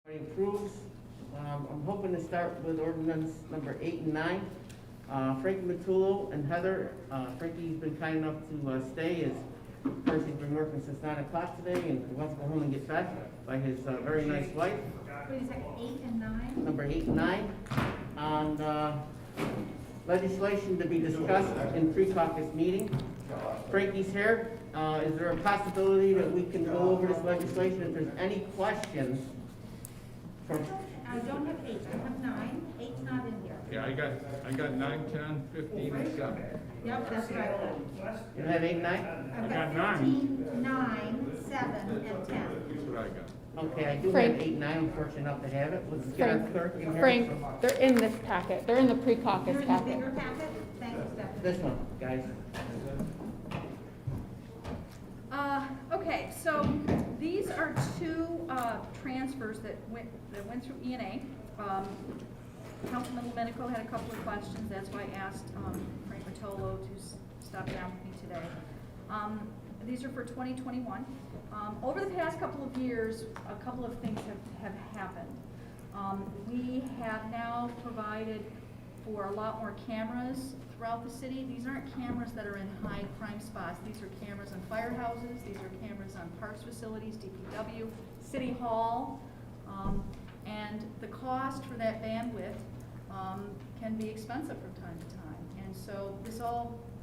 Approves. I'm hoping to start with ordinance number 8 and 9. Frankie Matullo and Heather. Frankie's been kind enough to stay, as of course he's been working since 9 o'clock today and he wants to go home and get fed by his very nice wife. Wait a second, 8 and 9? Number 8 and 9. On legislation to be discussed in pre-caucus meeting. Frankie's here. Is there a possibility that we can go over this legislation if there's any questions? I don't have 8, I have 9. 8's not in here. Yeah, I got 9, 10, 15, and 7. Yep, that's what I got. You have 8 and 9? I've got got 9. 15, 9, 7, and 10. That's what I got. Okay, I do Frank. have 8 and 9, I'm fortunate enough to have it. Let's get our clerk in here. Frank, they're in this packet. They're in the pre-caucus You're in the packet. bigger packet? Thank you, Stephanie. This one, guys. Okay, so these are two transfers that went through E&A. Councilman Domenico had a couple of questions. That's why I asked Frank Matullo to stop down with me today. These are for 2021. Over the past couple of years, a couple of things have happened. We have now provided for a lot more cameras throughout the city. These aren't cameras that are in high crime spots. These are cameras on firehouses. These are cameras on parks facilities, DPW, City Hall. And the cost for that bandwidth can be expensive from time to time. And so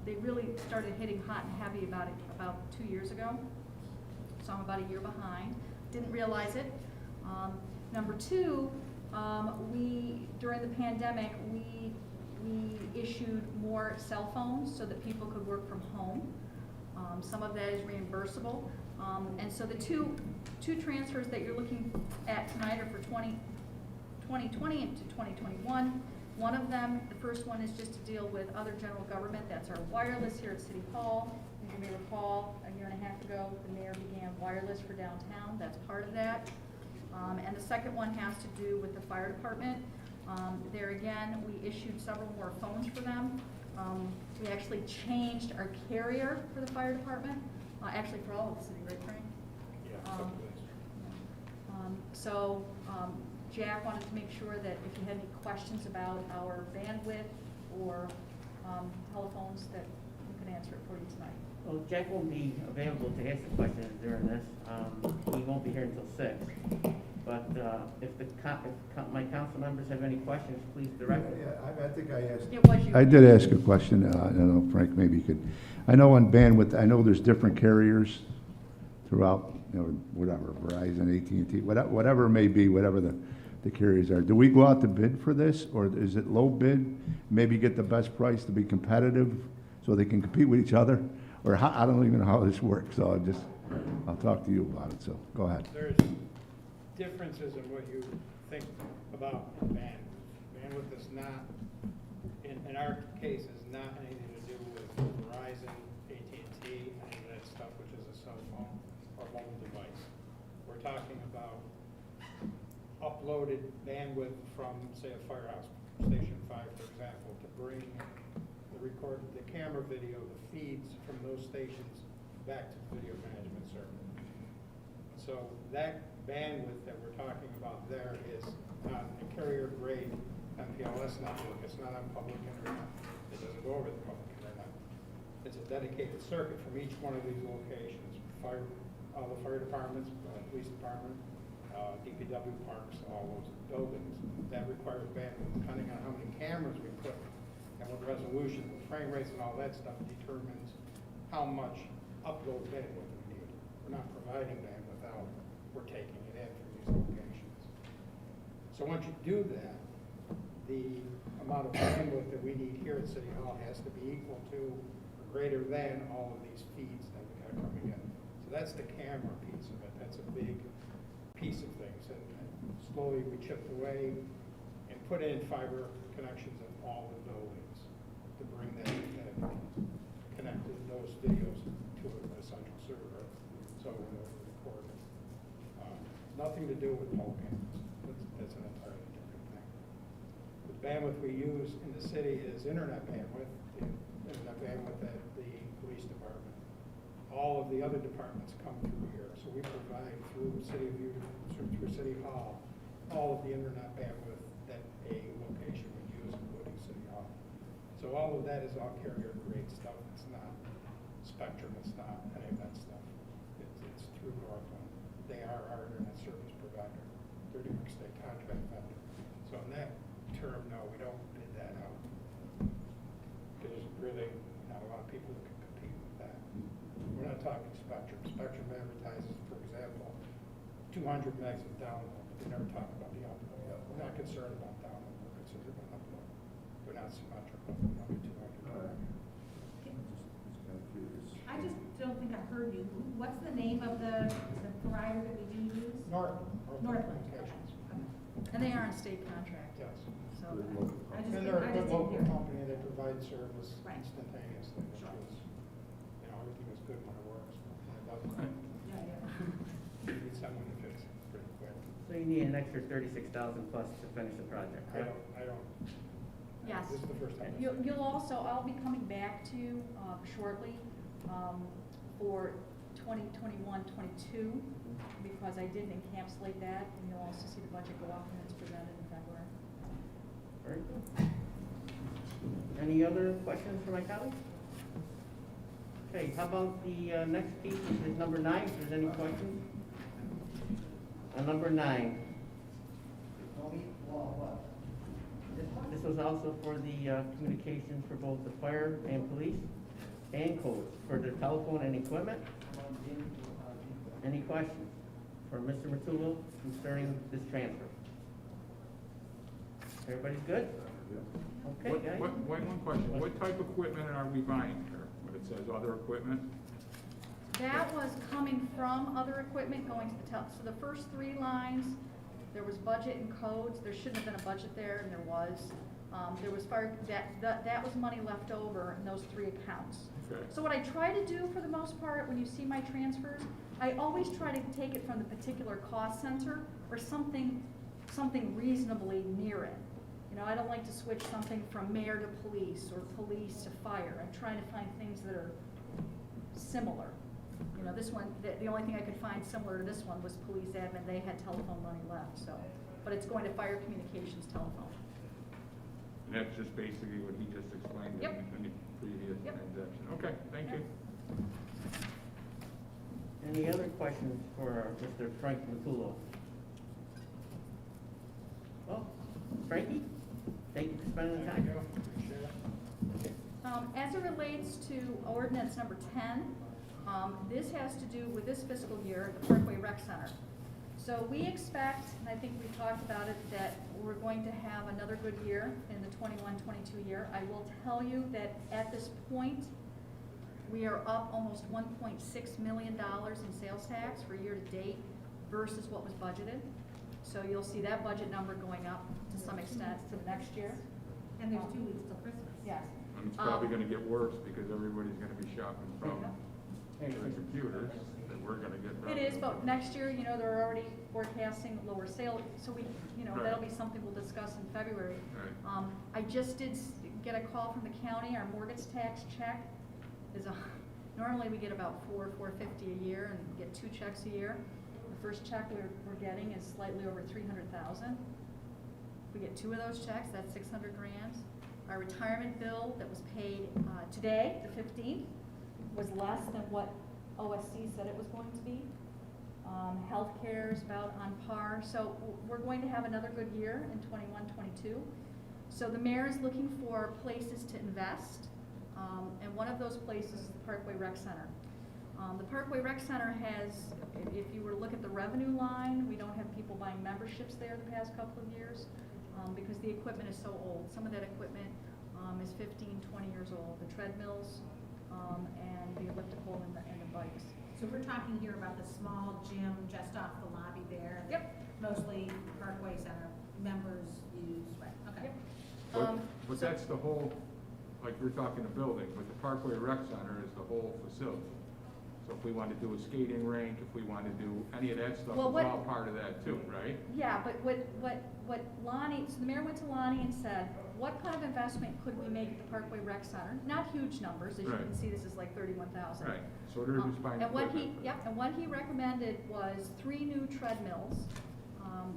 they really started hitting hot and heavy about 2 years ago. So I'm about a year behind. Didn't realize it. Number two, during the pandemic, we issued more cell phones so that people could work from home. Some of that is reimbursable. And so the two transfers that you're looking at tonight are for 2020 and to 2021. One of them, the first one, is just to deal with other general government. That's our wireless here at City Hall. As you may recall, a year and a half ago, the mayor began wireless for downtown. That's part of that. And the second one has to do with the fire department. There again, we issued several more phones for them. We actually changed our carrier for the fire department, actually for all of the city, right, Frank? So Jack wanted to make sure that if you had any questions about our bandwidth or telephones, that we could answer it for you tonight. Well, Jack won't be available to answer questions during this. He won't be here until 6. But if my council members have any questions, please direct them. Yeah, I think I asked. It was you. I did ask a question. I don't know, Frank, maybe you could. I know on bandwidth, I know there's different carriers throughout, whatever, Verizon, AT&T, whatever it may be, whatever the carriers are. Do we go out to bid for this, or is it low bid? Maybe get the best price to be competitive so they can compete with each other? Or I don't even know how this works, so I'll talk to you about it, so go ahead. There's differences in what you think about bandwidth. Bandwidth is not, in our case, is not anything to do with Verizon, AT&T, any of that stuff, which is a cell phone or mobile device. We're talking about uploaded bandwidth from, say, a firehouse, Station 5, for example, to bring the camera video, the feeds from those stations back to the video management server. So that bandwidth that we're talking about there is on a carrier grade MPLS network. It's not on public internet. It doesn't go over the public internet. It's a dedicated circuit from each one of these locations. All the fire departments, police department, DPW parks, all those buildings. That requires bandwidth. Depending on how many cameras we put and what resolution, the frame rates and all that stuff determines how much upload bandwidth we need. We're not providing bandwidth out, we're taking it in from these locations. So once you do that, the amount of bandwidth that we need here at City Hall has to be equal to or greater than all of these feeds that we got coming in. So that's the camera piece of it. That's a big piece of things. And slowly we chipped away and put in fiber connections in all the buildings to bring that connected those videos to a central server, so we know to record it. Nothing to do with pole cameras. That's an entirely different thing. The bandwidth we use in the city is internet bandwidth, at the police department. All of the other departments come through here, so we provide through City of Utica, through City Hall, all of the internet bandwidth that a location would use, including City Hall. So all of that is all carrier grade stuff. It's not Spectrum, it's not any of that stuff. It's through Northland. They are our internet service provider. They're New York State contract vendor. So in that term, no, we don't bid that out. Because there's really not a lot of people that can compete with that. We're not talking Spectrum. Spectrum advertises, for example, 200 megs of download, but they never talk about the upload. We're not concerned about download, we're concerned about upload. They're not symmetrical, they're under 200. I just don't think I heard you. What's the name of the provider that we do use? Northland Northland. Communications. And they are on state contract, Yes. so. I just And didn't they're a hear local it. company that provides service Right. instantaneously, which Sure. is, everything is good when it works. When it doesn't, Yeah, yeah. you need someone to fix it pretty quick. So you need an extra 36,000 plus to finish the project, correct? I don't. Yes. This is the first time. You'll also, I'll be coming back to you shortly for 2021-22, because I didn't encapsulate that, and you'll also see the budget go up when it's presented in February. Very good. Any other questions for my colleagues? Okay, how about the next piece, which is number 9, if there's any questions? Number 9. This was also for the communications for both the fire and police and codes for the telephone and equipment. Any questions for Mr. Matullo concerning this transfer? Everybody's good? Okay, guys. One question, what type of equipment are we buying here? When it says other equipment? That was coming from other equipment going to the so the first 3 lines, there was budget and codes. There shouldn't have been a budget there, and there was. There was fire, that was money left over in those 3 accounts. Okay. So what I try to do for the most part, when you see my transfers, I always try to take it from the particular cost center or something reasonably near it. You know, I don't like to switch something from mayor to police or police to fire. I'm trying to find things that are similar. You know, this one, the only thing I could find similar to this one was police admin. They had telephone money left, so. But it's going to fire communications telephone. And that's just basically what he just explained in Yep. the previous Yep. transaction. Okay, thank you. Any other questions for Mr. Frank Matullo? Well, Frankie, thank you for spending the Thank you. time. Appreciate it. As it relates to ordinance number 10, this has to do with this fiscal year, the Parkway Rec Center. So we expect, and I think we talked about it, that we're going to have another good year in the 21-22 year. I will tell you that at this point, we are up almost $1.6 million in sales tax for year to date versus what was budgeted. So you'll see that budget number going up to some extent to the next year. And there's 2 weeks till Christmas. Yes. And it's probably gonna get worse because everybody's gonna be shopping from the computers that we're gonna get. It is, but next year, you know, they're already forecasting lower sales, so we, you know, Right. that'll be something we'll discuss in February. Right. I just did get a call from the county. Our mortgage tax check is normally we get about $450 a year and get 2 checks a year. The first check we're getting is slightly over $300,000. If we get 2 of those checks, that's $600 grand. Our retirement bill that was paid today, the 15th, was less than what OSC said it was going to be. Healthcare is about on par. So we're going to have another good year in 21-22. So the mayor is looking for places to invest, and one of those places is the Parkway Rec Center. The Parkway Rec Center has, if you were to look at the revenue line, we don't have people buying memberships there the past couple of years because the equipment is so old. Some of that equipment is 15, 20 years old. The treadmills and the elliptical and the bikes. So we're talking here about the small gym just off the lobby there. that Yep. Mostly Parkway Center members use, right, okay. Yep. But So- that's the whole, like we're talking a building, but the Parkway Rec Center is the whole facility. So if we want to do a skating rink, if we want to do any of that stuff, Well, it's what- all part of that too, right? Yeah, but what Lonnie, so the mayor went to Lonnie and said, what kind of investment could we make at the Parkway Rec Center? Not huge numbers, as you Right. can see, this is like 31,000. Right, so they're just buying And what equipment. he recommended was 3 new treadmills,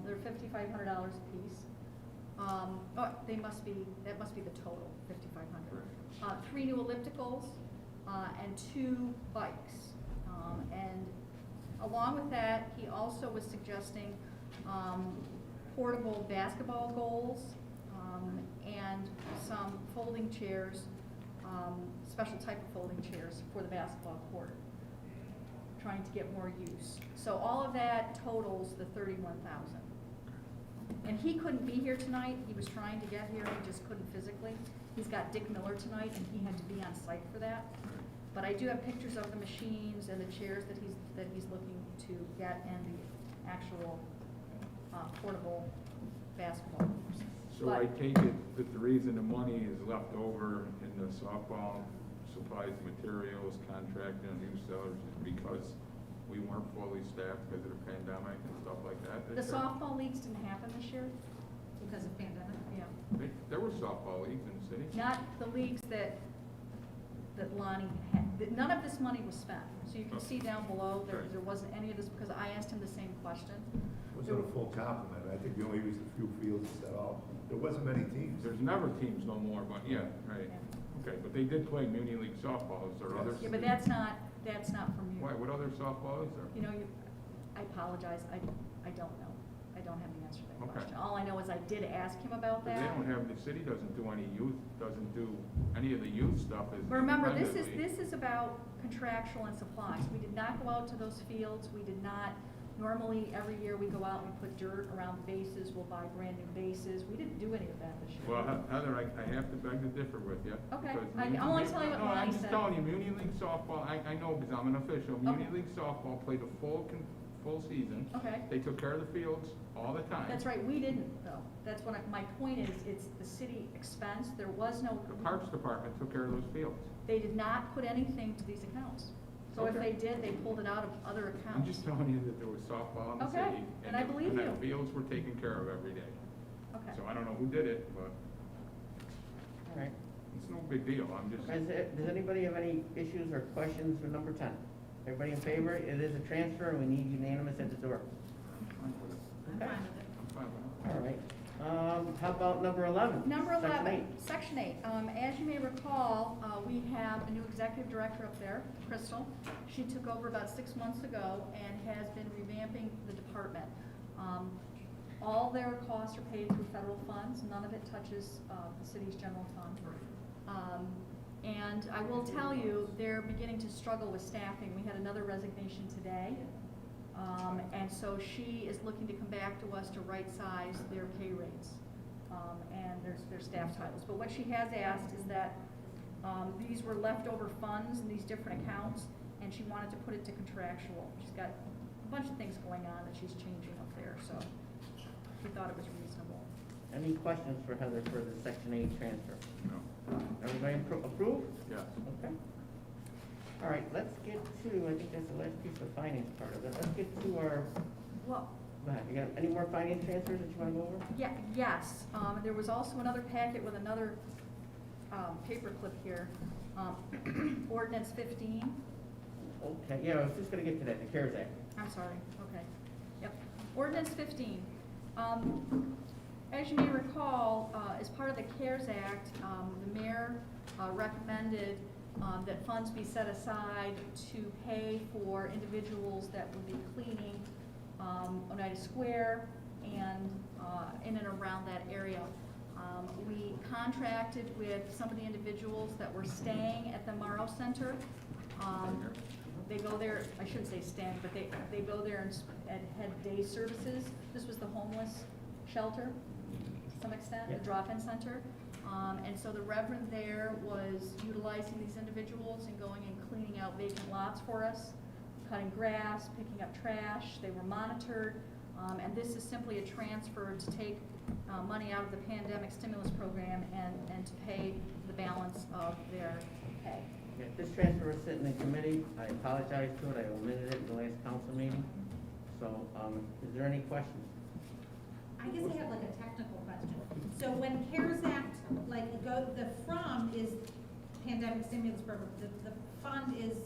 They're $5,500 a piece. Oh, that must be the total, 5,500. 3 new ellipticals, and 2 bikes. And along with that, he also was suggesting, portable basketball goals, and some folding chairs, special type of folding chairs for the basketball court, trying to get more use. So all of that totals the $31,000. And he couldn't be here tonight. He was trying to get here, he just couldn't physically. He's got Dick Miller tonight, and he had to be on site for that. But I do have pictures of the machines and the chairs that he's looking to get, and the actual portable basketball hoops. So I take it that the reason the money is left over in the softball supplies, materials, contracting, and new sellers is because we weren't fully staffed because of the pandemic and stuff like that? The softball leagues didn't happen this year? Because of pandemic? Yeah. There were softball leagues in the city. Not the leagues that Lonnie had, none of this money was spent. So you can see down below, there wasn't any of this, because I asked him the same question. Wasn't a full complement. I think we only used a few fields at all. There wasn't many teams. There's never teams no more, but yeah, right. Yeah. Okay, but they did play Muni League softball. Is there others? Yeah, but that's not from you. Why, what other softball is there? You know, I apologize, I don't know. I don't have the answer to that Okay. question. All I know is I did ask him about They that. don't have, the city doesn't do any youth, doesn't do any of the youth stuff. But remember, this independently. is about contractual and supplies. We did not go out to those fields. We did not, normally, every year we go out and we put dirt around the bases. We'll buy brand new bases. We didn't do any of that this year. Well, Heather, I have to beg to differ with you. Okay. because I only tell you what No, Lonnie I'm just said. telling you, Muni League softball, I know because I'm an official. Muni Okay. League softball played a full season. Okay. They took care of the fields all the time. That's right, we didn't, though. That's what my point is, it's the city expense. There was no. The Parks Department took care of those fields. They did not put anything to these accounts. So if Okay. they did, they pulled it out of other accounts. I'm just telling you that there was softball in the Okay, city. and I believe And you. the fields were taken care of every day. Okay. So I don't know who did it, but All right. it's no big deal. I'm just. Does anybody have any issues or questions for number 10? Everybody in favor? It is a transfer, and we need unanimous at the door. I'm fine with it. I'm Okay. fine with it. I'm fine with it. All right. How about number 11? Number Section 11, eight. Section 8. As you may recall, we have a new executive director up there, Crystal. She took over about 6 months ago and has been revamping the department. All their costs are paid through federal funds. None of it touches the city's general fund. And I will tell you, they're beginning to struggle with staffing. We had another resignation today. And so she is looking to come back to us to right-size their pay rates, and their staff titles. But what she has asked is that, these were leftover funds in these different accounts, and she wanted to put it to contractual. She's got a bunch of things going on that she's changing up there, so we thought it was reasonable. Any questions for Heather for the Section 8 transfer? No. Everybody approve? Yes. Okay. All right, let's get to, I think that's the last piece of finance part of it. Let's get to our, Well, go ahead. You got any more finance transfers that you want to go over? yes, there was also another packet with another paperclip here. Ordinance 15. Okay, yeah, I was just gonna get to that, the CARES Act. I'm sorry, okay. Yep. Ordinance 15. As you may recall, as part of the CARES Act, the mayor recommended that funds be set aside to pay for individuals that would be cleaning Oneida Square and in and around that area. We contracted with some of the individuals that were staying at the Morrow Center. They go there, I shouldn't say staying, but they go there and had day services. This was the homeless shelter, to some extent, the Yeah. drop-in center. And so the Reverend there was utilizing these individuals and going and cleaning out vacant lots for us, cutting grass, picking up trash. They were monitored. And this is simply a transfer to take money out of the pandemic stimulus program and to pay the balance of their pay. Yeah, this transfer was sitting in committee. I apologize to it. I omitted it in the last council meeting. So, is there any questions? I guess I have like a technical question. So when CARES Act, like, the from is pandemic stimulus program, the fund is,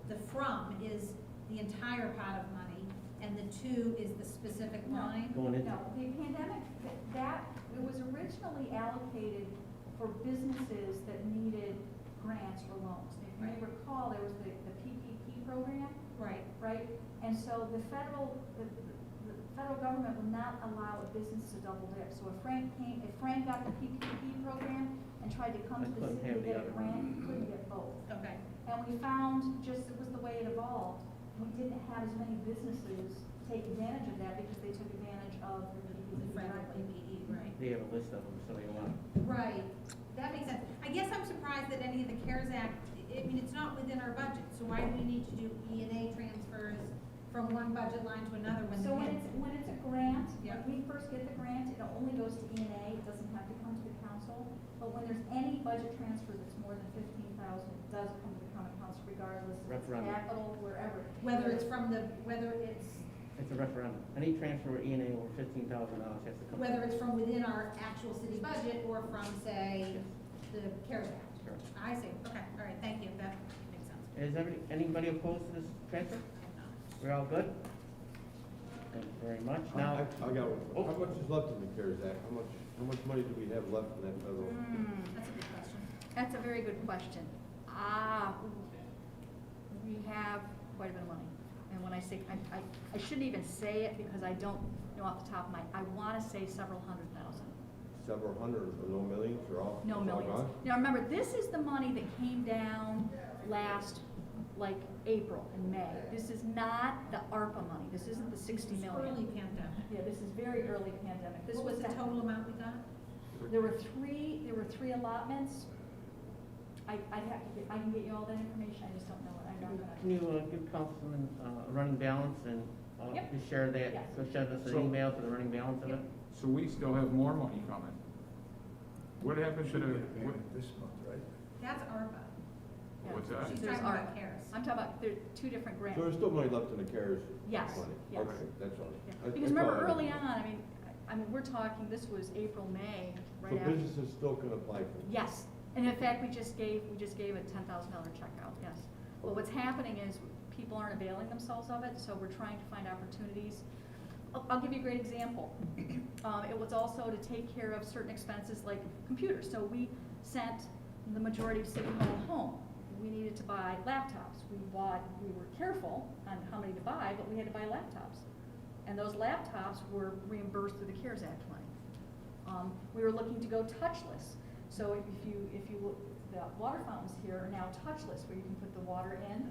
the from is the entire pot of money, and the 2 is the specific line? Going into. No, the pandemic, it was originally allocated for businesses that needed grants or loans. If you may Right. recall, there was the PPP program, Right. right? And so the federal government would not allow a business to double dip. So if Frank got the PPP program and tried to come to the couldn't city have to the get a other grant, one. he couldn't get both. Okay. And we found, just it was the way it evolved, we didn't have as many businesses take advantage of that because they took advantage of the The PPP federal directly. PPE, right. They have a list of them, so they want. Right, that makes sense. I guess I'm surprised that any of the CARES Act, I mean, it's not within our budget, so why do we need to do E&A transfers from one budget line to another when? So when it's a grant, Yeah. when we first get the grant, it only goes to E&A, it doesn't have to come to the council. But when there's any budget transfer that's more than 15,000, it does come to the common council regardless if it's Referendum. capital, wherever. Whether it's from the, whether it's, It's a referendum. Any transfer of E&A over $15,000 has to come. whether it's from within our actual city budget or from, say, the CARES Act. Sure. I see, okay, all right, thank you, that makes sense. Is anybody opposed to this transfer? We're all good? Thank you very much. Now, I got one. Oh. How much is left in the CARES Act? How much money do we have left in that federal? That's a good question. That's a very good question. We have quite a bit of money. And when I say, I shouldn't even say it because I don't know off the top of my, I want to say several $100,000. Several hundred, or no millions, or all? No it's all millions. gone? Now, remember, this is the money that came down last, like, April and May. This is not the ARPA money. This isn't the 60 It's million. early pandemic. Yeah, this is very early pandemic. This What was the the- total amount we got? There were three allotments. I can get you all that information, I just don't know it. I'm not gonna. can you give Councilman a running balance and Yep. just share that, Yes. so send us an So- email to the running balance of it? So we still have more money coming. What happened to the, what, This month, right? That's ARPA. Yeah. what's that? She's There's talking about ARPA. CARES. I'm talking about, there are two different grants. So there's still money left in the CARES Yes, money? yes. Okay, that's all. Yeah. That's Because all remember, I early need. on, I mean, we're talking, this was April, May, right So after. businesses still can apply for it? Yes, and in fact, we just gave a $10,000 check out, yes. But what's happening is people aren't availing themselves of it, so we're trying to find opportunities. I'll give you a great example. It was also to take care of certain expenses like computers. So we sent the majority of City Hall home. We needed to buy laptops. We were careful on how many to buy, but we had to buy laptops. And those laptops were reimbursed through the CARES Act money. We were looking to go touchless. So if you look, the water fountains here are now touchless, where you can put the water in.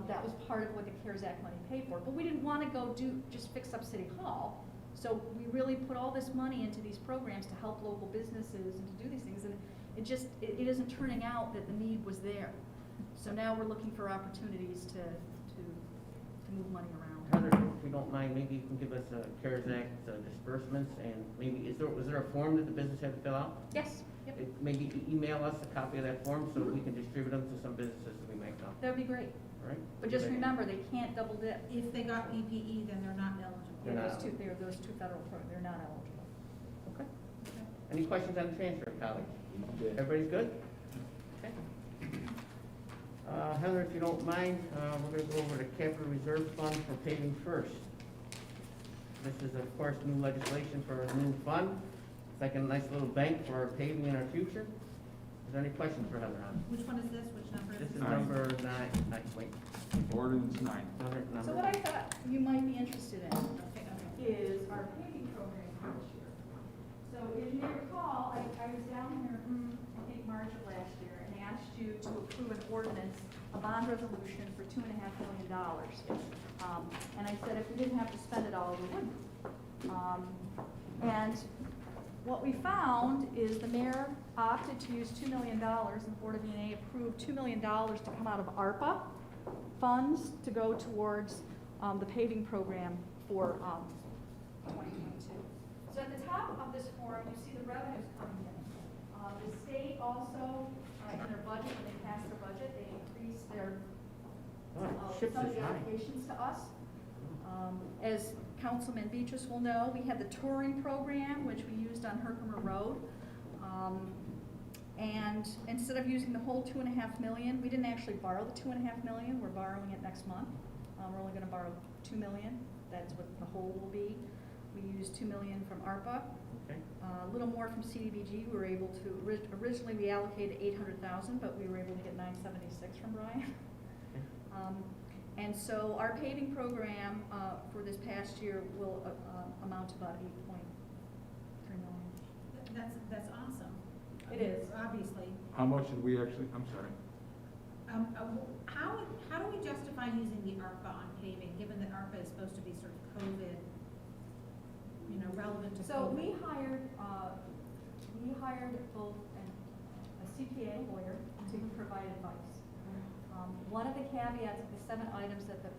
That was part of what the CARES Act money paid for. But we didn't want to go just fix up City Hall. So we really put all this money into these programs to help local businesses and to do these things. And it isn't turning out that the need was there. So now we're looking for opportunities to move money around. Heather, if you don't mind, maybe you can give us a CARES Act disbursements, and maybe, was there a form that the business had to fill out? Yes, yep, Maybe email us a copy of that form so we can distribute them to some businesses that we might know, that would be great. all right? But just remember, they can't double dip. If they got PPE, then they're not eligible. They're not. They're those two federal programs, they're not eligible. Okay. Any questions on the transfer, colleagues? Yeah. Everybody's good? Okay. Heather, if you don't mind, we're gonna go over the capital reserve fund for paving first. This is, of course, new legislation for a new fund. It's like a nice little bank for our paving in our future. Is there any questions for Heather on Which one is this? Which number it? This is is this? number nine, wait, Ordinance 9. number. So what I thought you might be interested in Okay, okay. is our paving program for this year. So as you may recall, I was down here, I think March of last year, and asked you to approve an ordinance, a bond resolution for $2.5 million. And I said if we didn't have to spend it all, we wouldn't. And what we found is the mayor opted to use $2 million, and the Board of E&A approved $2 million to come out of ARPA funds to go towards the paving program for 2022. So at the top of this form, you see the revenues coming in. The state also, in their budget, when they passed their budget, they increased their Ships some of is the high. allocations to us. As Councilman Beatrice will know, we had the touring program, which we used on Herkimer Road. And instead of using the whole $2.5 million, we didn't actually borrow the $2.5 million. We're borrowing it next month. We're only going to borrow $2 million. that's what the hole will be. We used 2 million from ARPA, Okay. a little more from CDBG. We were able to, originally we allocated 800,000, but we were able to get 976 from Brian. Okay. And so our paving program for this past year will amount to about 8.3 million. That's awesome. It is. Obviously. How much did we actually, I'm sorry. How do we justify using the ARPA on paving, given that ARPA is supposed to be sort of COVID, relevant to COVID? So we hired both a CPA and a lawyer to provide advice. One of the caveats of the 7 items that the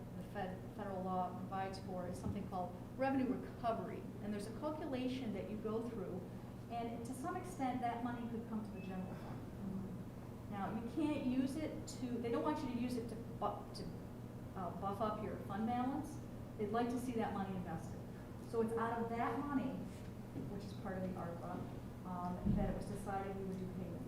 federal law provides for is something called revenue recovery. And there's a calculation that you go through, and to some extent that money could come to the general fund. Now, you can't use it they don't want you to use it to buff up your fund balance. They'd like to see that money invested. So it's out of that money, which is part of the ARPA, that it was decided we would do payment.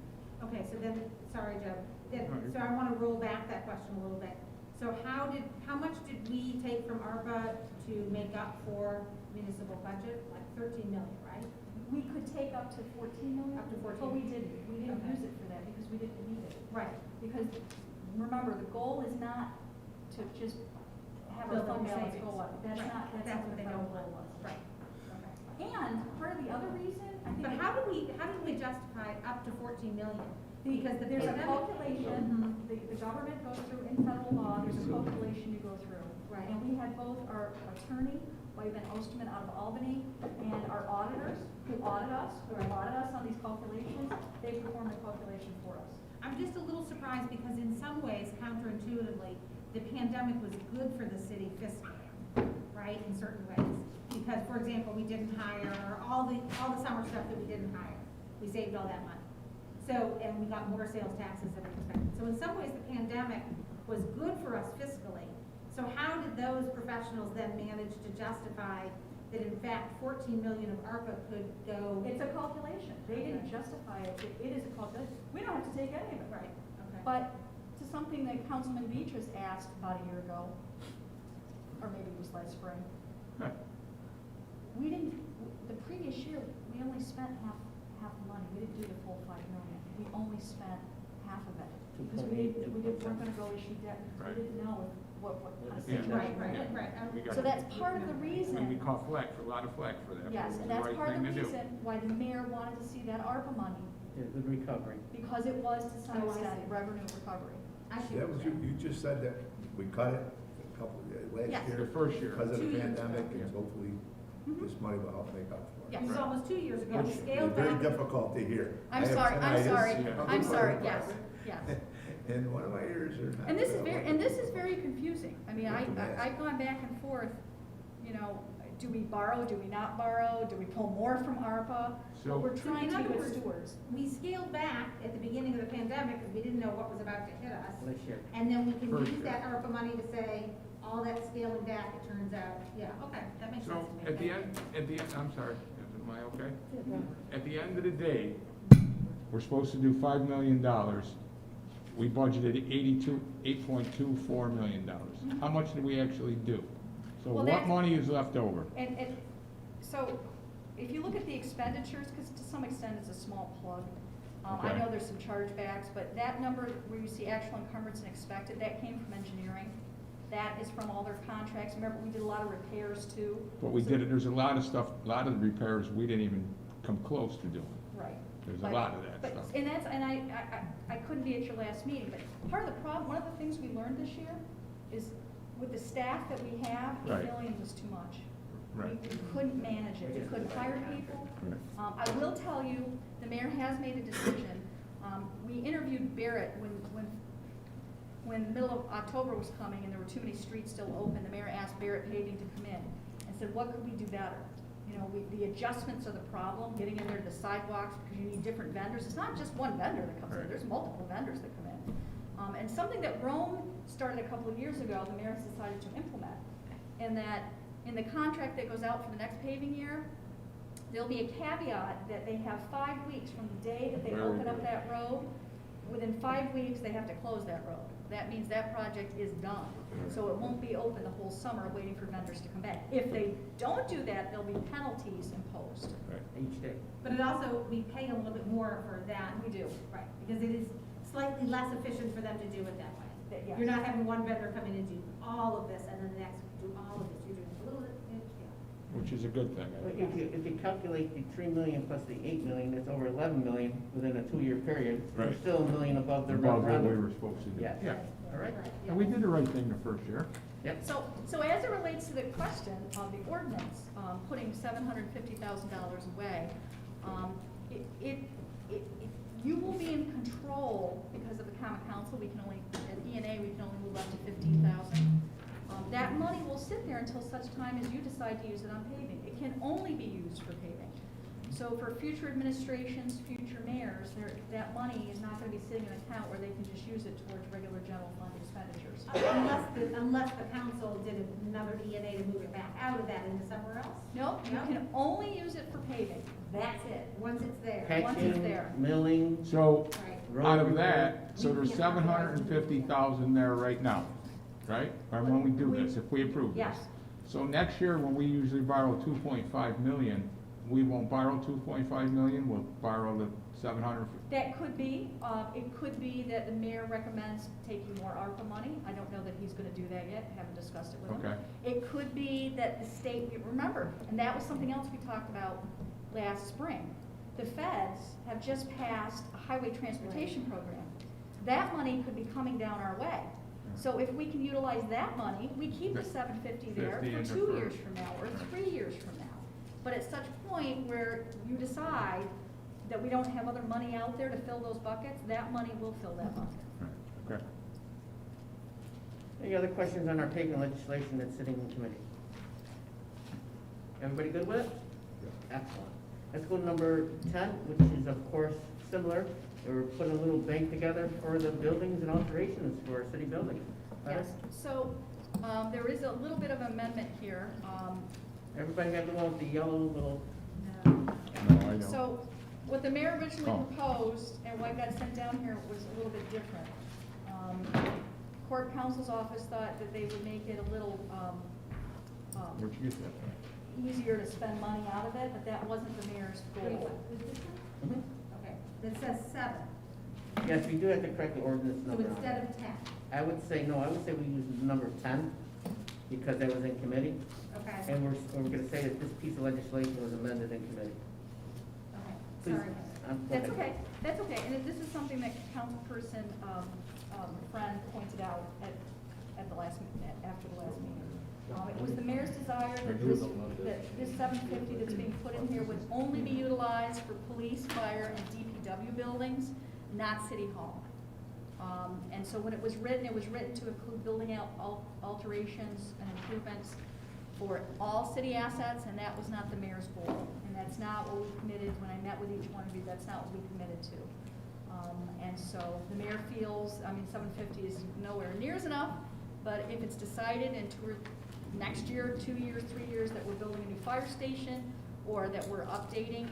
Okay, so then, sorry, Joe, No, so I want to roll back that question a little bit. So how much did we take from ARPA to make up for municipal budget? Like 13 million, right? We could take up to 14 million. Up to 14. But we didn't. We didn't Okay. use it for that because we didn't need it. Right. Because remember, the goal is not to just have our Build fund up balance savings. go up. That's Right. not That's what what the they federal don't goal want. was. Right. Okay. And part of the other reason, I think. But how did we justify up to 14 million? Because There's a pandemic- calculation, the government goes through in federal law, there's a calculation you go through. Right. And we had both our attorney, Wyman Osterman out of Albany, and our auditors who audit us on these calculations. They perform the calculation for us. I'm just a little surprised because in some ways, counterintuitively, the pandemic was good for the city fiscally, right, in certain ways. Because, for example, we didn't hire all the summer stuff that we didn't hire. We saved all that money. So, and we got more sales taxes than we expected. So in some ways, the pandemic was good for us fiscally. So how did those professionals then manage to justify that in fact 14 million of ARPA could go? It's a calculation. They didn't Okay. justify it. It is a calculation. We don't have to take any of it. Right, okay. But to something that Councilman Beatrice asked about a year ago, or maybe it was last spring, we didn't, the previous year, we only spent half the money. We didn't do the full 5 million. We only spent half of it. Because weren't gonna go issue debt, because we didn't know what kind of Yeah. situation. Right. We got- So that's part of the We reason, caught a lot of flack for that. but yes, it was and the that's right part of the thing to do. reason why the mayor wanted to see that ARPA money, Yeah, good recovery. because it was to some Oh, I extent see. revenue recovery. I see That what was, you're saying. you just said that we cut it a couple, last Yes. year. The first year. Because of 2 the years ago. pandemic, Yeah. and hopefully Mhm. this money will help make up for it. Yes. It was almost 2 years ago. We Which is scaled very back. difficult to hear. I I'm have sorry, tinnitus. Yeah. I'm sorry, Right. yes, yes. And one of my ears are not. And this is very confusing. I mean, With the mask. I've gone back and forth, do we borrow, do we not borrow, do we pull more from ARPA? So- We're So trying in to be other good words, stewards. We scaled back at the beginning of the pandemic because we didn't know what was about to hit us. Last year. And then we can First use year. that ARPA money to say, all that scaling back, it turns out, yeah, okay, that makes sense So, to me. at Thank you. the end, I'm sorry, am I okay? At the end of the day, we're supposed to do $5 million. We budgeted $8.24 million. How much did we actually do? So Well, what that's- money is left over? And so, if you look at the expenditures, because to some extent it's a small plug, I Okay. know there's some chargebacks, but that number where you see actual encumbrance and expected, that came from engineering. That is from all their contracts. Remember, we did a lot of repairs too. But we So- did it, there's a lot of stuff, a lot of the repairs we didn't even come close to doing. Right. There's a But- lot of that but- stuff. And I couldn't be at your last meeting, but part of the problem, one of the things we learned this year is with the staff that we have, Right. 8 million was too much. Right. We couldn't manage it, we couldn't hire people. Right. I will tell you, the mayor has made a decision. We interviewed Barrett when the middle of October was coming and there were too many streets still open. The mayor asked Barrett Paving to come in and said, what could we do better? The adjustments are the problem, getting in there to the sidewalks, because you need different vendors. It's not just one vendor that comes in, Right. there's multiple vendors that come in. And something that Rome started a couple of years ago, the mayor has decided to implement, and that in the contract that goes out for the next paving year, there'll be a caveat that they have 5 weeks from the day that they Very open up good. that road within 5 weeks, they have to close that road. That means that project is done. So it won't be open the whole summer waiting for vendors to come back. If they don't do that, there'll be penalties imposed. Each day. But it also, we pay a little bit more for that. We do. Right, because it is slightly less efficient for them to do it that way. Yes. You're not having one vendor come in and do all of this, and then the next do all of this. You're doing a little bit, yeah. Which is a good thing, I But think. if you calculate the 3 million plus the 8 million, that's over 11 million within a 2-year period. We're Right. still $1 million above the Above what we revenue. were supposed to do. Yes. Yeah, All right? and we did the right thing the first year. Yep. So as it relates to the question of the ordinance, putting $750,000 away, you will be in control because of the common council. We can only, at E&A, we can only move up to 15,000. That money will sit there until such time as you decide to use it on paving. It can only be used for paving. So for future administrations, future mayors, that money is not gonna be sitting in an account where they can just use it towards regular general fund expenditures. Unless the council did another E&A to move it back out of that into somewhere else. No, you No? can only use it for paving. That's it, once it's there. Once it's Patching, there. milling, So, Right. road out of repair. that, so there's 750,000 there right now, right? Or when we do this, if we approve this. Yes. So next year, when we usually borrow 2.5 million, we won't borrow 2.5 million, we'll borrow the 700. That could be, it could be that the mayor recommends taking more ARPA money. I don't know that he's gonna do that yet, haven't discussed it with him. Okay. It could be that the state, remember, and that was something else we talked about last spring. The feds have just passed a highway transportation program. That money could be coming down our way. So if we can utilize that money, we keep the 750 there 50 for in the 2 first. years from now, or 3 years from now. But at such point where you decide that we don't have other money out there to fill those buckets, that money will fill that bucket. Right, okay. Any other questions on our paving legislation that's sitting in committee? Everybody good with it? Excellent. Let's go to number 10, which is of course similar. We're putting a little bank together for the buildings and alterations for city buildings. Yes, so, there is a little bit of amendment here. Everybody got the one with the yellow little, No, I don't. So, what the mayor originally Oh. proposed, and what got sent down here was a little bit different. Court counsel's office thought that they would make it a little, Where'd you get that? easier to spend money out of it, but that wasn't the mayor's Wait, goal. is this one? Mhm. Okay, it says 7, Yes, we do have to correct the ordinance so number. on instead it. of 10, I would say we use the number 10 because that was in committee. okay? And we're gonna say that this piece of legislation was amended in committee. Okay, Please, sorry. go That's ahead. okay, that's okay, and this is something that councilperson, Friend pointed out at the last, after the last meeting. It was the mayor's desire that this 750 that's being put in here would only be utilized for police, fire, and DPW buildings, not city hall. And so when it was written to include building out alterations and improvements for all city assets, and that was not the mayor's goal. And that's not what we committed, when I met with each one of you, that's not what we committed to. And so the mayor feels, 750 is nowhere near enough, but if it's decided in next year, 2 years, 3 years, that we're building a new fire station, or that we're updating,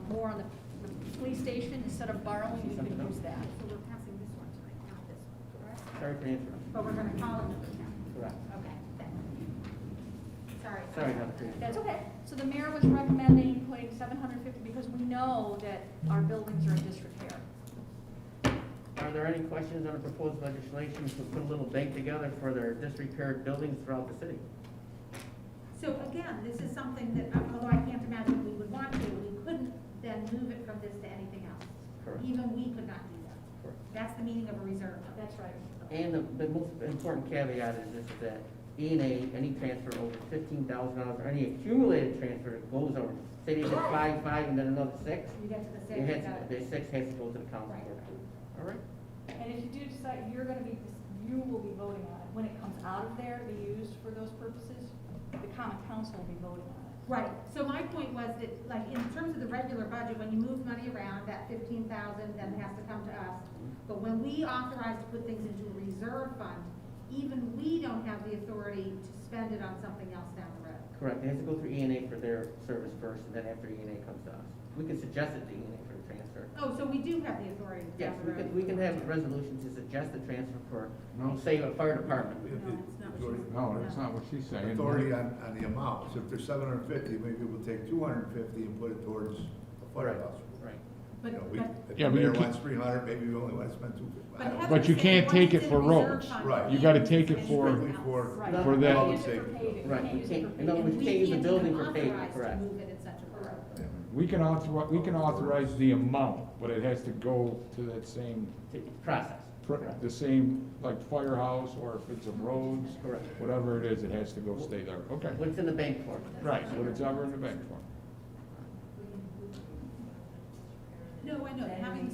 more on the police station, instead of borrowing, we can use that. So we're passing this one tonight, not this one, correct? Sorry for the interruption. But we're gonna call it number 10. Correct. Okay, sorry. Sorry, Dr. Green. That's okay. So the mayor was recommending putting 750, because we know that our buildings are in disrepair. Are there any questions on the proposed legislation to put a little bank together for their disrepaired buildings throughout the city? So again, this is something that, although I can't imagine we would want to, we couldn't then move it from this to anything else. Correct. Even we could not do that. Correct. That's the meaning of a reserve. That's right. And the most important caveat is this, that E&A, any transfer over $15,000, or any accumulated transfer that goes over, say they did 5, and then another 6, You get to the it 6, has, you got the it. 6 has to go to the council Right. for approval. All right? And if you do decide, you will be voting on it. When it comes out of there to be used for those purposes, the common council will be voting on it. Right, so my point was that, like, in terms of the regular budget, when you move money around, that 15,000 then has to come to us. But when we authorize to put things into a reserve fund, even we don't have the authority to spend it on something else down the road. Correct. It has to go through E&A for their service first, and then after E&A comes to us. We can suggest it to E&A for the transfer. Oh, so we do have the authority Yes, down the road? we have a resolution to suggest a transfer for, No. say, a fire department. No, that's not what she's saying. It's already on the amount, so if there's 750, maybe we'll take 250 and put it towards a firehouse. Right. You know, But, we, but, if Yeah, the but you mayor can't- wants 300, maybe we only want to spend 250. I don't know. But you can't take it for roads. Right. You gotta take it for, Strictly for. Right. No, for that. Can't use it for paving. Right, Can't we use it can't, for in other paving. words, change the building for We paving, can't even correct. authorize to move it in such a way. we can authorize the amount, but it has to go to that same, Process. the same, like firehouse, or if it's a roads, Correct. whatever it is, it has to go stay there, okay. What's in the bank for? Right, what it's ever in the bank for. No, I know, having,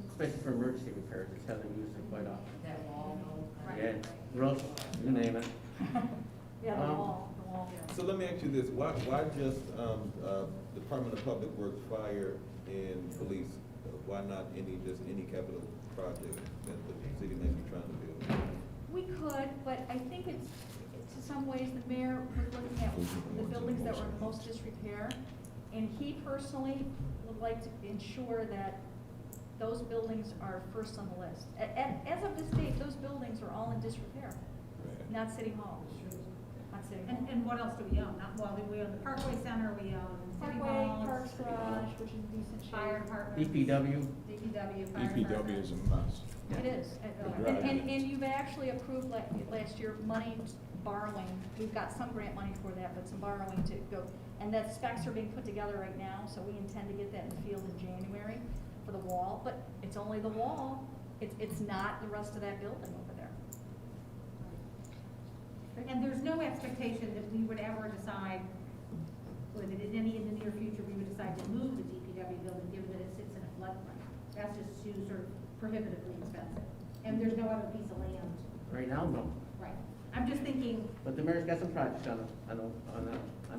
Especially for emergency repairs, it's how they use it quite often. right. Yeah, roads, you name it. Yeah, the Um, wall, the wall. So let me ask you this, why just, Department of Public Works, Fire, and Police? Why not just any capital project that the city may be trying to build? We could, but I think it's, to some ways, the mayor was looking at the buildings that were in most disrepair, and he personally would like to ensure that those buildings are first on the list. As of this date, those buildings are all in disrepair, not City Hall. Not City Hall. And what else do we own? Not, well, we own the Parkway Center, we own City Parkway, Hall. Parks Garage, which is in decent Fire shape. department. DPW, DPW, fire DPW department. is a mess. It is. And you've actually approved last year money borrowing. We've got some grant money for that, but some borrowing to go. And that specs are being put together right now, so we intend to get that in the field in January for the wall. But it's only the wall. It's not the rest of that building over there. And there's no expectation that we would ever decide, or that in the near future, we would decide to move the DPW building, given that it sits in a floodplain. That's just too sort of prohibitively expensive. And there's no other piece of land. right now, no. Right. I'm just thinking, But the mayor's got some projects on the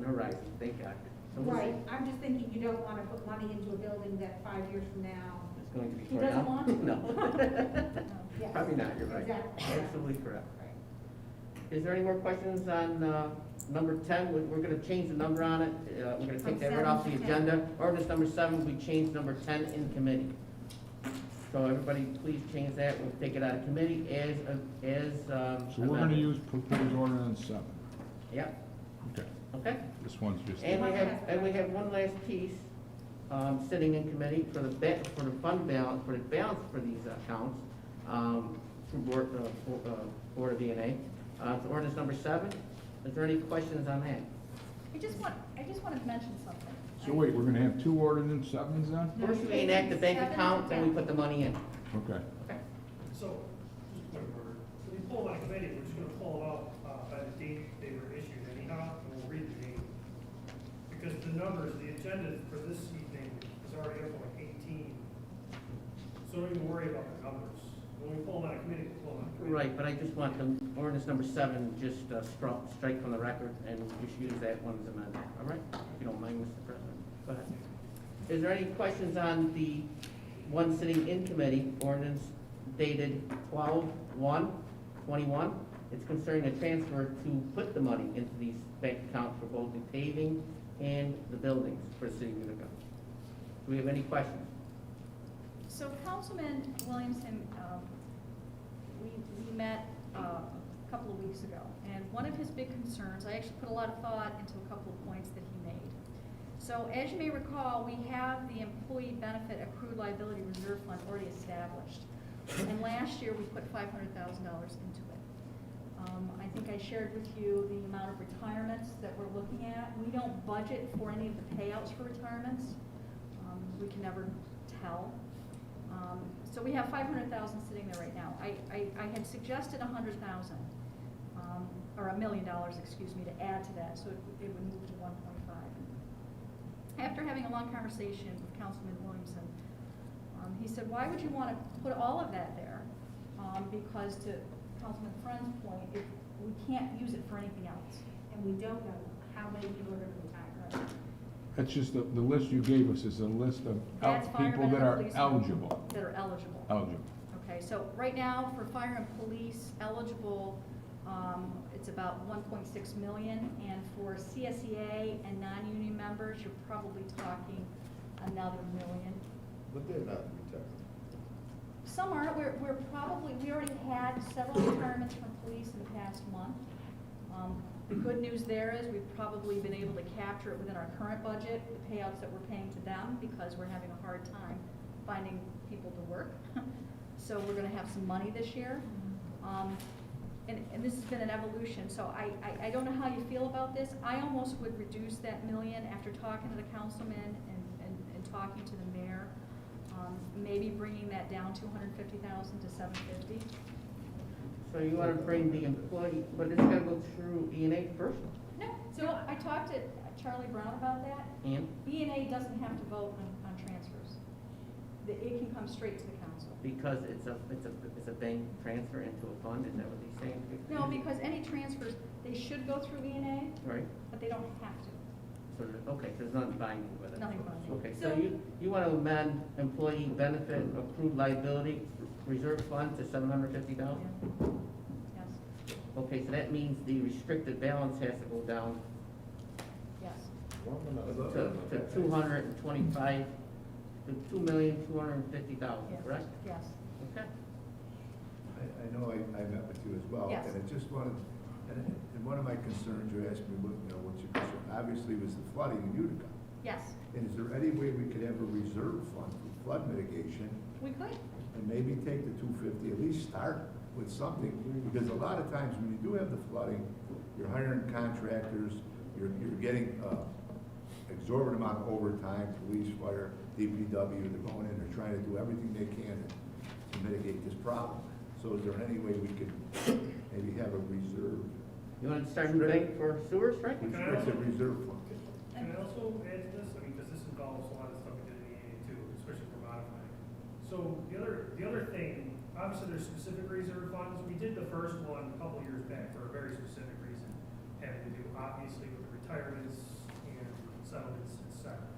horizon, thank God. So we'll see. right, I'm just thinking you don't want to put money into a building that 5 years from now. It's going to be He torn doesn't down? want to? No. Yes. Probably not, you're right. Exactly. Absolutely correct. Right. Is there any more questions on, number 10? We're gonna change the number on it. We're gonna take From that right off the 7 to 10. agenda. Ordinance number 7, we changed number 10 in committee. So everybody, please change that. We'll take it out of committee as, So we're gonna amended. use proposed ordinance 7. Yep, Okay, okay. this one's just. And we have one last piece, sitting in committee for the fund balance, for the balance for these accounts, for Board of E&A. It's ordinance number 7. Is there any questions on that? I just wanted to mention something. So wait, we're gonna have 2 ordinance 7s then? No, First, we enact the bank 7 account, then we 10. put the money in. Okay. Okay. So, just a quick word, when you pull out a committee, we're just gonna pull it out, by the date they were issued anyhow, and we'll read the date. Because the numbers, the agenda for this evening is already up to like 18. So don't even worry about the numbers. When we pull them out of committee, we'll pull them out of committee. Right, but I just want the ordinance number 7, just strike from the record, and just use that one as amended, all right? If you don't mind, Mr. President, go ahead. Is there any questions on the one sitting in committee, ordinance dated 12/1/21? It's concerning a transfer to put the money into these bank accounts for both the paving and the buildings for the city of Utica. Do we have any questions? So Councilman Williamson, we met a couple of weeks ago, and one of his big concerns, I actually put a lot of thought into a couple of points that he made. So as you may recall, we have the Employee Benefit Accrued Liability Reserve Fund already established. And last year, we put $500,000 into it. I think I shared with you the amount of retirements that we're looking at. We don't budget for any of the payouts for retirements. We can never tell. So we have 500,000 sitting there right now. I had suggested 100,000, or $1 million, excuse me, to add to that, so it would move to 1.5. After having a long conversation with Councilman Williamson, he said, why would you want to put all of that there? Because to Councilman Friend's point, we can't use it for anything else. And we don't know how many people are going to retire. That's just the list you gave us is a list of That's people firemen that and are policemen eligible. That are eligible. Eligible. Okay, so right now, for fire and police eligible, it's about 1.6 million, and for CSEA and non-union members, you're probably talking another million. But they're not retired. Some are, we already had several retirements from police in the past month. The good news there is we've probably been able to capture it within our current budget, the payouts that we're paying to them, because we're having a hard time finding people to work. So we're gonna have some money this year. And this has been an evolution, so I don't know how you feel about this. I almost would reduce that million after talking to the councilman and talking to the mayor. Maybe bringing that down 250,000 to 750. So you wanna bring the employee, but it's gotta go through E&A first, No, so I talked to Charlie Brown about that. and E&A doesn't have to vote on transfers. It can come straight to the council. because it's a bank transfer into a fund, is that what he's saying? No, because any transfers, they should go through E&A, Right, but they don't have to. so, okay, so there's nothing binding with it. Nothing binding. Okay, so So- you wanna amend employee benefit accrued liability reserve fund to $750,000? Yes, Okay, so that means the restricted balance has to go down yes. to 225, to $2,250,000, Yes. correct? Yes. Okay. I know I met with you as well. Yes. And I just wanted, and one of my concerns, you asked me, what's your concern? Obviously was the flooding in Utica. Yes, And is there any way we could have a reserve fund for flood mitigation we could. and maybe take the 250, at least start with something? Because a lot of times when you do have the flooding, you're hiring contractors, you're getting exorbitant amount of overtime, police, fire, DPW, they're going in, they're trying to do everything they can to mitigate this problem. So is there any way we could maybe have a reserve, You want to start a bank for sewers, Frank? restricted reserve fund? Can I also add to this? I mean, because this involves a lot of stuff we did in the EA too, especially for modifying. So the other thing, obviously there's specific reserve funds. We did the first one a couple years back for a very specific reason, having to do obviously with the retirements and settlements, et cetera.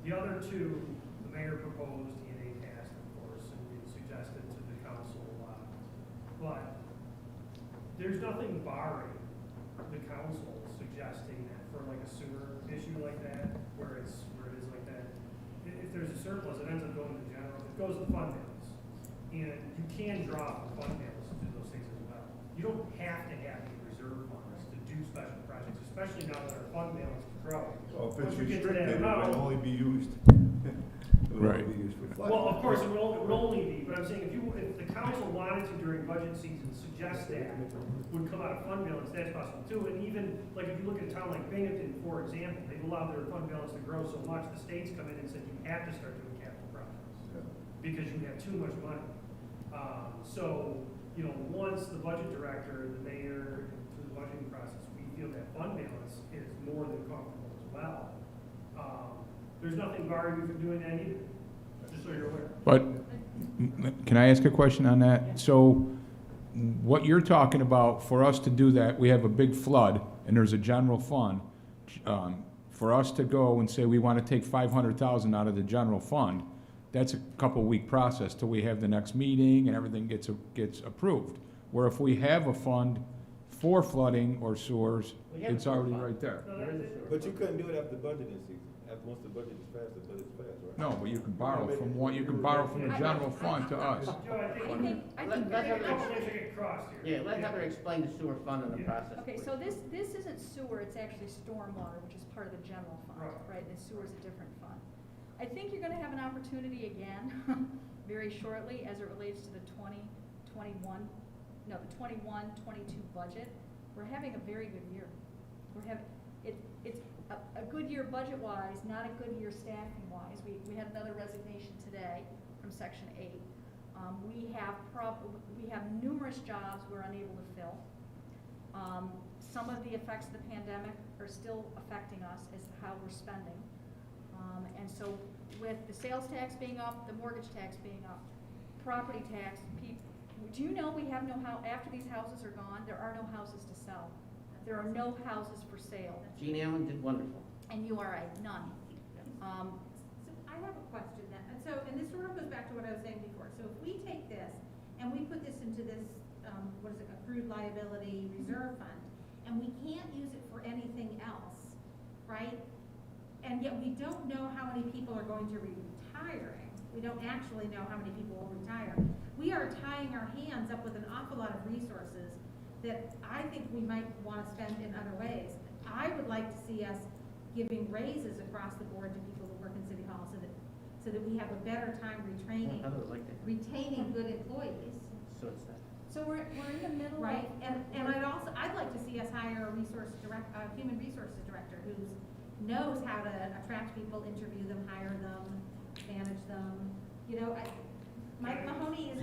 The other two, the mayor proposed, EA passed, of course, and we suggested to the council a lot. But there's nothing barring the council suggesting that for like a sewer issue like that, where it is like that, if there's a surplus, it ends up going to general, it goes to fund balance. And you can draw from fund balance to do those things as well. You don't have to have any reserve funds to do special projects, especially now that our fund balance is growing. Well, if it's Once you get to that restricted, it amount- would only be used, Right. for flood. Well, of course, it would only be, but I'm saying if the council wanted to during budget season suggest that would come out of fund balance, that's possible too. And even, like, if you look at a town like Binghamton, for example, they've allowed their fund balance to grow so much, the state's come in and said you have to start doing capital projects Yeah. because you have too much money. So, once the budget director, the mayor, through the budgeting process, we feel that fund balance is more than comfortable as well. There's nothing barring you from doing that either, just so you're aware. But, can I ask a question on that? So, what you're talking about, for us to do that, we have a big flood, and there's a general fund. For us to go and say we want to take 500,000 out of the general fund, that's a couple-week process till we have the next meeting and everything gets approved. Where if we have a fund for flooding or sewers, We have a it's sewer already fund. right there. No, There is a that's it. sewer But you fund. couldn't do it after budgeting season. Once the budget is passed, the budget's passed, right? No, but you can borrow from one, you can borrow from the general fund to us. Joe, I think, I think Let there's a Heather, couple things that get crossed here. yeah, let Heather explain the sewer fund and the Yeah. process. Okay, please. so this isn't sewer, it's actually stormwater, which is part of the general fund, Right. right? And sewer is a different fund. I think you're gonna have an opportunity again, very shortly, as it relates to the 21-22 budget. We're having a very good year. It's a good year budget-wise, not a good year staffing-wise. We had another resignation today from Section 8. We have numerous jobs we're unable to fill. Some of the effects of the pandemic are still affecting us as to how we're spending. And so with the sales tax being up, the mortgage tax being up, property tax, do you know we have no after these houses are gone, there are no houses to sell. There are no houses for sale. Jean Allen did wonderful. And you are right, none. So I have a question then, and this sort of goes back to what I was saying before. So if we take this and we put this into this, accrued liability reserve fund, and we can't use it for anything else, right? and yet we don't know how many people are going to be retiring. We don't actually know how many people will retire. We are tying our hands up with an awful lot of resources that I think we might want to spend in other ways. I would like to see us giving raises across the board to people who work in City Hall so that we have a better time retaining good employees. So it's that. So we're in the middle of. Right, and I'd like to see us hire a human resources director who knows how to attract people, interview them, hire them, manage them. You know, Mike Mahoney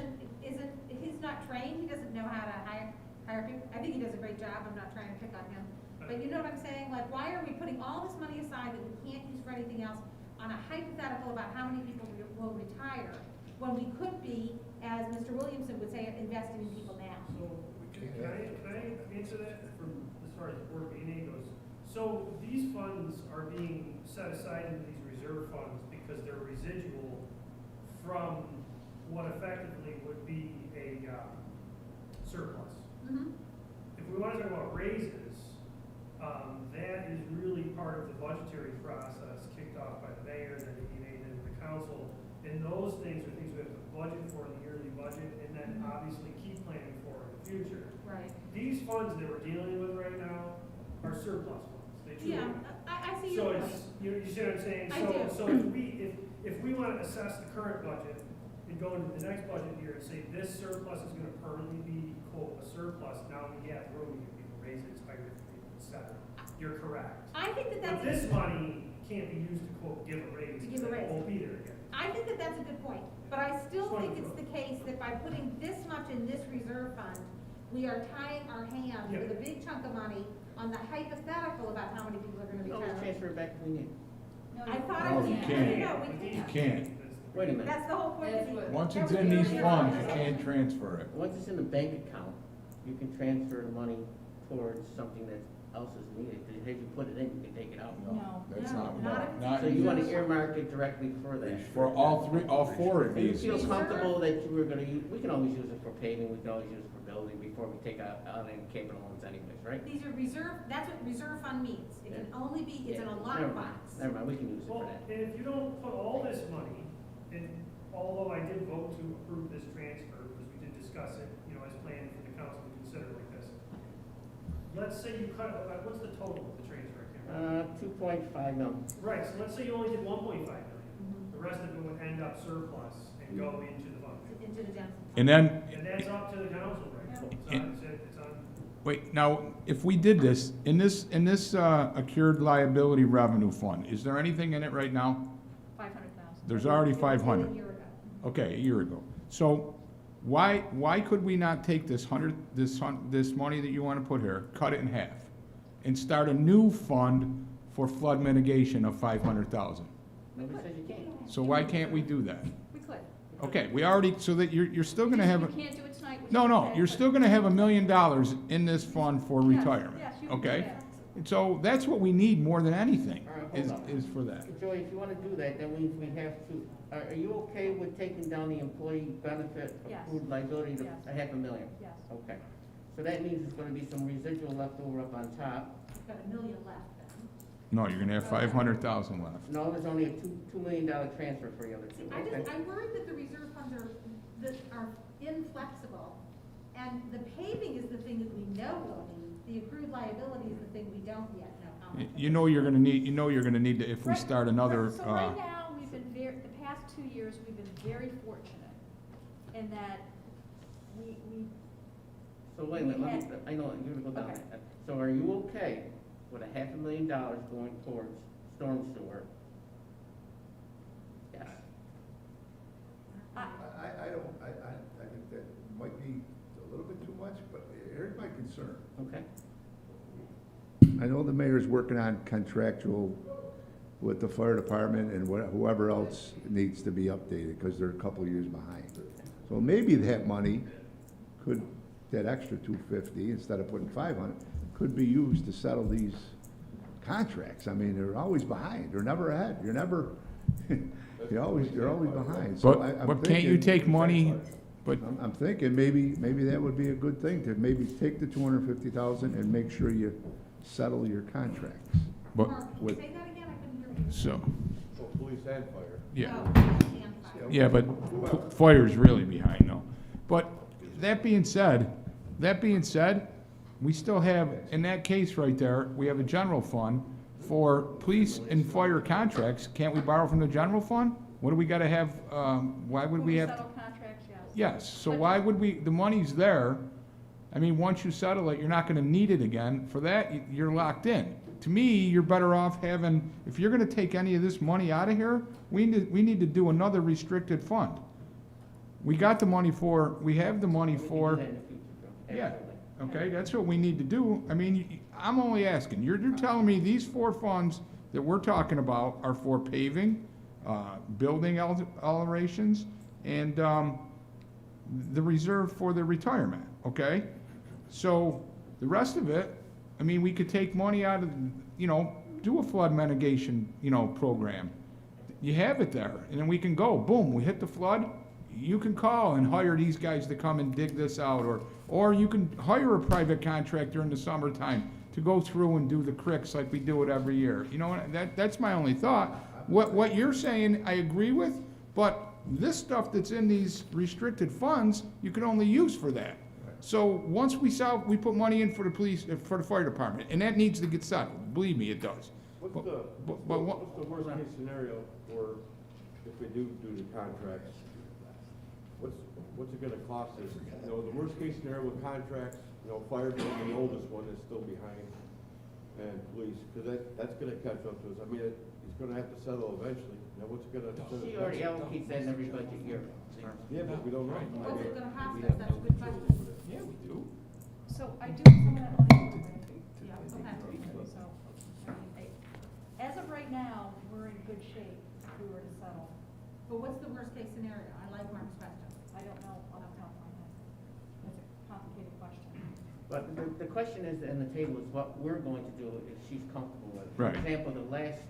he's not trained, he doesn't know how to hire people. I think he does a great job, I'm not trying to pick on him. But you know what I'm saying, like, why are we putting all this money aside that we can't use for anything else on a hypothetical about how many people will retire, when we could be, as Mr. Williamson would say, investing in people now? So, can I answer that from, as far as the board meeting goes? So, these funds are being set aside into these reserve funds because they're residual from what effectively would be a surplus. Mm-hmm. If we want to talk about raises, that is really part of the budgetary process kicked off by the mayor, then he made it into the council. And those things are things we have to budget for in the yearly budget, and then obviously keep planning for in the future. Right. These funds that we're dealing with right now are surplus funds. They truly Yeah, are. I see So your point. it's, you see what I'm saying? I do. So if we want to assess the current budget and go into the next budget year and say this surplus is gonna permanently be, quote, a surplus, now we have room to give people raises, hire people, et cetera. You're correct. I think that But that's, this money can't be used to, quote, give a raise. To give a because raise. It won't be there again. I think that that's a good point, but I still Just think wanted it's to- the case that by putting this much in this reserve fund, we are tying our hands Yeah. with a big chunk of money on the hypothetical about how many people are gonna No, retire. we'll transfer it back to the union. I thought I No, was. you No, can't. no, we You can't. can't. Wait a minute. That's the whole point of the. Once it's that in was these the funds, original you can't transfer it. Once it's in the bank account, you can transfer the money towards something that else is needed. If you put it in, you can take it out. No. That's No, not, not if- not So you want to in- earmark it directly for that. for all four of And you these. feel comfortable that you were gonna use, we can always use it for paving, we can always use it for building before we take out any capital loans anyways, right? These are reserve, that's what reserve fund means. It can only be, it's in a Yeah, never mind. lockbox. Never mind, we can use it for Well, that. and if you don't put all this money, and although I did vote to approve this transfer, because we did discuss it, you know, as planned for the council to consider like this. Let's say you cut, what's the total of the transfer? I can't remember. 2.5 million. Right, so let's say you only did 1.5 million. Mhm. The rest of it would end up surplus and go into the fund. Into the general. And then, And that's up to the council right now. It's on, wait, now, if we did this, in this accrued liability revenue fund, is there anything in it right now? 500,000. There's already It was 500. a year ago. Okay, a year ago. So why could we not take this money that you want to put here, cut it in half, and start a new fund for flood mitigation of 500,000? Nobody says you can't. So why can't we do that? We could. Okay, we already, so that you're still gonna have, You a- can't do it tonight. no, you're still gonna have $1 million in this fund for Yes, retirement, yes, you can do okay? that. And so that's what we need more than anything, All right, hold on. is for that. Joey, if you want to do that, then we have to, are you okay with taking down the employee benefit Yes. accrued liability to Yes. $500,000? Yes. Okay. So that means there's going to be some residual left over up on top. We've got $1 million left then. No, you're gonna have 500,000 left. No, there's only a $2 million transfer for the other two. Okay. I'm worried that the reserve funds are inflexible, and the paving is the thing that we know we'll need. The accrued liability is the thing we don't yet know how much. You know you're gonna need to, if we Right, start another, right. So right now, we've been the past 2 years, we've been very fortunate in that we So wait a minute, let me, I know, you're gonna go down Okay. that. So are you okay with $500,000 going towards storm sewer? Yes. I think that might be a little bit too much, but here's my concern. Okay. I know the mayor's working on contractual with the fire department and whoever else needs to be updated, because they're a couple of years behind. So maybe that money could, that extra 250, instead of putting 500, could be used to settle these contracts. I mean, they're always behind, they're never ahead, you're never, you're always behind. So I'm but can't you thinking- take money, but, I'm thinking maybe that would be a good thing, to maybe take the 250,000 and make sure you settle your contracts. but, Mark, can you with- say that again? I couldn't hear So, So police and fire. yeah. No, and fire. Yeah, but fire's really behind though. But that being said, we still have, in that case right there, we have a general fund for police and fire contracts. Can't we borrow from the general fund? What do we gotta have, why would When we we have? settle contracts, yes. Yes, so why would we, the money's there. I mean, once you settle it, you're not gonna need it again. For that, you're locked in. To me, you're better off having, if you're gonna take any of this money out of here, we need to do another restricted fund. We got the money for, we have the money We can do for, that in the future, Joe. yeah, Absolutely. okay, that's what we need to do. I mean, I'm only asking, you're telling me these 4 funds that we're talking about are for paving, building alterations, and, the reserve for the retirement, okay? So, the rest of it, I mean, we could take money out of, do a flood mitigation, program. You have it there, and then we can go, boom, we hit the flood, you can call and hire these guys to come and dig this out, or you can hire a private contractor in the summertime to go through and do the cricks like we do it every year. You know, that's my only thought. What you're saying, I agree with, but this stuff that's in these restricted funds, you can only use for that. So once we put money in for the police, for the fire department, and that needs to get settled, believe me, it does. What's But- the, but what's the worst case scenario for if we do the contracts? What's it gonna cost us? You know, the worst case scenario with contracts, fire being the oldest one is still behind, and police, cause that's gonna catch up to us. I mean, he's gonna have to settle eventually. Now, what's it gonna? She already allocates that in every budget year. Yeah, but we don't know. What's it gonna cost us? That's a good question. Yeah, we do. So I do some of that money. Yeah, okay. So, as of right now, we're in good shape if we were to settle. But what's the worst case scenario? I like Mark's question. I don't know off the top of my head. That's a complicated question. But the question is, and the table is what we're going to do if she's comfortable with it. Right. For example, the last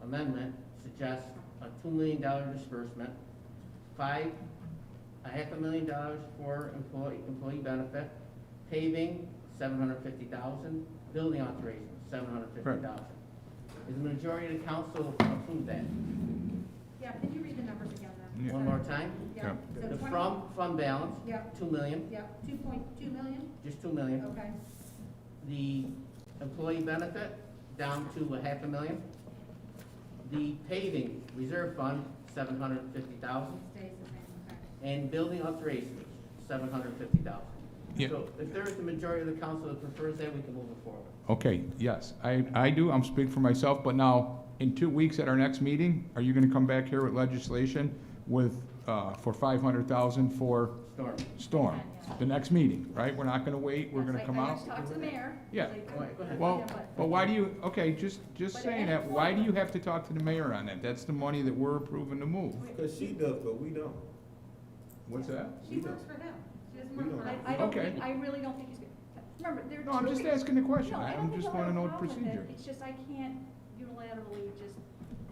amendment suggests a $2 million disbursement, $500,000 for employee benefit, paving, $750,000, building alterations, $750,000. Is the majority of the council approve that? Yeah, can you read the numbers again then? Yeah. One more time? Yeah. So The 20 fund balance, Yep. 2 million, Yep, 2.2 million? just 2 million. Okay. The employee benefit, down to $500,000. The paving reserve fund, $750,000. Stays the same, okay. And building alterations, $750,000. Yeah. So if there is the majority of the council that prefers that, we can move it forward. Okay, yes, I do, I'm speaking for myself, but now, in 2 weeks at our next meeting, are you gonna come back here with legislation with, for 500,000 for storm? The next meeting, right? We're not gonna wait, we're gonna come I out? just talked to the mayor. Yeah. Go ahead. Well, but why do you, okay, just But saying at that, any why do point- you have to talk to the mayor on that? That's the money that we're approving to move. Cause she does, but we don't. What's that? She works for him. She doesn't work for us. I don't Okay. think, I really don't think he's good. Remember, there are two. No, I'm just asking the question. No, I don't I'm think just I'll have wanna a know the problem with it. procedure. It's just I can't unilaterally just,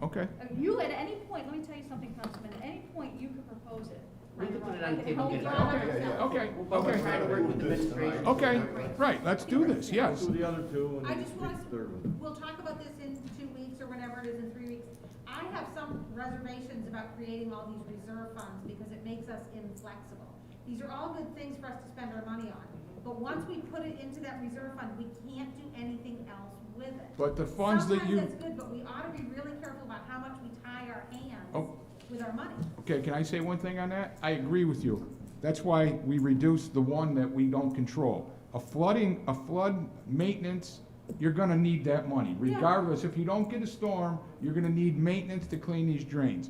Okay, you at any point, let me tell you something, Councilman, at any point, you could propose it. We can put it on the I can table, help get it you out. out. okay, But we're okay, trying to work with administration. okay, right, let's do this, yes. Do the other two and I then just pick want the to, third one. we'll talk about this in 2 weeks or whenever it is in 3 weeks. I have some reservations about creating all these reserve funds because it makes us inflexible. These are all good things for us to spend our money on. But once we put it into that reserve fund, we can't do anything else with it. But the funds that you, Sometimes that's good, but we ought to be really careful about how much we tie our hands Oh. with our money. okay, can I say one thing on that? I agree with you. That's why we reduced the one that we don't control. A flood maintenance, you're gonna need that money. Yeah. Regardless, if you don't get a storm, you're gonna need maintenance to clean these drains.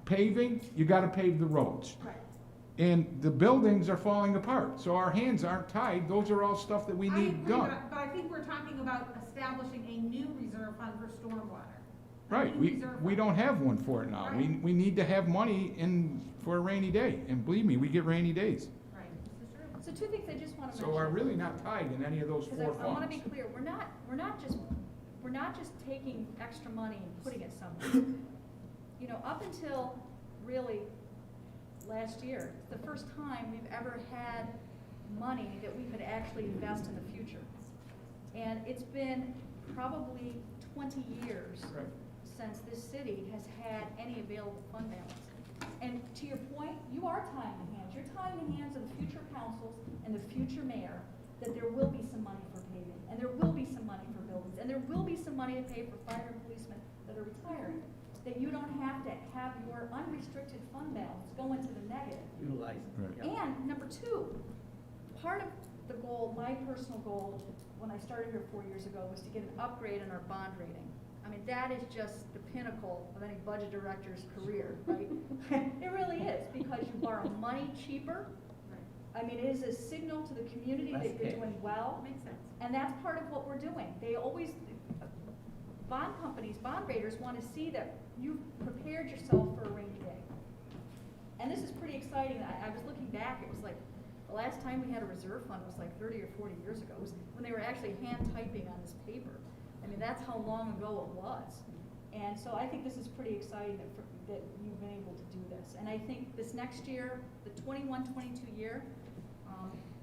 Paving, you gotta pave the roads. Right. And the buildings are falling apart, so our hands aren't tied. Those are all stuff that we I need agree, done. but I think we're talking about establishing a new reserve fund for stormwater. A Right, new reserve we fund. don't have one for it now. Right. We need to have money in, for a rainy day, and believe me, we get rainy days. Right, this is true. So 2 things I just want to So mention. we're really not tied in any of those Because four I want to funds. be clear, we're not just taking extra money and putting it somewhere. You know, up until really last year, it's the first time we've ever had money that we could actually invest in the future. And it's been probably 20 years Right. since this city has had any available fund balance. And to your point, you are tying the hands. You're tying the hands of the future councils and the future mayor that there will be some money for paving, and there will be some money for buildings, and there will be some money to pay for fire and policemen that are retiring. That you don't have to have your unrestricted fund balance go into the negative. Utilize it. Right. Yeah. And number two, part of the goal, my personal goal, when I started here 4 years ago, was to get an upgrade in our bond rating. I mean, that is just the pinnacle of any budget director's career, right? It really is, because you borrow money cheaper. I mean, it is a signal to the community Less that you're cash. doing well. Makes sense. And that's part of what we're doing. They always, bond companies, bond raters want to see that you've prepared yourself for a rainy day. And this is pretty exciting. I was looking back, it was like, the last time we had a reserve fund was like 30 or 40 years ago. It was when they were actually hand typing on this paper. I mean, that's how long ago it was. And so I think this is pretty exciting that you've been able to do this. And I think this next year, the 21-22 year,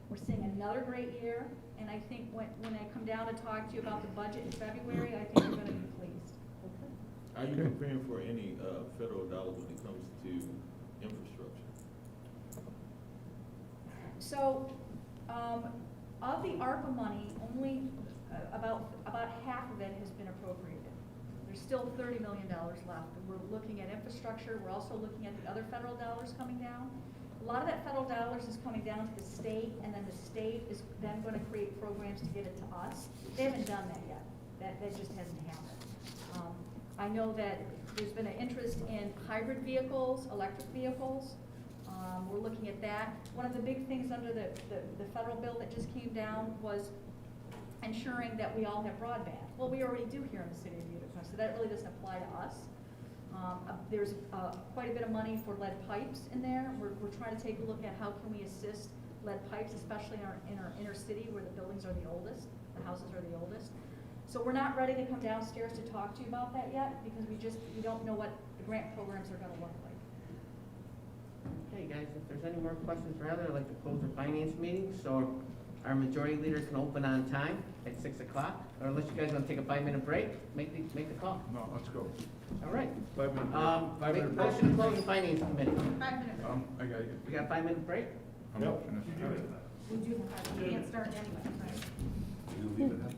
we're seeing another great year. And I think when I come down to talk to you about the budget in February, I think you're going to be pleased. Are you Okay. preparing for any, federal dollars when it comes to infrastructure? So, of the ARPA money, only about half of it has been appropriated. There's still $30 million left. We're looking at infrastructure. We're also looking at the other federal dollars coming down. A lot of that federal dollars is coming down to the state, and then the state is then going to create programs to get it to us. They haven't done that yet. That just hasn't happened. I know that there's been an interest in hybrid vehicles, electric vehicles. We're looking at that. One of the big things under the federal bill that just came down was ensuring that we all have broadband. Well, we already do here in the city of Utica, so that really doesn't apply to us. There's quite a bit of money for lead pipes in there. We're trying to take a look at how can we assist lead pipes, especially in our inner city where the buildings are the oldest, the houses are the oldest. So we're not ready to come downstairs to talk to you about that yet because we don't know what the grant programs are going to look like. Okay, guys, if there's any more questions for Heather, I'd like to close the finance meeting, so our majority leaders can open on time at 6 o'clock, or unless you guys want to take a 5-minute break, make the call. No, let's go. All right. 5 minutes. Make a motion to close the finance committee. 5 minutes. I gotta get. We got a 5-minute break? I'm not finished. We do have, we can't start anyway, right? You leave it?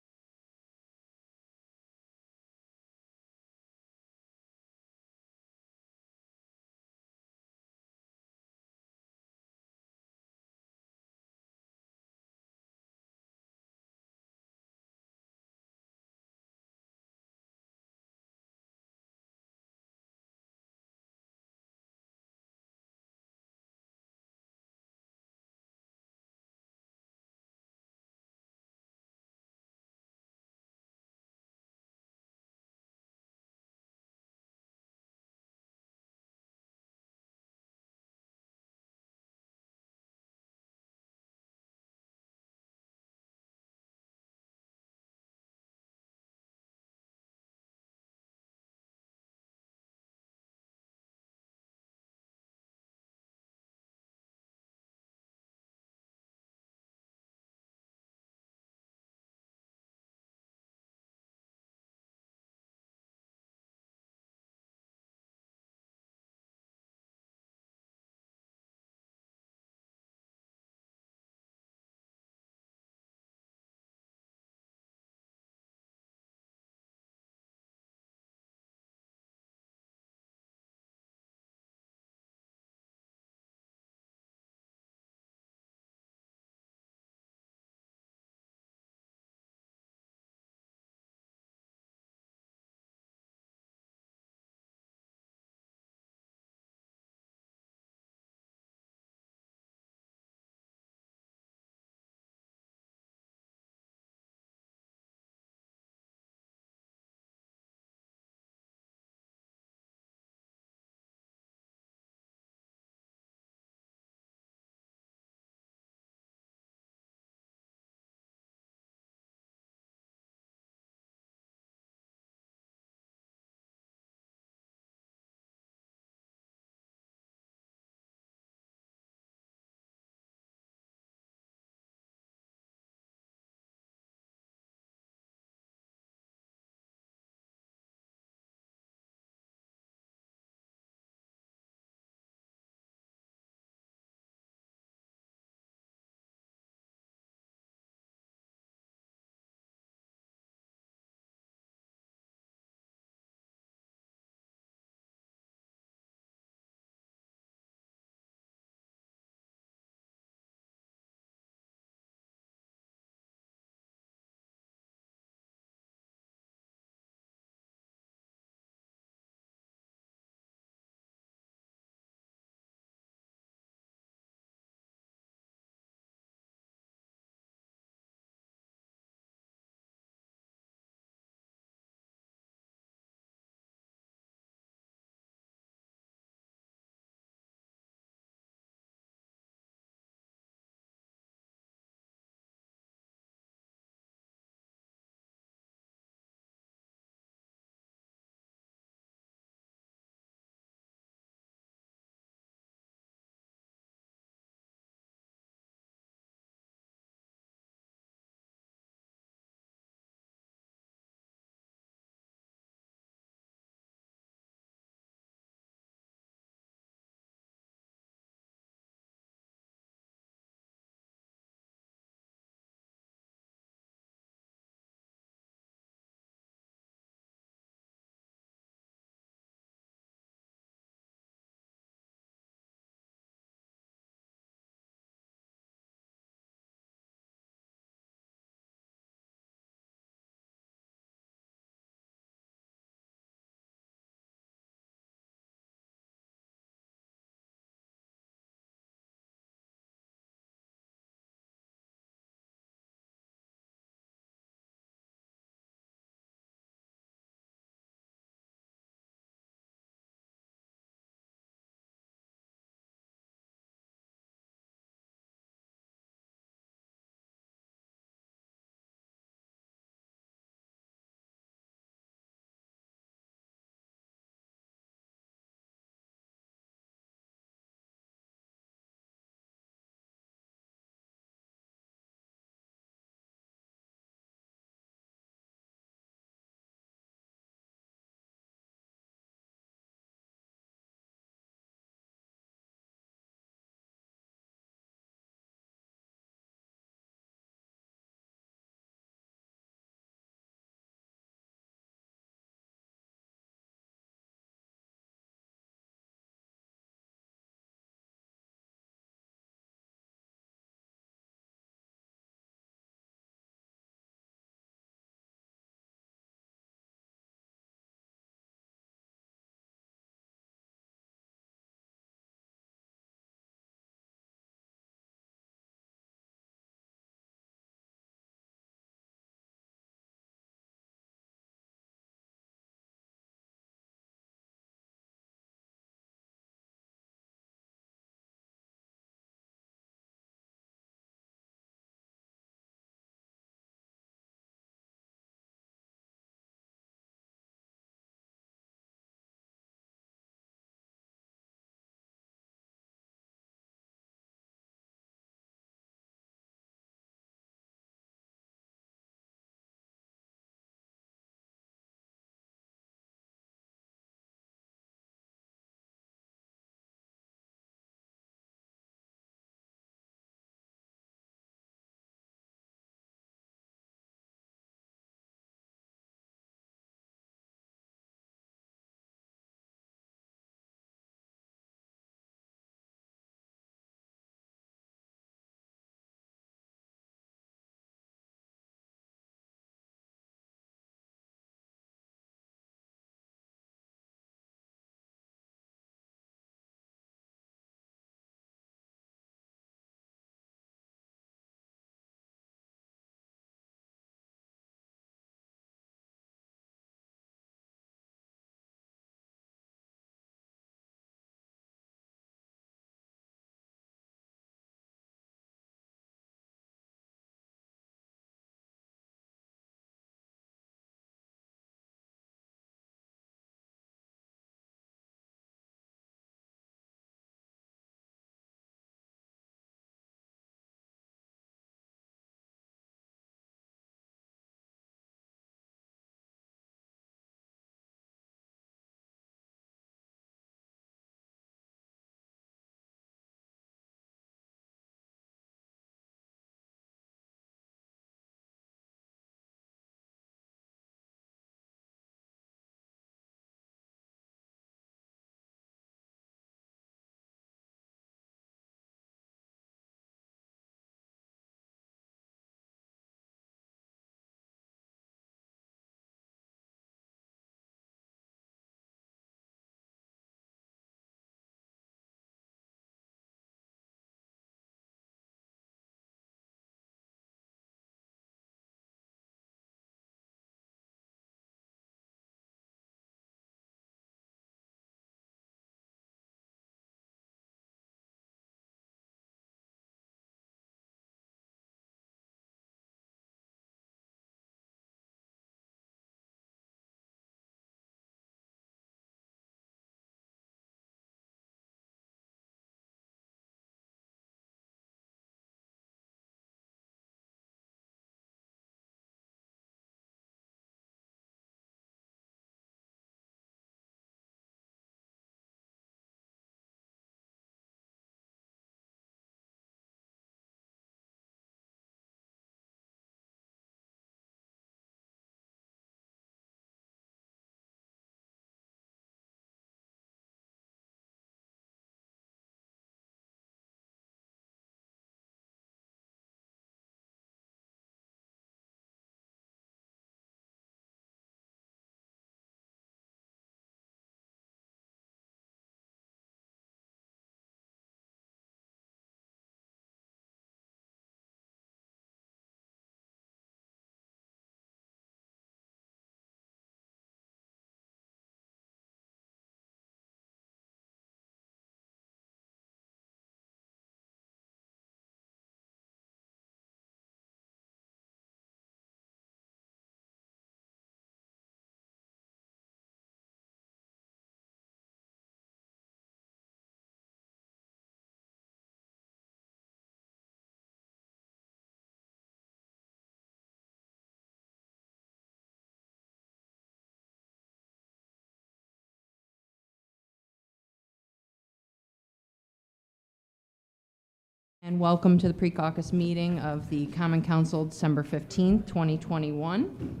And welcome to the pre-caucus meeting of the Common Council, December 15th, 2021.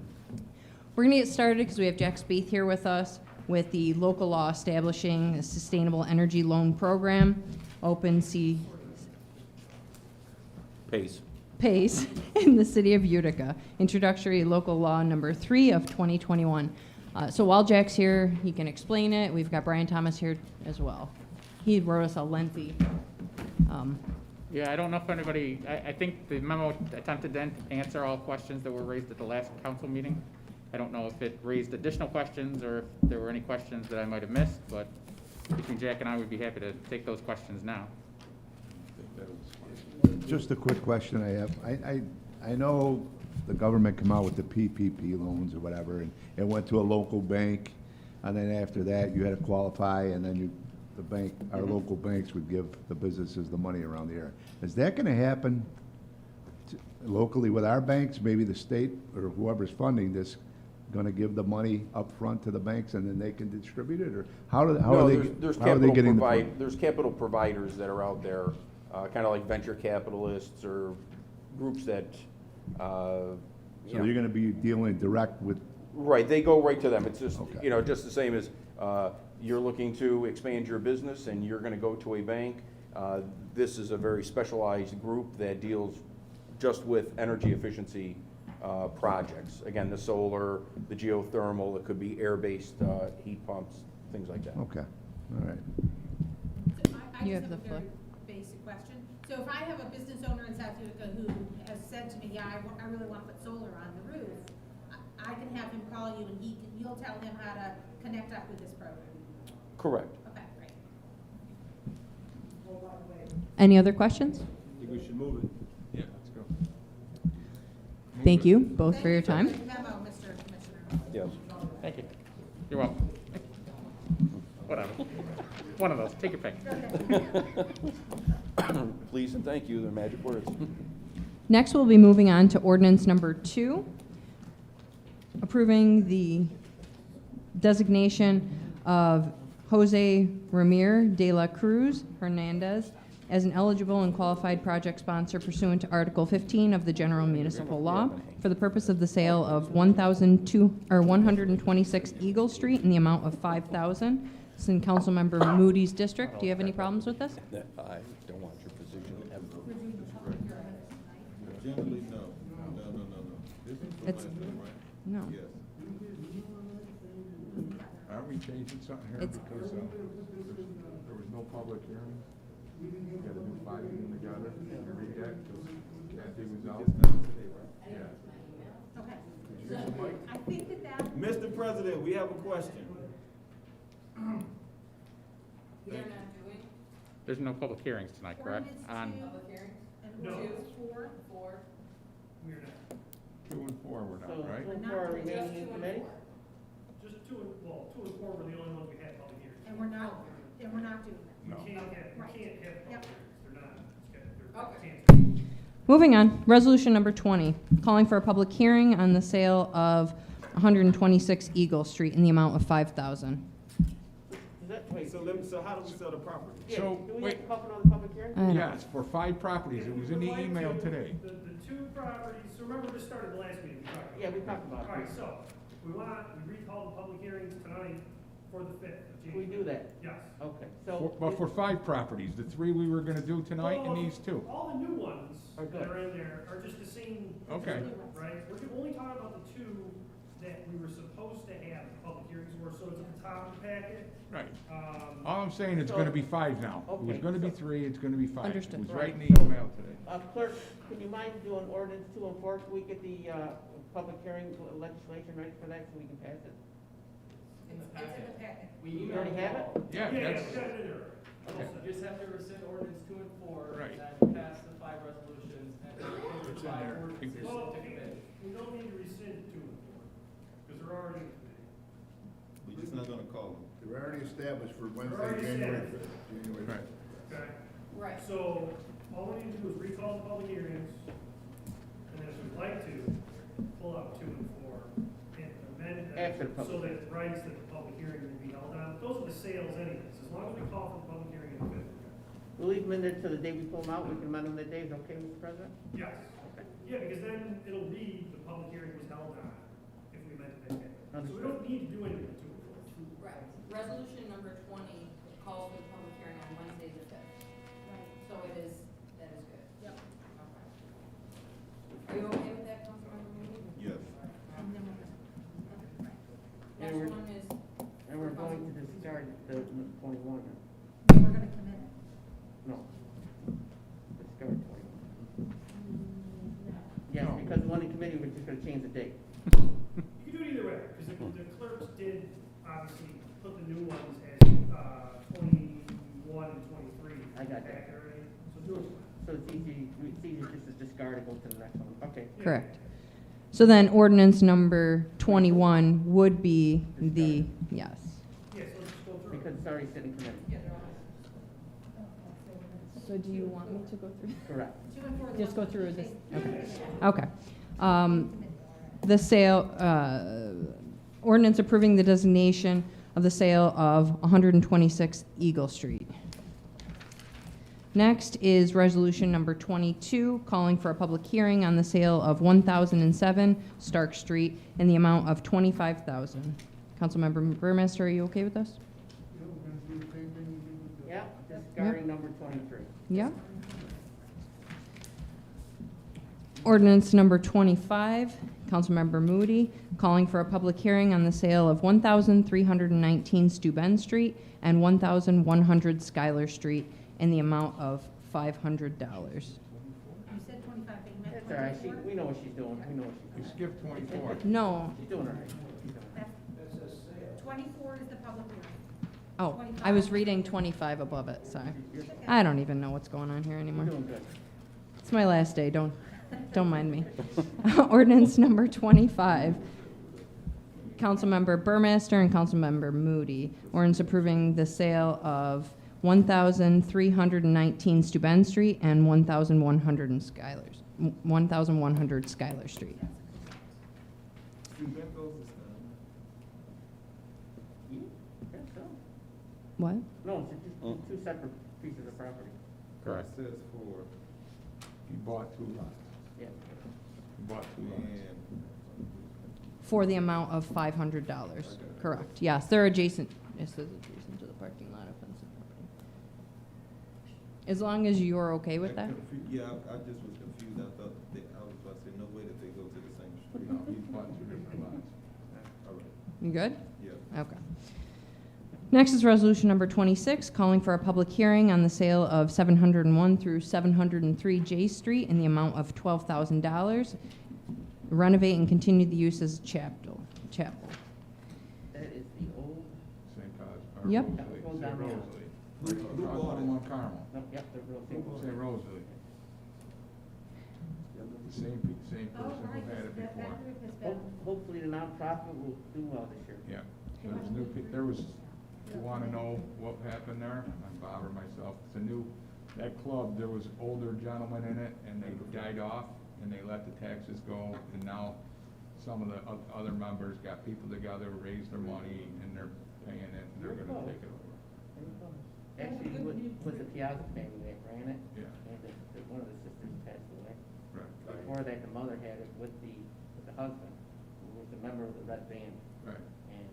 We're going to get started because we have Jack Spieth here with us with the local law establishing a sustainable energy loan program, PACE, in the city of Utica. Introductory local law number 3 of 2021. So while Jack's here, he can explain it. We've got Brian Thomas here as well. He wrote us a lengthy Yeah, I don't know if anybody, I think the memo attempted to answer all questions that were raised at the last council meeting. I don't know if it raised additional questions or if there were any questions that I might have missed, but between Jack and I, we'd be happy to take those questions now. Just a quick question I have. I know the government come out with the PPP loans or whatever, and it went to a local bank, and then after that, you had to qualify, and then the bank, our local banks would give the businesses the money around the area. Is that gonna happen locally with our banks? Maybe the state or whoever's funding this gonna give the money up front to the banks and then they can distribute it, or how are they getting the money? There's capital providers that are out there, kind of like venture capitalists or groups that, So you're gonna be dealing direct with, right, they go right to them. It's just, Okay. just the same as, you're looking to expand your business and you're gonna go to a bank. This is a very specialized group that deals just with energy efficiency projects. Again, the solar, the geothermal, it could be air-based heat pumps, things like that. okay, all right. So I You just have have the a very floor. basic question. So if I have a business owner in South Utica who has said to me, yeah, I really want to put solar on the roof, I can have him call you and you'll tell him how to connect up with this program. Correct. Okay, great. Any other questions? I think we should move it. Yeah, let's go. Thank you both for your time. Thank you for the memo, Mr. Commissioner. Yes. Thank you. You're welcome. Whatever. One of those, take your pick. Please and thank you, they're magic words. Next, we'll be moving on to ordinance number 2, approving the designation of Jose Ramir de la Cruz Hernandez as an eligible and qualified project sponsor pursuant to Article 15 of the General Municipal Law for the purpose of the sale of 126 Eagle Street in the amount of $5,000. It's in Councilmember Moody's district. Do you have any problems with this? I don't want your position ever. Generally, no. This is for It's- Wednesday, right? No. Yes. Aren't we changing something here It's- because there was no public hearing? You gotta do 5 of them together. Did you read that? 'Cause Kathy was out. Yeah. Okay. So I think that Mr. President, we have a question. There's no public hearings tonight, correct? ordinance On 2 and No. ordinance 4. We're not. 2 and 4 were So, not, right? 2 and 4 are remaining in committee? Just 2 and 4 were the only ones we had public hearings. And we're not doing that. You No. can't have Right. public hearings, they're not, Okay. canceled. Moving on, resolution number 20, calling for a public hearing on the sale of 126 Eagle Street in the amount of $5,000. Is that, wait, So how do we sell the property? yeah, So, do we wait. have to call for another public hearing? I know. Yes, for 5 properties. It was in the If you'd email like to, today. The 2 properties, so remember this started the last meeting, we talked about. Yeah, we talked about it. All right, so, we recalled the public hearings tonight for the 5th of We January. do that? Yes. Okay, so. But for 5 properties, the 3 we were gonna do tonight and these 2. All the new ones Are that good. are in there are just the same. Okay. Right? We're only talking about the 2 that we were supposed to have the public hearings for, so it's at the top of the packet. Right. All I'm saying, it's gonna be 5 now. It was Okay, gonna be so- 3, it's gonna be 5. Understood. It was right in the So- email today. Clerk, can you mind doing ordinance 2 and 4? Can we get the, public hearing legislation ready for that so we can pass it? It's in the packet. You already have it? Yeah, Yeah, that's, we got it in there. Okay. You just have to rescind ordinance 2 and 4. Right. And pass the 5 resolutions and then It's in 5 there. ordinances Well, to committee. we don't need to rescind 2 and 4, because they're already in committee. We're just not gonna call them. They're already established for They're already established. right. Okay? Right. So, all we need to do is recall the public hearings, and then if we'd like to, pull out 2 and 4, and amend After the them, public so that it writes that the public hearing will be held on. Those are the sales anyways, as long as we call for the public hearing in the 5th. We'll leave them in there till the day we pull them out, we can amend them that day, is that okay, Mr. President? Yes. Yeah, because then it'll read the public hearing was held on, if we amend it that day. So we don't need to do anything to it. Right. Resolution number 20 calls for the public hearing on Wednesday the 5th. Right. So that is good. Yep. Are you okay with that, Councilmember Moody? Yes. And then we'll just, right. And Next we're- one is. And we're going to discard the 21, We're gonna commit it. no. Discard 21. Yes, because the one in committee, we're just gonna change the date. You can do it either way, because the clerks did obviously put the new ones as, 21 and 23. I got that. back already. So do it. So it's easier just to discard and go to the next one, okay. Correct. So then ordinance number 21 would be the, yes. Yeah, so let's just go through it. Because it's already sitting in committee. So do you want me to go through? Correct. 2 and 4. Just go through this, Okay. okay. The sale, ordinance approving the designation of the sale of 126 Eagle Street. Next is resolution number 22, calling for a public hearing on the sale of 1007 Stark Street in the amount of $25,000. Councilmember Burmester, are you okay with this? Yeah, discarding number 23. Yeah. Ordinance number 25, Councilmember Moody, calling for a public hearing on the sale of 1,319 Steuben Street and 1,100 Schuyler Street in the amount of $500. You said 25, but you meant That's all right, 24? we know what she's doing, we know what You she's doing. skipped 24. No, She's doing all right. She's doing all right. That's 24 is the public hearing. oh, I was reading 25 above it, sorry. I don't even know what's going on here You're anymore. doing good. It's my last day, don't mind me. Ordinance number 25, Councilmember Burmaster and Councilmember Moody. Ordinance approving the sale of 1,319 Steuben Street and 1,100 Schuyler Street. You? Guess so. What? No, it's just two separate pieces of property. Correct. It says for, He bought 2 lots. Yeah. He bought 2 lots. and For the amount of $500. Correct, yes, they're adjacent, it says adjacent to the parking lot of fenced property. As long as you're okay with that? Yeah, I just was confused. I thought I was about to say, no way that they go to the same street. No, he bought 2 different lots. All right, You good? yeah. Okay. Next is resolution number 26, calling for a public hearing on the sale of 701 through 703 J Street in the amount of $12,000. Renovate and continue the use as a chapel. That is the old, St. Cos. Yep. Rosalie. Goes St. down there. Rosalie. Who Across bought from it? Mount Carmel. no, yep, the real St. thing. Rosalie. Same Oh, person who right, had it that before. group has been, Hopefully the nonprofit will do well this year. Yeah. So there's new, there was, you wanna know what happened there? I'm Bob or myself. It's a new, that club, there was older gentlemen in it and they died off and they let the taxes go and now some of the other members got people together, raised their money and they're paying it and they're gonna take it over. Actually, with the Piazza family that ran it, Yeah, and one of the sisters passed away. right, Before that, the mother had it with the husband, who was a member of the Red Band. right. And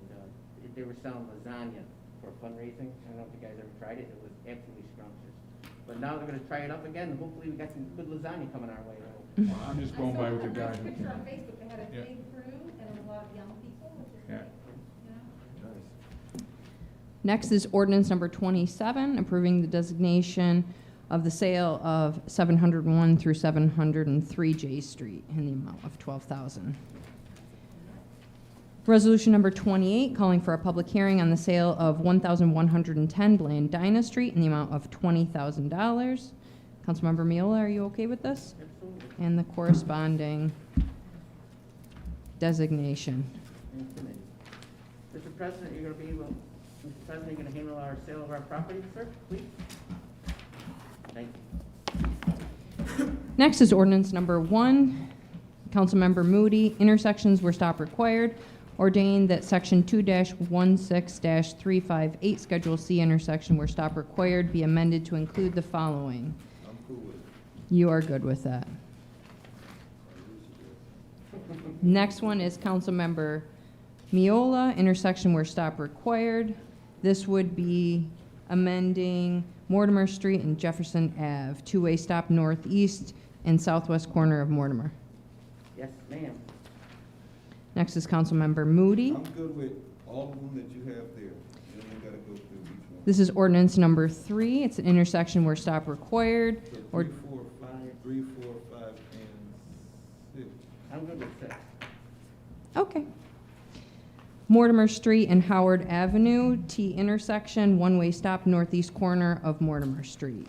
they were selling lasagna for fundraising. I don't know if you guys ever tried it. It was absolutely scrumptious. But now they're gonna try it up again. Hopefully we got some good lasagna coming our way. Well, I'm just going by with the guy I saw a who picture came. on Facebook, they had a Yeah. big crew, and there was a lot of young people, which is Yeah. great, you know? Next is ordinance number 27, approving the designation of the sale of 701 through 703 J Street in the amount of $12,000. Resolution number 28, calling for a public hearing on the sale of 1,110 Blandina Street in the amount of $20,000. Councilmember Miola, are you okay with this? Absolutely. And the corresponding designation. Mr. President, you're gonna be able, Mr. President, you're gonna handle our sale of our property, sir, please? Thank you. Next is ordinance number 1. Councilmember Moody, intersections where stop required. ordained that Section 2-16-358, Schedule C intersection where stop required be amended to include the following. I'm cool with it. You are good with that. Next one is Councilmember Miola, intersection where stop required. This would be amending Mortimer Street and Jefferson Ave, two-way stop northeast and southwest corner of Mortimer. Yes, ma'am. Next is Councilmember Moody. I'm good with all of them that you have there. You don't even gotta go through each one. This is ordinance number 3. It's an intersection where stop required. So Or 3, 4, 5, and 6. I'm good with 6. Okay. Mortimer Street and Howard Avenue, T intersection, one-way stop northeast corner of Mortimer Street.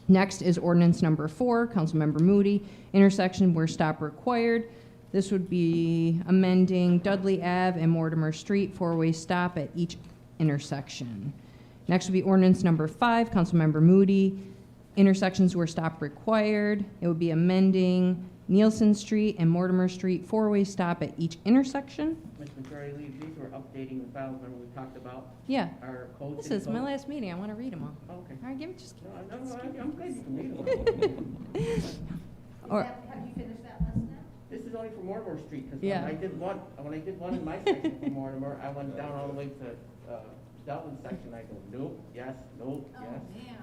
Next is ordinance number 4, Councilmember Moody, intersection where stop required. This would be amending Dudley Ave and Mortimer Street, four-way stop at each intersection. Next would be ordinance number 5, Councilmember Moody, intersections where stop required. It would be amending Nielsen Street and Mortimer Street, four-way stop at each intersection. Ms. McCurry, these were updating the files, remember we talked about Yeah. our code. This is my last meeting. I want to read them all. Okay. All right, give me just. No, I'm good, you can read them. Or- Have you finished that list now? This is only for Mortimer Street, because Yeah. when I did one in my section for Mortimer, I went down all the way to, Delvin's section, I go, nope, yes, nope, Oh, yes. man.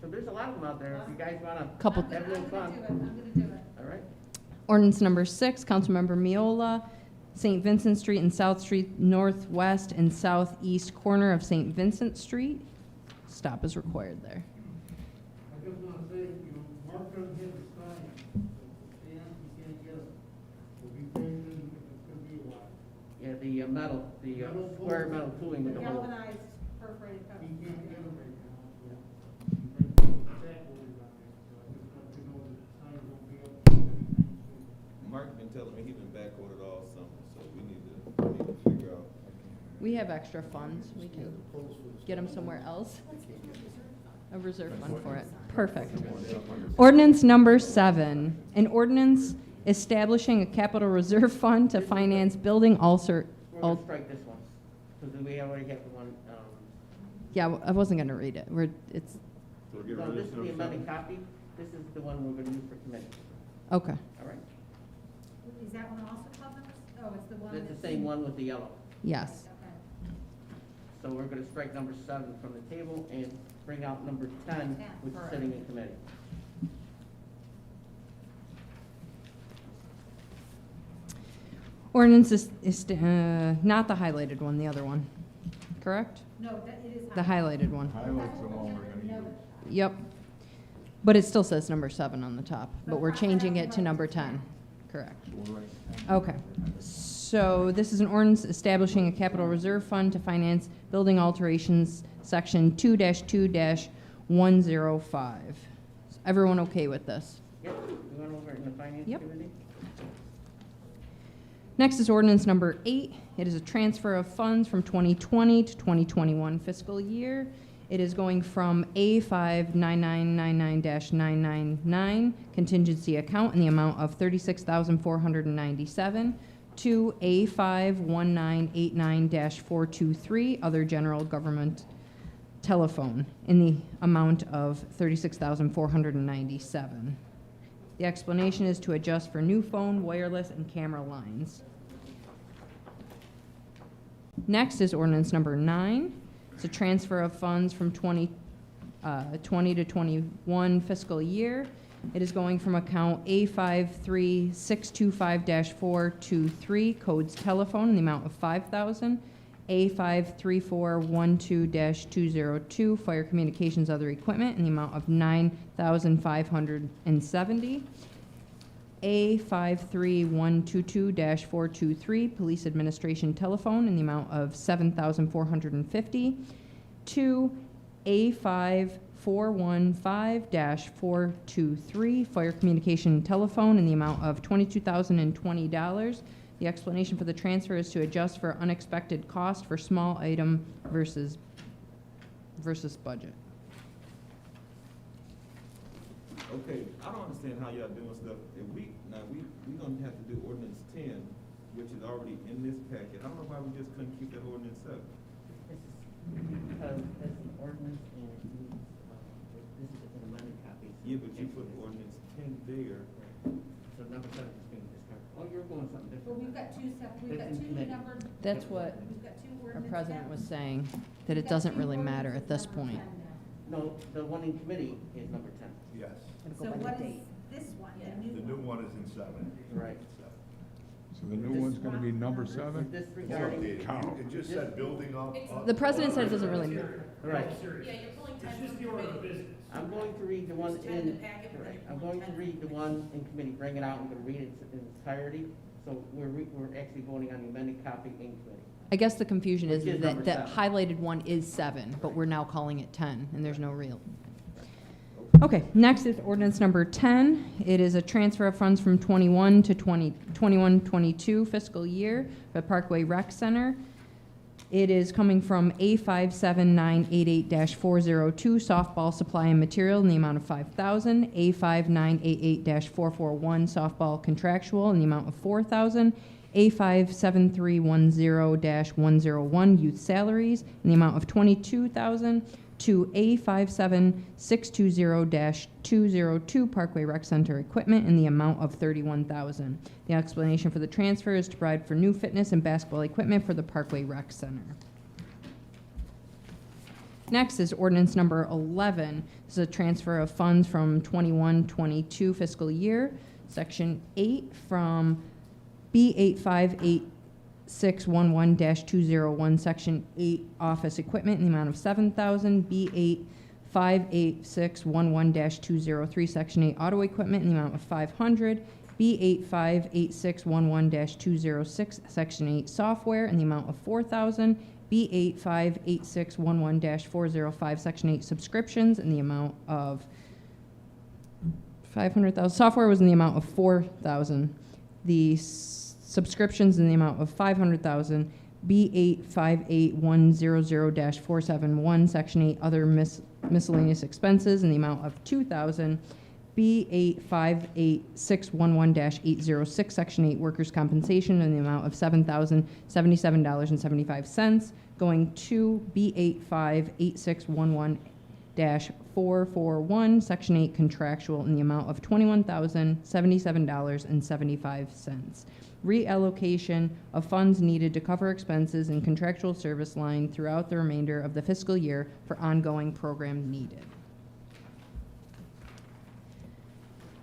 So there's a lot of them out there, if you guys wanna Couple- have a little fun, I'm gonna do it. all right? Ordinance number 6, Councilmember Miola, St. Vincent Street and South Street, northwest and southeast corner of St. Vincent Street. Stop is required there. I just want to say, you know, Mark doesn't have the sign, so you can't get it. We'll be paying them, it's gonna be a while. Yeah, the metal, the Metal square tooling. metal tooling with the hole. Galvanized perforated He post. can't get them right now, so. That will be about it, so I just want to know that the sign won't be up anytime soon. Mark been telling me he been backorded all summer, so we need to figure out. We have extra funds. We can get them somewhere else. A reserve fund for it. Perfect. Ordinance number 7, an ordinance establishing a capital reserve fund to finance building We're gonna strike this one, because we already have the one, Yeah, I wasn't gonna read it. It's, So get no, rid this of is number the amended 7. copy, this is the one we're gonna use for committee, okay. all right? Is that one also covered? Oh, it's the one It's that's. the same one with the yellow. Yes. Okay. So we're gonna strike number 7 from the table and bring out number 10, which is Correct. sitting in committee. Ordinance is not the highlighted one, the other one, correct? No, it is. The highlighted one. Highlight's the one we're gonna use. Yep. But it still says number 7 on the top, but we're changing it to number 10, correct? So we're right. Okay. So this is an ordinance establishing a capital reserve fund to finance building alterations, section 2-2-105. Is everyone okay with this? Yep, we went over it in the finance Yep. committee. Next is ordinance number 8. It is a transfer of funds from 2020 to 2021 fiscal year. It is going from A59999-999 contingency account in the amount of $36,497 to A51989-423 other general government telephone in the amount of $36,497. The explanation is to adjust for new phone, wireless, and camera lines. Next is ordinance number 9. It's a transfer of funds from 2020 to 21 fiscal year. It is going from account A53625-423, codes telephone, in the amount of $5,000. A53412-202, fire communications other equipment, in the amount of $9,570. A53122-423, police administration telephone, in the amount of $7,450. To A5415-423, fire communication telephone, in the amount of $22,020. The explanation for the transfer is to adjust for unexpected cost for small item versus budget. Okay, I don't understand how y'all doing stuff. If we gonna have to do ordinance 10 which is already in this packet, I don't know why we just couldn't keep that ordinance 7. Because it's an ordinance and it needs, this is an amended copy. Yeah, but you put ordinance 10 there. So number 7 is being discarded. Oh, you're going something different. But we've got we've got That's in two committee. numbered. That's what We've got two our ordinance president steps. was saying, that We've it got doesn't two really matter at ordinances this number point. 10 now. No, the one in committee is number 10. Yes. So what is this one, the new one? one is in 7. Right. So the new one's gonna be number 7? Disregarding. It just said building up. The president said it doesn't really matter. Right. Yeah, you're pulling time. It's just the order of business. I'm going to read the one in, right, I'm going to read the one in committee, bring it out, I'm gonna read it in its entirety. So we're actually voting on the amended copy in committee. I guess the confusion is Which is that number that 7. highlighted one is 7, but we're now calling it 10, and there's no real. Okay, next is ordinance number 10. It is a transfer of funds from 21 to 21-22 fiscal year for the Parkway Rec Center. It is coming from A57988-402 softball supply and material in the amount of $5,000, A5988-441 softball contractual in the amount of $4,000, A57310-101 youth salaries in the amount of $22,000, to A57620-202 Parkway Rec Center equipment in the amount of $31,000. The explanation for the transfer is to provide for new fitness and basketball equipment for the Parkway Rec Center. Next is ordinance number 11. This is a transfer of funds from 21-22 fiscal year, section 8 from B858-611-201, Section 8, Office Equipment in the amount of $7,000. B85611-203, Section 8, Auto Equipment in the amount of $500. B8558611-206, Section 8, Software in the amount of $4,000. B8558611-405, Section 8, Subscriptions in the amount of $500,000. Software was in the amount of $4,000. The subscriptions in the amount of $500,000, B85810-471, Section 8, Other Miscellaneous Expenses in the amount of $2,000, B8588611-806, Section 8, Workers' Compensation in the amount of $7,077.75, going to B8588611-441, Section 8, Contractual in the amount of $21,077.75. Reallocation of funds needed to cover expenses in contractual service line throughout the remainder of the fiscal year for ongoing program needed.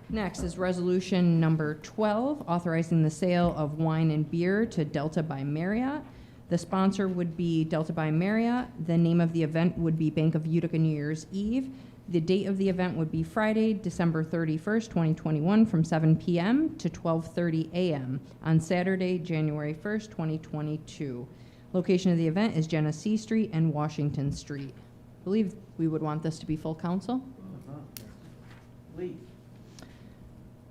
Next is resolution number 12, authorizing the sale of wine and beer to Delta by Marriott. The sponsor would be Delta by Marriott. The name of the event would be Bank of Utica New Year's Eve. The date of the event would be Friday, December 31st, 2021, from 7 p.m. to 12:30 a.m. on Saturday, January 1st, 2022. Location of the event is Genesee Street and Washington Street. I believe we would want this to be full council. Please.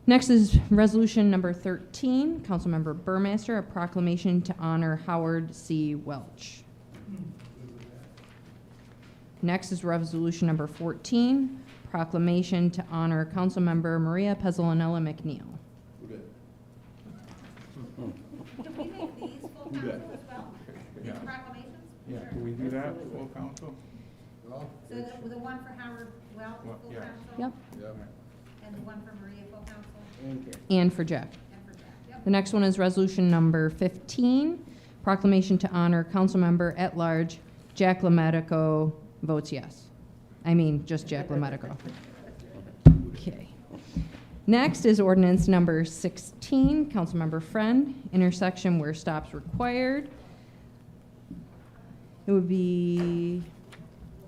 Next is resolution number 13, Councilmember Burmaster, a proclamation to honor Howard C. Welch. Next is resolution number 14, proclamation to honor Councilmember Maria Pezzolinella McNeil. Can we make these full council as well? These proclamations? Yeah, Sure. can we do that, full council? So the one for Howard Welch, Well, full yeah. council? Yep. And the one for Maria, full council? And for Jack. And for Jack, yep. The next one is resolution number 15, proclamation to honor Councilmember at Large Jack LaMedico votes yes. I mean, just Jack LaMedico. Okay. Next is ordinance number 16, Councilmember Friend, intersection where stops required. It would be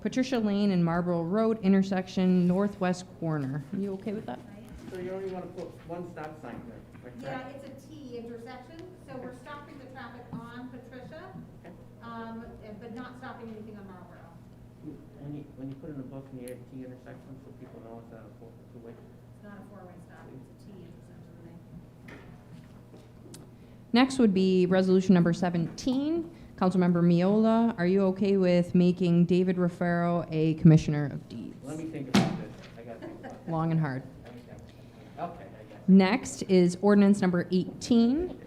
Patricia Lane and Marlborough Road, intersection northwest corner. Are you okay with that? So you only want to put one stop sign there, right? Yeah, it's a T intersection, so we're stopping the traffic on Patricia, but not stopping anything on Marlboro. When you put in the book and you add T intersection, so people know it's not a two-way. It's not a four-way stop, it's a T intersection. Next would be resolution number 17. Councilmember Miola, are you okay with making David Ruffaro a commissioner of deeds? Let me think about this. I got to think about it. Long and hard. Okay, I got it. Next is ordinance number 18,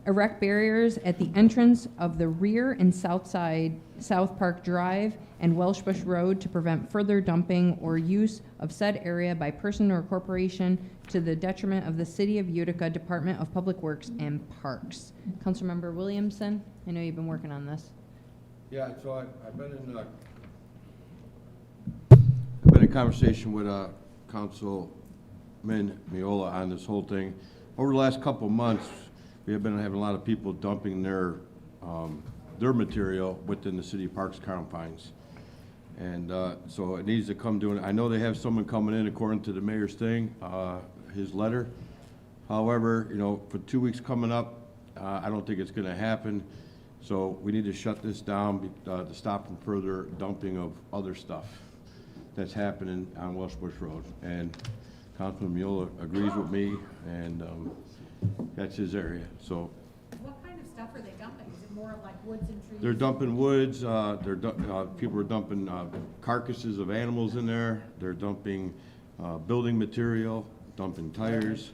erect barriers at the entrance of the rear and south side, South Park Drive and Welsh Bush Road to prevent further dumping or use of said area by person or corporation to the detriment of the City of Utica Department of Public Works and Parks. Councilmember Williamson, I know you've been working on this. Yeah, so I've been in conversation with Councilman Miola on this whole thing. Over the last couple of months, we have been having a lot of people dumping their material within the city parks confines. And so it needs to come doing, I know they have someone coming in according to the mayor's thing, his letter. However, you know, for 2 weeks coming up, I don't think it's gonna happen. So we need to shut this down to stop from further dumping of other stuff that's happening on Welsh Bush Road. And Councilman Miola agrees with me, and that's his area. So What kind of stuff are they dumping? Is it more of like woods and trees? they're dumping woods, people are dumping carcasses of animals in there, they're dumping building material, dumping tires.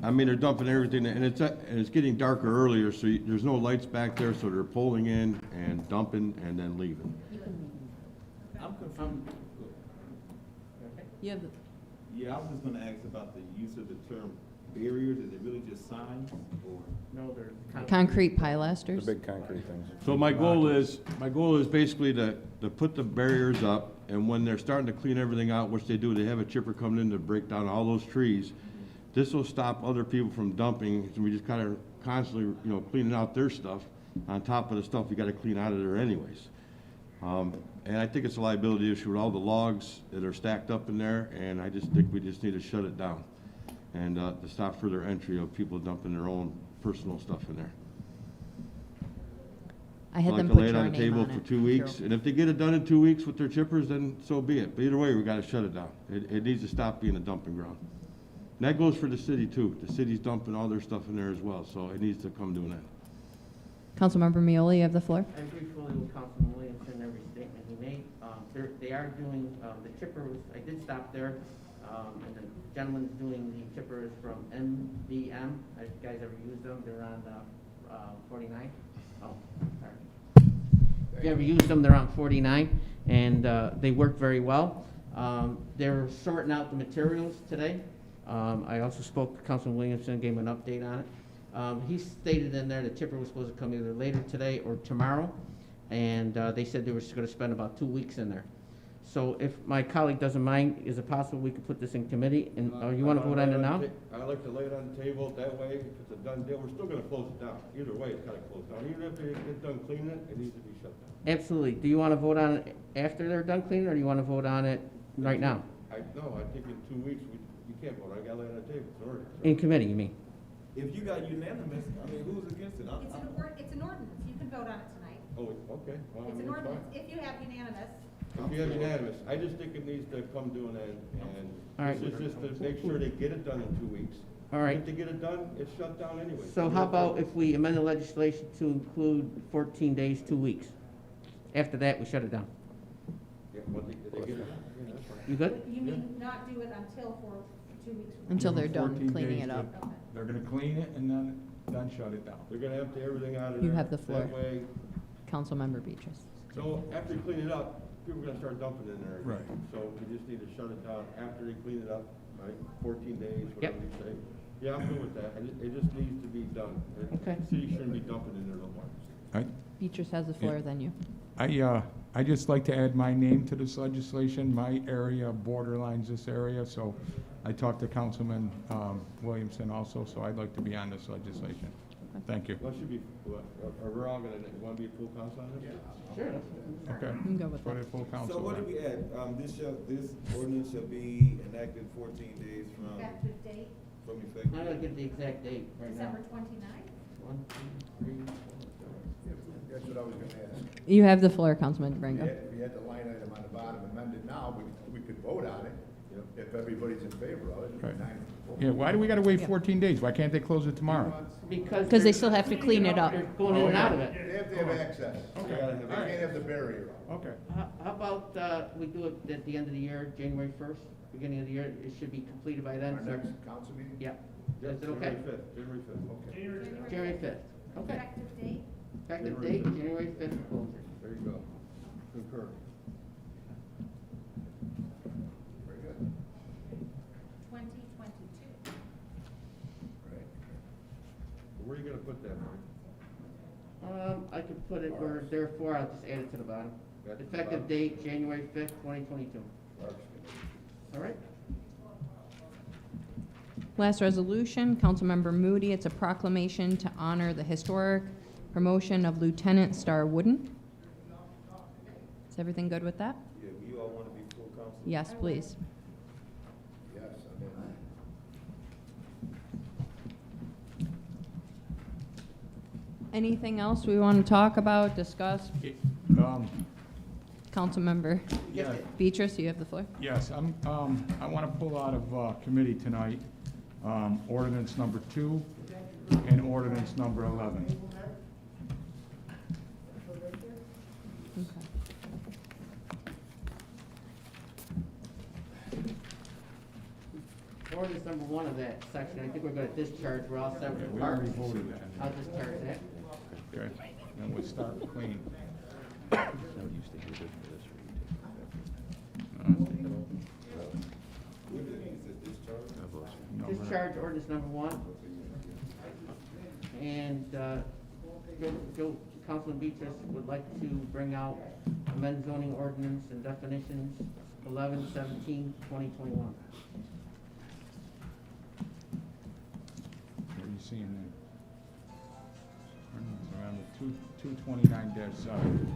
I mean, they're dumping everything, and it's getting darker earlier, so there's no lights back there, so they're pulling in and dumping and then leaving. I'm confused. You have the Yeah, I was just gonna ask about the use of the term barriers. Is it really just signs or? No, they're concrete pilasters. The big concrete things. So my goal is basically to put the barriers up, and when they're starting to clean everything out, which they do, they have a chipper coming in to break down all those trees. This will stop other people from dumping, so we just kind of constantly, you know, cleaning out their stuff on top of the stuff you gotta clean out of there anyways. And I think it's a liability issue with all the logs that are stacked up in there, and I just think we just need to shut it down and to stop further entry of people dumping their own personal stuff in there. I had I'd them like to put lay it your on the name table on for it. 2 weeks, and if they get it done in 2 weeks with their chippers, then so be it. But either way, we gotta shut it down. It needs to stop being a dumping ground. And that goes for the city too. The city's dumping all their stuff in there as well, so it needs to come to an end. Councilmember Miola, you have the floor. I agree fully with Councilman Williamson, every statement he made. They are doing, the chipper was, I did stop there, and the gentleman's doing the chippers from MBM. Have you guys ever used them? They're on, 49. Oh, sorry. If you ever used them, they're on 49, and, they work very well. They're sorting out the materials today. I also spoke to Councilman Williamson, gave him an update on it. He stated in there the chipper was supposed to come either later today or tomorrow, and they said they were just gonna spend about 2 weeks in there. So if my colleague doesn't mind, is it possible we could put this in committee, and, you wanna vote on it now? I'd like to lay it on the table, that way, if it's a done deal, we're still gonna close it down. Either way, it's gotta close down. Even if they get done cleaning it, it needs to be shut down. Absolutely. Do you wanna vote on it after they're done cleaning, or do you wanna vote on it right now? No, I think in 2 weeks, you can't vote, I gotta lay it on the table, it's an ordinance. In committee, you mean? If you got unanimous, I mean, who's against it? It's an ordinance. You can vote on it tonight. Oh, okay. Well, I It's mean, an fine. ordinance. If you have unanimous. If you have unanimous, I just think it needs to come to an end, All right. and this is just to make sure they get it done in 2 weeks. All right. If they get it done, it's shut down anyway. So how about if we amend the legislation to include 14 days, 2 weeks? After that, we shut it down. Yeah, well, they get it done. Yeah, that's fine. You good? You mean not do it until for 2 weeks? Until they're Give them done 14 cleaning days it to- up. They're gonna clean it and then shut it down. They're gonna empty everything out of there. You have the floor. That way, Councilmember Beatrice. so after you clean it up, people are gonna start dumping in there. again. Right. So we just need to shut it down after they clean it up, right? 14 days, whatever you say. Yeah, I'm good with that. It just needs to be done. Okay. The city shouldn't be dumping in there no more. Beatrice has the floor, then you. I just like to add my name to this legislation. My area borderlines this area, so I talked to Councilman Williamson also, so I'd like to be on this legislation. Thank you. Well, it should be, are we all gonna, you wanna be a full council on this? Sure. Okay. I'm good with For that. the full council. So what then. did we add? This ordinance shall be enacted 14 days Effective date, from effective. I'm gonna get the exact date right now. December 29th? 1, 2, 3, 4, 5. That's what I was gonna ask. You have the floor, Councilman DeBrango. If we had the line item on the bottom amended now, we could vote on it, if everybody's in favor of it. Right. Yeah, why do we gotta wait 14 days? Why can't they close it tomorrow? Because Because they they're- still have to clean it up. They're going in and out of it. They have to have access. They gotta have They can't have the barrier. Okay. How about, we do it at the end of the year, January 1st, beginning of the year? It should be completed by then. Our so- next council meeting? Yeah. Is it okay? January 5th, okay. January 5th, okay. Effective date, Effective date, January 5th, closing. There you go. Concur. Very good. 2022. Right. Where are you gonna put that, Mike? I could put it where therefore, I'll just add it to the bottom. That's the Effective bottom. date, January 5th, 2022. All right? Last resolution, Councilmember Moody, it's a proclamation to honor the historic promotion of Lieutenant Star Wooden. Is everything good with that? Yeah, you all want to be full council? Yes, please. Yes, I'm in. Anything else we want to talk about, discuss? Councilmember Yeah. Beatrice, you have the floor. Yes, I want to pull out of committee tonight, ordinance number 2 and ordinance number 11. Okay. Ordinance number 1 of that section, I think we're gonna discharge, we're all separate We parts. already voted that. I'll discharge that. Okay, and we'll start clean. Discharge ordinance number 1. And, Councilman Beatrice would like to bring out amend zoning ordinance and definitions 11/17/2021. What are you seeing there? Around the 229-7.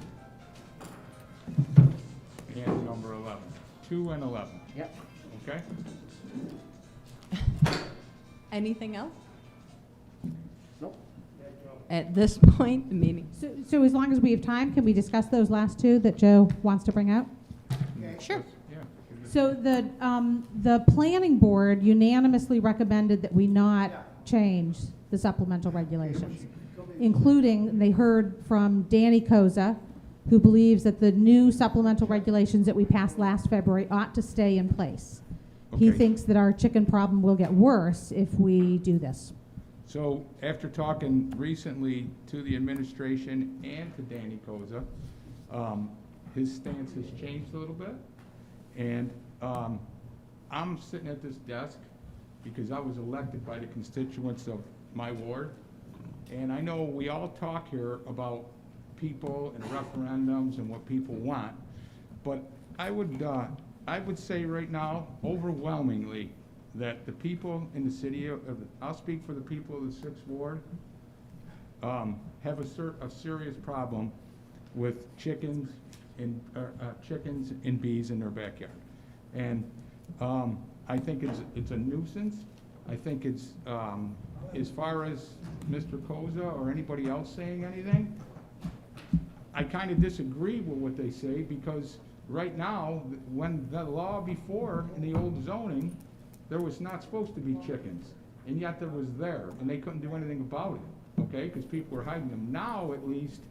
And number 11. 2 and 11, Yep. okay? Anything else? Nope. At this point, the meeting. So as long as we have time, can we discuss those last two that Joe wants to bring out? Sure. Yeah. So the planning board unanimously recommended that we not change the supplemental regulations, including, they heard from Danny Koza, who believes that the new supplemental regulations that we passed last February ought to stay in place. He Okay. thinks that our chicken problem will get worse if we do this. So after talking recently to the administration and to Danny Koza, his stance has changed a little bit. And I'm sitting at this desk because I was elected by the constituents of my ward. And I know we all talk here about people and referendums and what people want. But I would say right now, overwhelmingly, that the people in the city I'll speak for the people of the 6th Ward, have a serious problem with chickens and bees in their backyard. And I think it's a nuisance. I think it's, as far as Mr. Koza or anybody else saying anything, I kind of disagree with what they say, because right now, when the law before, in the old zoning, there was not supposed to be chickens, and yet there was there, and they couldn't do anything about it, okay, because people were hiding them. Now, at least,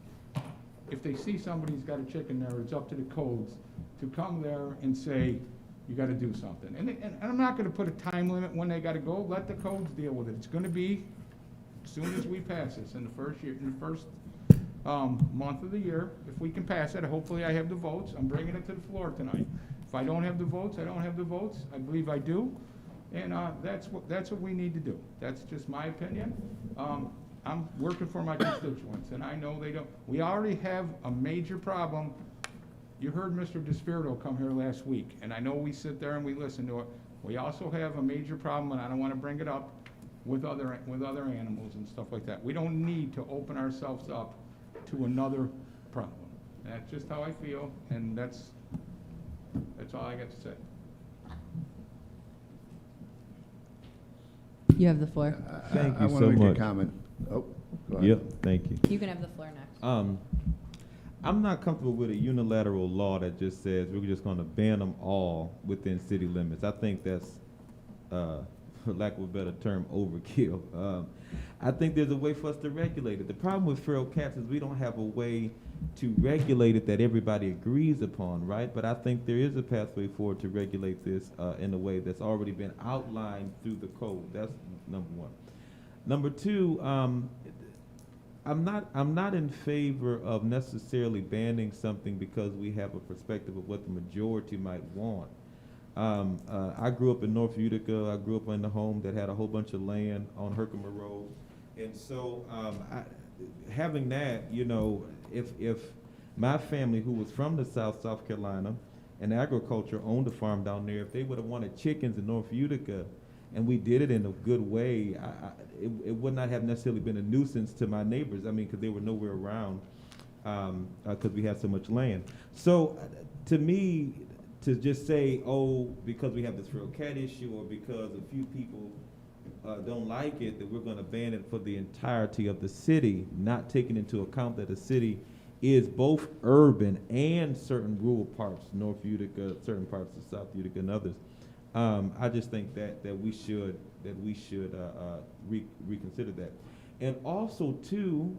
if they see somebody's got a chicken there, it's up to the codes to come there and say, you gotta do something. And I'm not gonna put a time limit when they gotta go, let the codes deal with it. It's gonna be as soon as we pass this, in the first month of the year. If we can pass it, hopefully I have the votes. I'm bringing it to the floor tonight. If I don't have the votes, I don't have the votes. I believe I do. And that's what we need to do. That's just my opinion. I'm working for my constituents, and I know they don't. We already have a major problem. You heard Mr. DeSpirito come here last week, and I know we sit there and we listen to it. We also have a major problem, and I don't want to bring it up, with other animals and stuff like that. We don't need to open ourselves up to another problem. That's just how I feel, and that's all I got to say. You have the floor. Thank you I so want to make much. a comment. Oh, go ahead. Yep, thank you. You can have the floor next. I'm not comfortable with a unilateral law that just says we're just gonna ban them all within city limits. I think that's for lack of a better term, overkill. I think there's a way for us to regulate it. The problem with feral cats is we don't have a way to regulate it that everybody agrees upon, right? But I think there is a pathway forward to regulate this in a way that's already been outlined through the code. That's number one. Number two, I'm not in favor of necessarily banning something because we have a perspective of what the majority might want. I grew up in North Utica. I grew up in a home that had a whole bunch of land on Herkimer Road. And so having that, you know, if my family, who was from the South Carolina, and agriculture, owned a farm down there, if they would have wanted chickens in North Utica, and we did it in a good way, it would not have necessarily been a nuisance to my neighbors. I mean, because they were nowhere around, because we had so much land. So to me, to just say, oh, because we have this feral cat issue, or because a few people don't like it, that we're going to ban it for the entirety of the city, not taking into account that the city is both urban and certain rural parts, North Utica, certain parts of South Utica, and others. I just think that we should reconsider that. And also too,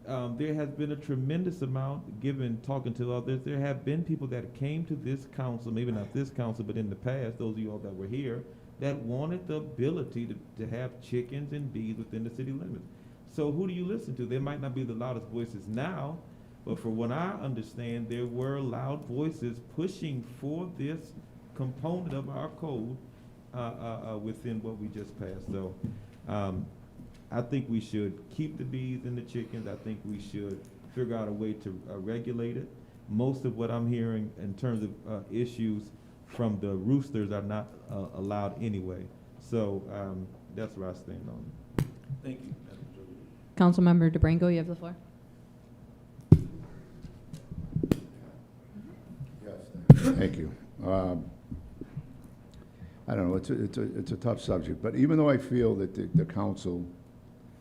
there has been a tremendous amount, given talking to others, there have been people that came to this council, maybe not this council, but in the past, those of you all that were here, that wanted the ability to have chickens and bees within the city limits. So who do you listen to? They might not be the loudest voices now, but for what I understand, there were loud voices pushing for this component of our code within what we just passed. So I think we should keep the bees and the chickens. I think we should figure out a way to regulate it. Most of what I'm hearing in terms of issues from the roosters are not allowed anyway. So that's where I stand on it. Thank you, Madam President. Councilmember DeBrango, you have the floor. Yes, thank you. I don't know, it's a tough subject, but even though I feel that the council,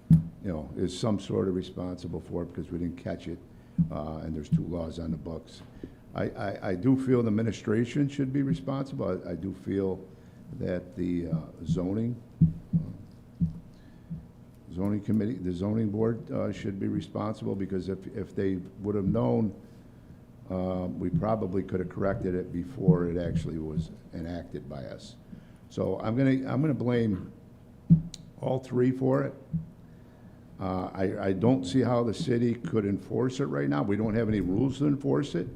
you know, is some sort of responsible for it because we didn't catch it, and there's 2 laws on the books, I do feel the administration should be responsible. I do feel that the zoning committee, the zoning board should be responsible, because if they would have known, we probably could have corrected it before it actually was enacted by us. So I'm gonna blame all 3 for it. I don't see how the city could enforce it right now. We don't have any rules to enforce it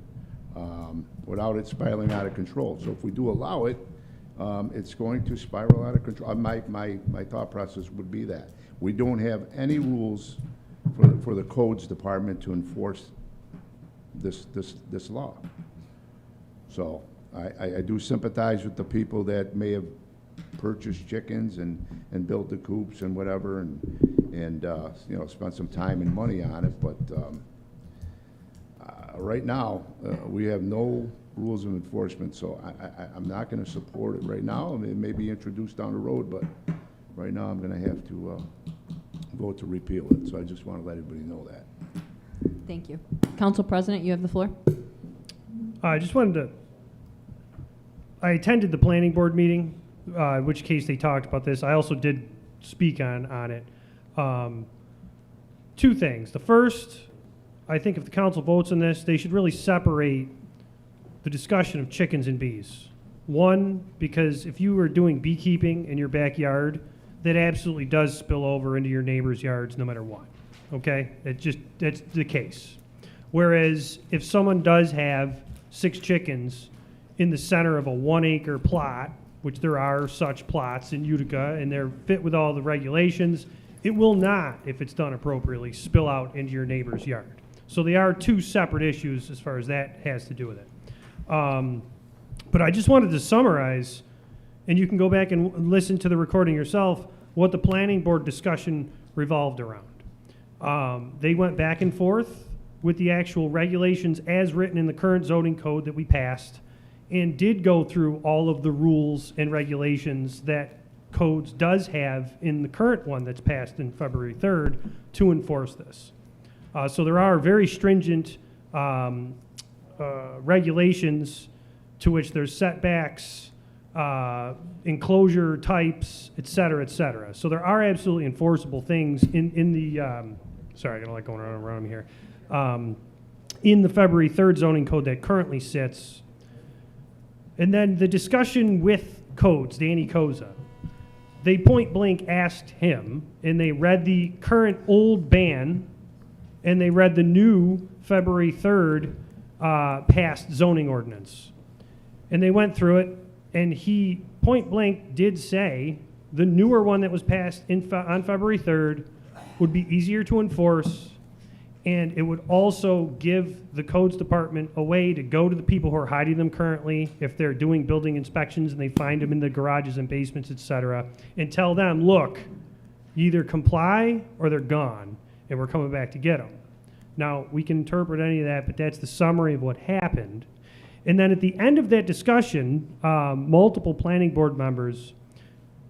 without it spiraling out of control. So if we do allow it, it's going to spiral out of control. My thought process would be that we don't have any rules for the codes department to enforce this law. So I do sympathize with the people that may have purchased chickens and built the coops and whatever, and you know, spent some time and money on it. But right now, we have no rules of enforcement, so I'm not going to support it right now. I mean, it may be introduced down the road, but right now I'm going to have to vote to repeal it. So I just want to let everybody know that. Thank you. Council President, you have the floor. I just wanted to, I attended the planning board meeting, in which case they talked about this. I also did speak on it. 2 things. The first, I think if the council votes on this, they should really separate the discussion of chickens and bees. One, because if you are doing beekeeping in your backyard, that absolutely does spill over into your neighbor's yards no matter what. Okay? That's the case. Whereas if someone does have 6 chickens in the center of a 1-acre plot, which there are such plots in Utica, and they're fit with all the regulations, it will not, if it's done appropriately, spill out into your neighbor's yard. So they are 2 separate issues as far as that has to do with it. But I just wanted to summarize, and you can go back and listen to the recording yourself, what the planning board discussion revolved around. They went back and forth with the actual regulations as written in the current zoning code that we passed, and did go through all of the rules and regulations that codes does have in the current one that's passed in February 3rd to enforce this. So there are very stringent regulations to which there's setbacks enclosure types, et cetera, et cetera. So there are absolutely enforceable things in the, sorry, I got a lot going on around me here. In the February 3rd zoning code that currently sits. And then the discussion with codes, Danny Koza, they point blank asked him, and they read the current old ban, and they read the new February 3rd passed zoning ordinance. And they went through it, and he point blank did say the newer one that was passed on February 3rd would be easier to enforce, and it would also give the codes department a way to go to the people who are hiding them currently if they're doing building inspections and they find them in the garages and basements, et cetera, and tell them, look, you either comply or they're gone, and we're coming back to get them. Now, we can interpret any of that, but that's the summary of what happened. And then at the end of that discussion, multiple planning board members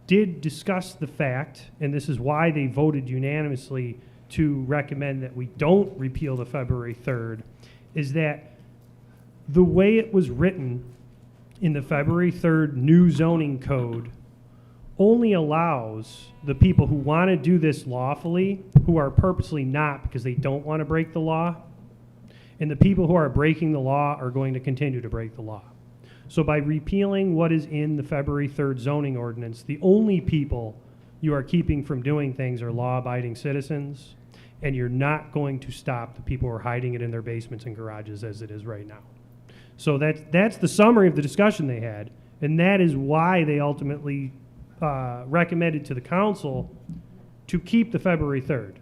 did discuss the fact, and this is why they voted unanimously to recommend that we don't repeal the February 3rd, is that the way it was written in the February 3rd new zoning code only allows the people who want to do this lawfully, who are purposely not because they don't want to break the law, and the people who are breaking the law are going to continue to break the law. So by repealing what is in the February 3rd zoning ordinance, the only people you are keeping from doing things are law-abiding citizens, and you're not going to stop the people who are hiding it in their basements and garages as it is right now. So that's the summary of the discussion they had, and that is why they ultimately recommended to the council to keep the February 3rd.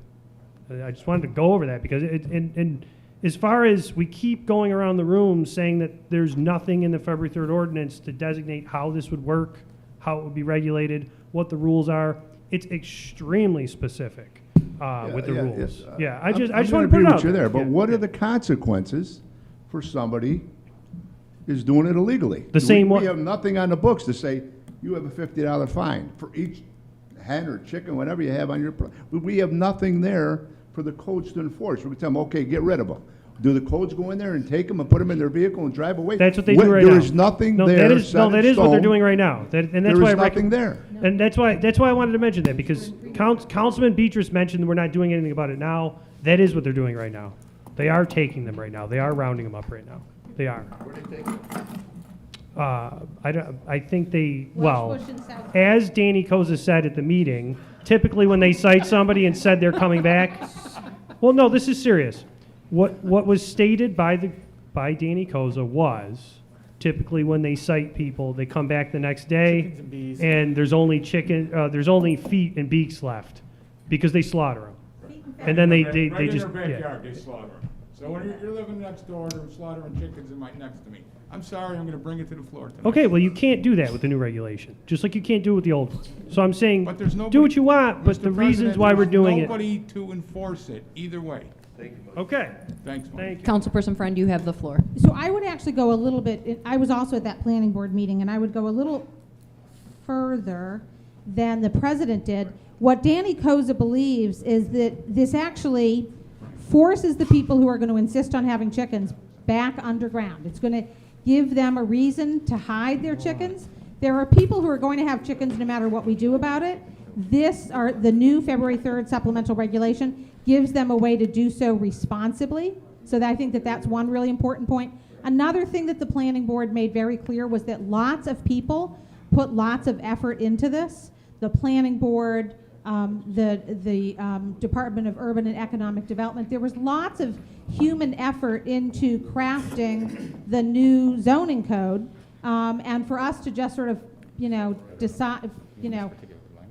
I just wanted to go over that because and as far as we keep going around the room saying that there's nothing in the February 3rd ordinance to designate how this would work, how it would be regulated, what the rules are, it's extremely specific with the rules. Yes. I just want to agree put it with out you there. there. But Yeah. what are the consequences for somebody is doing it illegally? The same we one- have nothing on the books to say you have a $50 fine for each hen or chicken, whatever you have on your. We have nothing there for the codes to enforce. We can tell them, okay, get rid of them. Do the codes go in there and take them and put them in their vehicle and drive away? That's what they do right now. There is nothing No, there. that is what they're doing right now. And that's There why is I nothing there. And that's why I wanted to mention that because Councilman Beatrice mentioned we're not doing anything about it now. That is what they're doing right now. They are taking them right now. They are rounding them up right now. They are. Where they taking it? I think they, well, West Bush and South. as Danny Koza said at the meeting, typically when they cite somebody and said they're coming back, well, no, this is serious. What was stated by Danny Koza was typically when they cite people, they come back the next day Chickens and bees. and there's only feet and beaks left because they slaughter them. And then they Right just, in their yeah. backyard, they slaughter them. So when you're living next door, they're slaughtering chickens next to me. I'm sorry, I'm gonna bring it to the floor tonight. Okay, well, you can't do that with the new regulation, just like you can't do it with the old one. So I'm saying, But there's nobody. do what you want, but Mr. the reasons President, why we're there's doing it. Nobody to enforce it, either way. Okay, Thanks, Mike. thank you. Councilperson Friend, you have the floor. So I would actually go a little bit, I was also at that planning board meeting, and I would go a little further than the president did. What Danny Koza believes is that this actually forces the people who are going to insist on having chickens back underground. It's going to give them a reason to hide their chickens. There are people who are going to have chickens no matter what we do about it. The new February 3rd supplemental regulation gives them a way to do so responsibly. So I think that that's one really important point. Another thing that the planning board made very clear was that lots of people put lots of effort into this. The planning board, the Department of Urban and Economic Development. There was lots of human effort into crafting the new zoning code, and for us to just sort of, decide,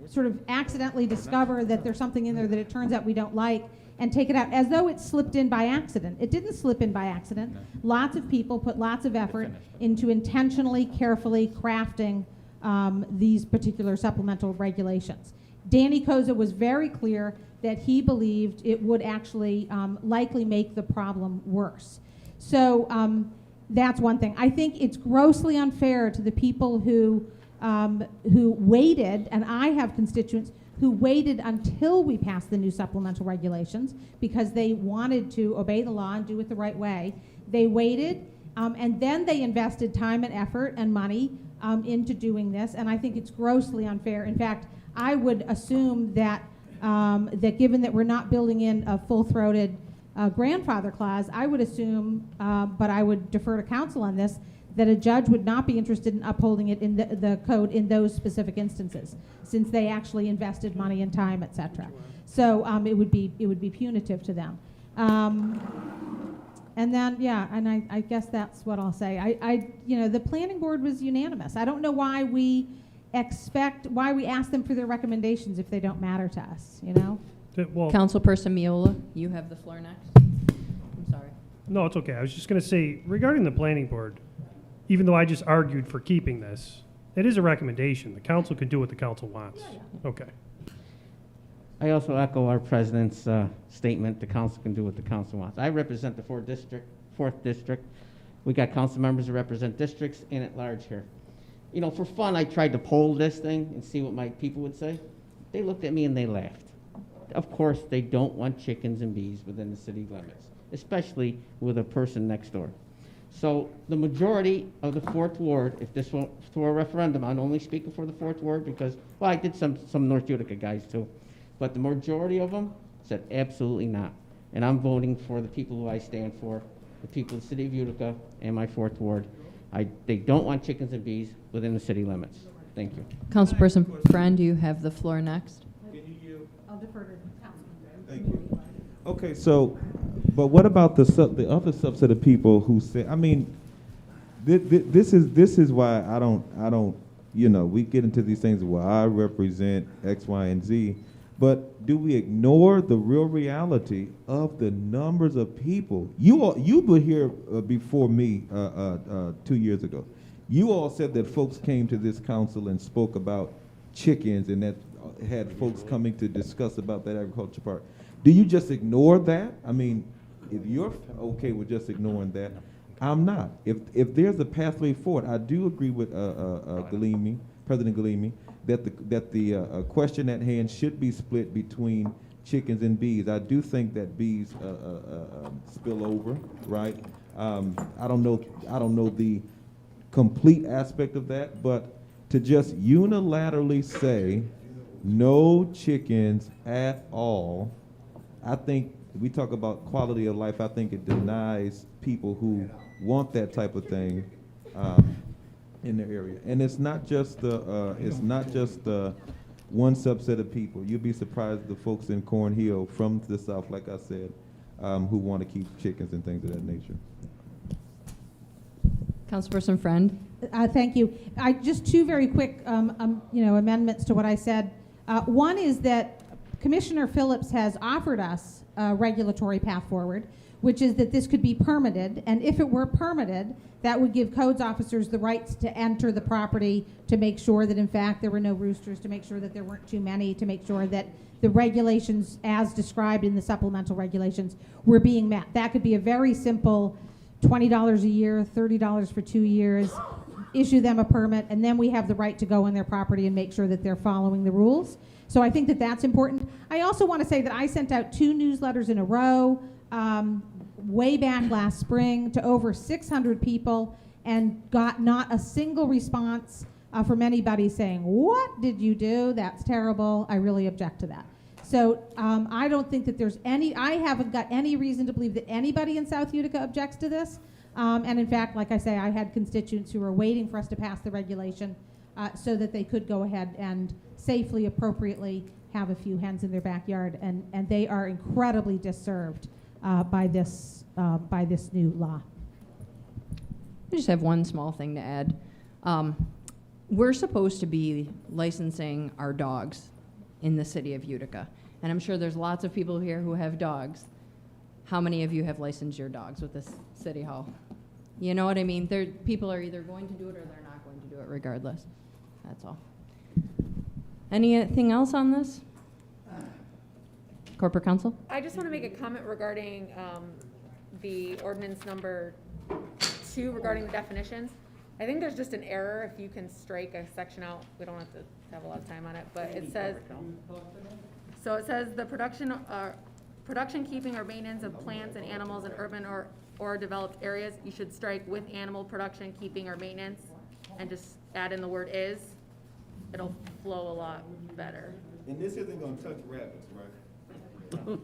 sort of accidentally discover that there's something in there that it turns out we don't like and take it out as though it slipped in by accident. It didn't slip in by accident. No. Lots of people put lots of effort into intentionally, carefully crafting these particular supplemental regulations. Danny Koza was very clear that he believed it would actually likely make the problem worse. So that's one thing. I think it's grossly unfair to the people who waited, and I have constituents who waited until we passed the new supplemental regulations because they wanted to obey the law and do it the right way. They waited, And then they invested time and effort and money into doing this, and I think it's grossly unfair. In fact, I would assume that that given that we're not building in a full-throated grandfather clause, I would assume, but I would defer to council on this, that a judge would not be interested in upholding it in the code in those specific instances, since they actually invested money and time, et cetera. So it would be punitive to them. And then, yeah, and I guess that's what I'll say. The planning board was unanimous. I don't know why we ask them for their recommendations if they don't matter to us, you know? Well, Councilperson Miola, you have the floor next. I'm sorry. no, it's okay. I was just going to say, regarding the planning board, even though I just argued for keeping this, it is a recommendation. The council can do what the council wants. Okay. I also echo our president's statement, the council can do what the council wants. I represent the 4th district. We got council members that represent districts and at large here. You know, for fun, I tried to poll this thing and see what my people would say. They looked at me and they laughed. Of course, they don't want chickens and bees within the city limits, especially with a person next door. So the majority of the 4th Ward, if this went through a referendum, I'm only speaking for the 4th Ward because, well, I did some North Utica guys too, but the majority of them said absolutely not. And I'm voting for the people who I stand for, the people of the city of Utica and my 4th Ward. They don't want chickens and bees within the city limits. Thank you. Councilperson Friend, you have the floor next. I'll defer to council. Thank you. Okay, so, but what about the other subset of people who say, I mean, this is why I don't, you know, we get into these things where I represent X, Y, and Z, but do we ignore the real reality of the numbers of people? You were here before me 2 years ago. You all said that folks came to this council and spoke about chickens and that had folks coming to discuss about that agriculture part. Do you just ignore that? I mean, if you're okay with just ignoring that, I'm not. If there's a pathway forward, I do agree with Galimi, President Galimi, that the question at hand should be split between chickens and bees. I do think that bees spill over, right? I don't know the complete aspect of that, but to just unilaterally say no chickens at all, I think we talk about quality of life. I think it denies people who want that type of thing in their area. And it's not just one subset of people. You'd be surprised the folks in Cornhill from the south, like I said, who want to keep chickens and things of that nature. Councilperson Friend. Thank you. Just two very quick, amendments to what I said. One is that Commissioner Phillips has offered us a regulatory path forward, which is that this could be permitted, and if it were permitted, that would give codes officers the rights to enter the property to make sure that in fact there were no roosters, to make sure that there weren't too many, to make sure that the regulations as described in the supplemental regulations were being met. That could be a very simple $20 a year, $30 for 2 years, issue them a permit, and then we have the right to go on their property and make sure that they're following the rules. So I think that that's important. I also want to say that I sent out 2 newsletters in a row way back last spring to over 600 people and got not a single response from anybody saying, what did you do? That's terrible. I really object to that. So I don't think that I haven't got any reason to believe that anybody in South Utica objects to this. And in fact, like I say, I had constituents who were waiting for us to pass the regulation so that they could go ahead and safely, appropriately have a few hens in their backyard. And they are incredibly disserved by this new law. I just have one small thing to add. We're supposed to be licensing our dogs in the city of Utica. And I'm sure there's lots of people here who have dogs. How many of you have licensed your dogs with this city hall? You know what I mean? People are either going to do it or they're not going to do it regardless. That's all. Anything else on this? Corporate Counsel? I just want to make a comment regarding the ordinance number 2 regarding the definitions. I think there's just an error if you can strike a section out. We don't have to have a lot of time on it, but it says, so it says the production, keeping, or maintenance of plants and animals in urban or or developed areas, you should strike with animal production, keeping, or maintenance, and just add in the word is. It'll flow a lot better. And this isn't gonna touch rabbits, right?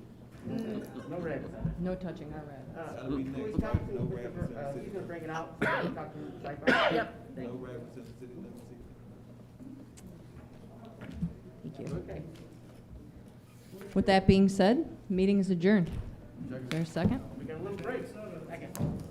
No rabbits. No touching our rabbits. That'll be Can we next, talk right? to No Mr. rabbits in the He's city. gonna bring it out, so we'll talk to Cypher. Yep. No rabbits in the city limits. Thank you. Okay. With that being said, meeting is adjourned. Is there a second? We got a little break. Second.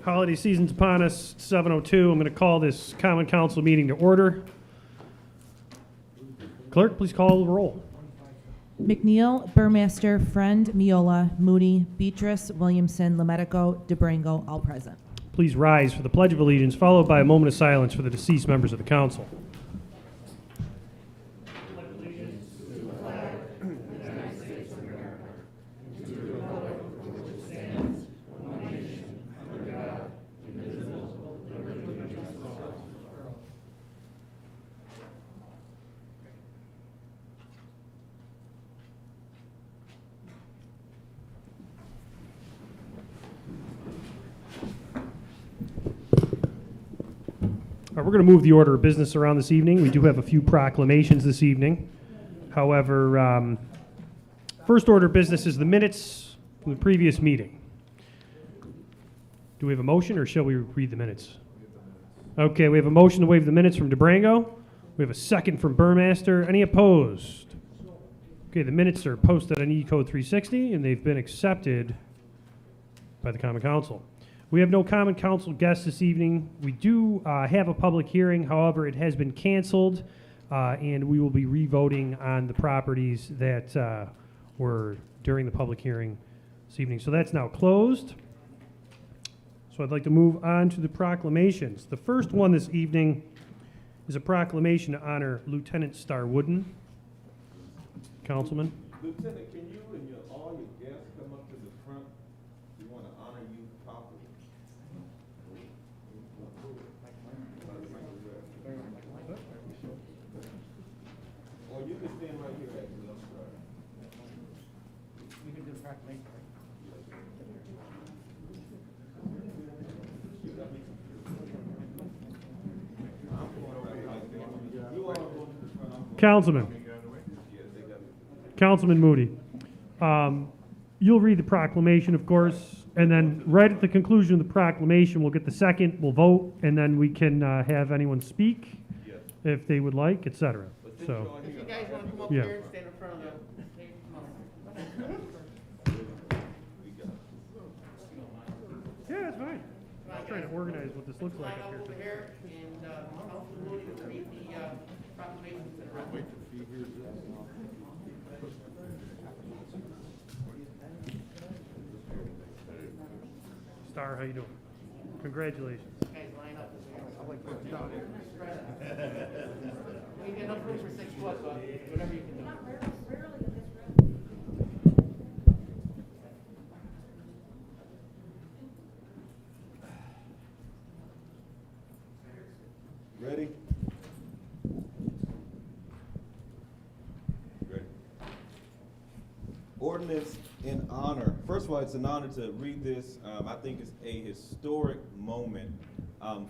Holiday season's upon us, 7:02. I'm going to call this common council meeting to order. Clerk, please call the roll. McNeil, Burmaster, Friend, Miola, Moody, Beatrice, Williamson, Lemetico, DeBrango, all present. Please rise for the Pledge of Allegiance, followed by a moment of silence for the deceased members of the council. We're going to move the order of business around this evening. We do have a few proclamations this evening. However, first order of business is the minutes from the previous meeting. Do we have a motion, or shall we read the minutes? Okay, we have a motion to waive the minutes from DeBrango. We have a second from Burmaster. Any opposed? Okay, the minutes are posted on E-Code 360, and they've been accepted by the Common Council. We have no Common Council guests this evening. We do have a public hearing. However, it has been canceled, and we will be re-voting on the properties that were during the public hearing this evening. So that's now closed. So I'd like to move on to the proclamations. The first one this evening is a proclamation to honor Lieutenant Star Wooden. Councilman. Lieutenant, can you and all your guests come up to the front? We want to honor you properly. Or you can stand right here, actually. I'm sorry. You can do the proclamation. Councilman Moody. You'll read the proclamation, of course, and then right at the conclusion of the proclamation, we'll get the second, we'll vote, and then we can have anyone speak if they would like, etc. So, If you guys want to come up Yeah. here and stand in front of the stage, come on. Yeah, that's fine. I'm trying to organize what this looks like Line up up here. over here, and Councilman Moody will read the proclamation to the record. Star, how you doing? Congratulations. Guys, line up. We can get enough room for 6 foot, but whatever you can do. Ready? Ready. Ordinance in honor. First of all, it's an honor to read this. I think it's a historic moment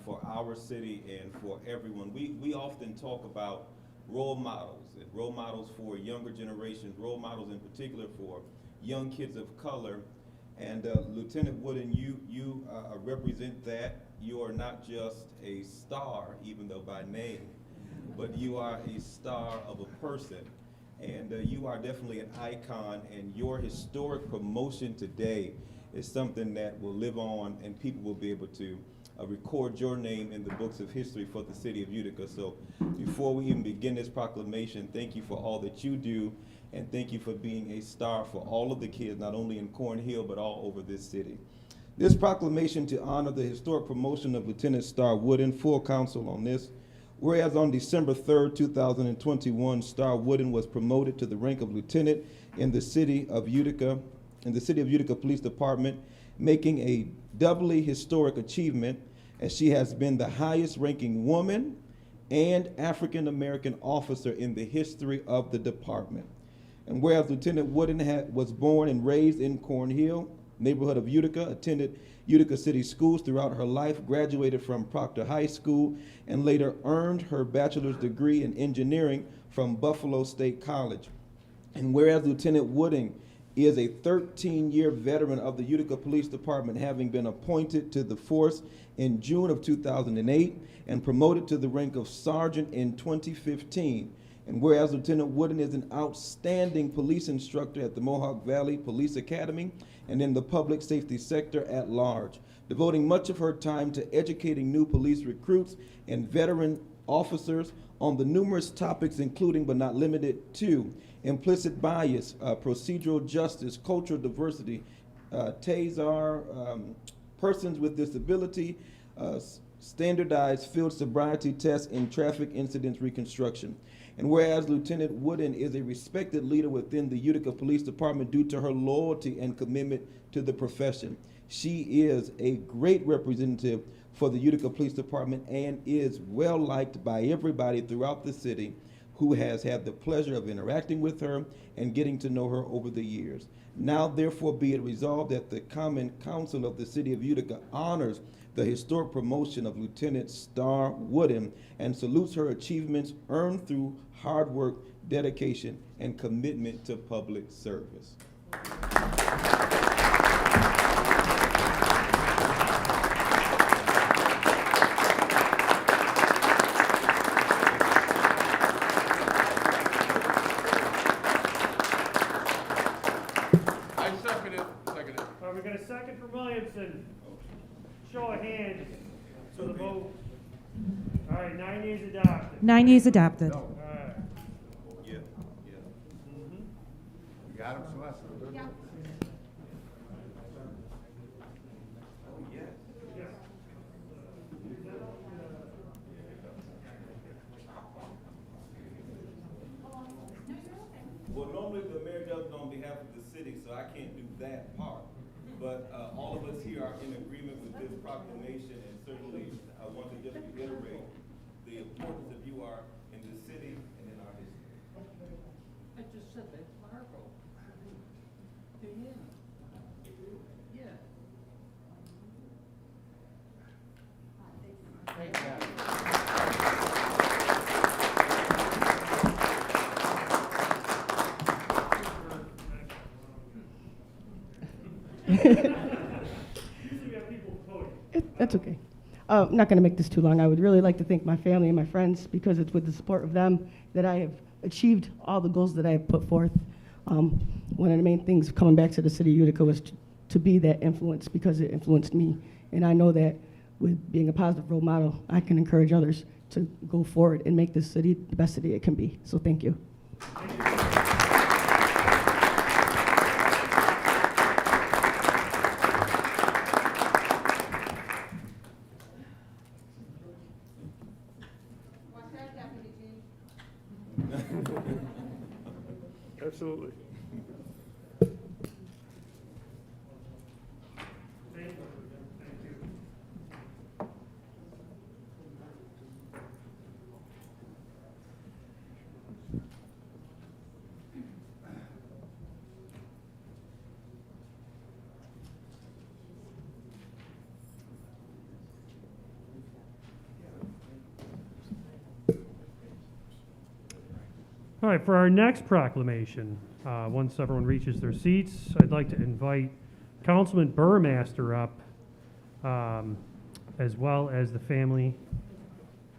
for our city and for everyone. We often talk about role models for younger generations, role models in particular for young kids of color. And Lieutenant Wooden, you represent that. You are not just a star, even though by name, but you are a star of a person. And you are definitely an icon, and your historic promotion today is something that will live on, and people will be able to record your name in the books of history for the city of Utica. So before we even begin this proclamation, thank you for all that you do, and thank you for being a star for all of the kids, not only in Cornhill, but all over this city. This proclamation to honor the historic promotion of Lieutenant Star Wooden, full council on this. Whereas on December 3rd, 2021, Star Wooden was promoted to the rank of lieutenant in the city of Utica, Police Department, making a doubly historic achievement, as she has been the highest ranking woman and African American officer in the history of the department. And whereas Lieutenant Wooden was born and raised in Cornhill, neighborhood of Utica, attended Utica City schools throughout her life, graduated from Proctor High School, and later earned her bachelor's degree in engineering from Buffalo State College. And whereas Lieutenant Wooden is a 13-year veteran of the Utica Police Department, having been appointed to the force in June of 2008 and promoted to the rank of sergeant in 2015, And whereas Lieutenant Wooden is an outstanding police instructor at the Mohawk Valley Police Academy and in the public safety sector at large, devoting much of her time to educating new police recruits and veteran officers on the numerous topics including but not limited to implicit bias, procedural justice, cultural diversity, TASAR, persons with disability, standardized field sobriety tests, and traffic incidents reconstruction. And whereas Lieutenant Wooden is a respected leader within the Utica Police Department due to her loyalty and commitment to the profession, she is a great representative for the Utica Police Department and is well liked by everybody throughout the city who has had the pleasure of interacting with her and getting to know her over the years. Now therefore be it resolved that the Common Council of the City of Utica honors the historic promotion of Lieutenant Star Wooden and salutes her achievements earned through hard work, dedication, and commitment to public service. We got a second for Williamson. Show of hands for the vote. All right, 9 yeas adopted. 9 yeas adopted. All right. Yeah, yeah. You got him, Celeste? Yeah. Well, normally the mayor does it on behalf of the city, so I can't do that part. But all of us here are in agreement with this proclamation, and certainly I want to just reiterate the importance of you are in the city and in our history. I just said that, Marco. Yeah. That's okay. I'm not going to make this too long. I would really like to thank my family and my friends because it's with the support of them that I have achieved all the goals that I have put forth. One of the main things coming back to the city of Utica was to be that influence because it influenced me. And I know that with being a positive role model, I can encourage others to go forward and make this city the best city it can be. So thank you. Absolutely. All right, for our next proclamation, once everyone reaches their seats, I'd like to invite Councilman Burmaster up, as well as the family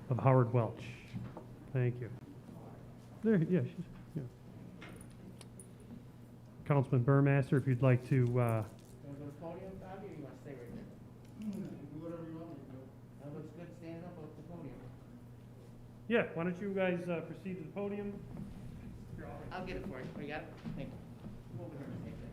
of Howard Welch. Thank you. There, yeah, yeah. Councilman Burmaster, if you'd like to, You want to go to the podium, Bobby, or you want to stay right there? Do whatever you want me to do. That looks good, stand up at the podium. yeah, why don't you guys proceed to the podium? I'll get it for you. You got it? Thank you. Come over here and take that.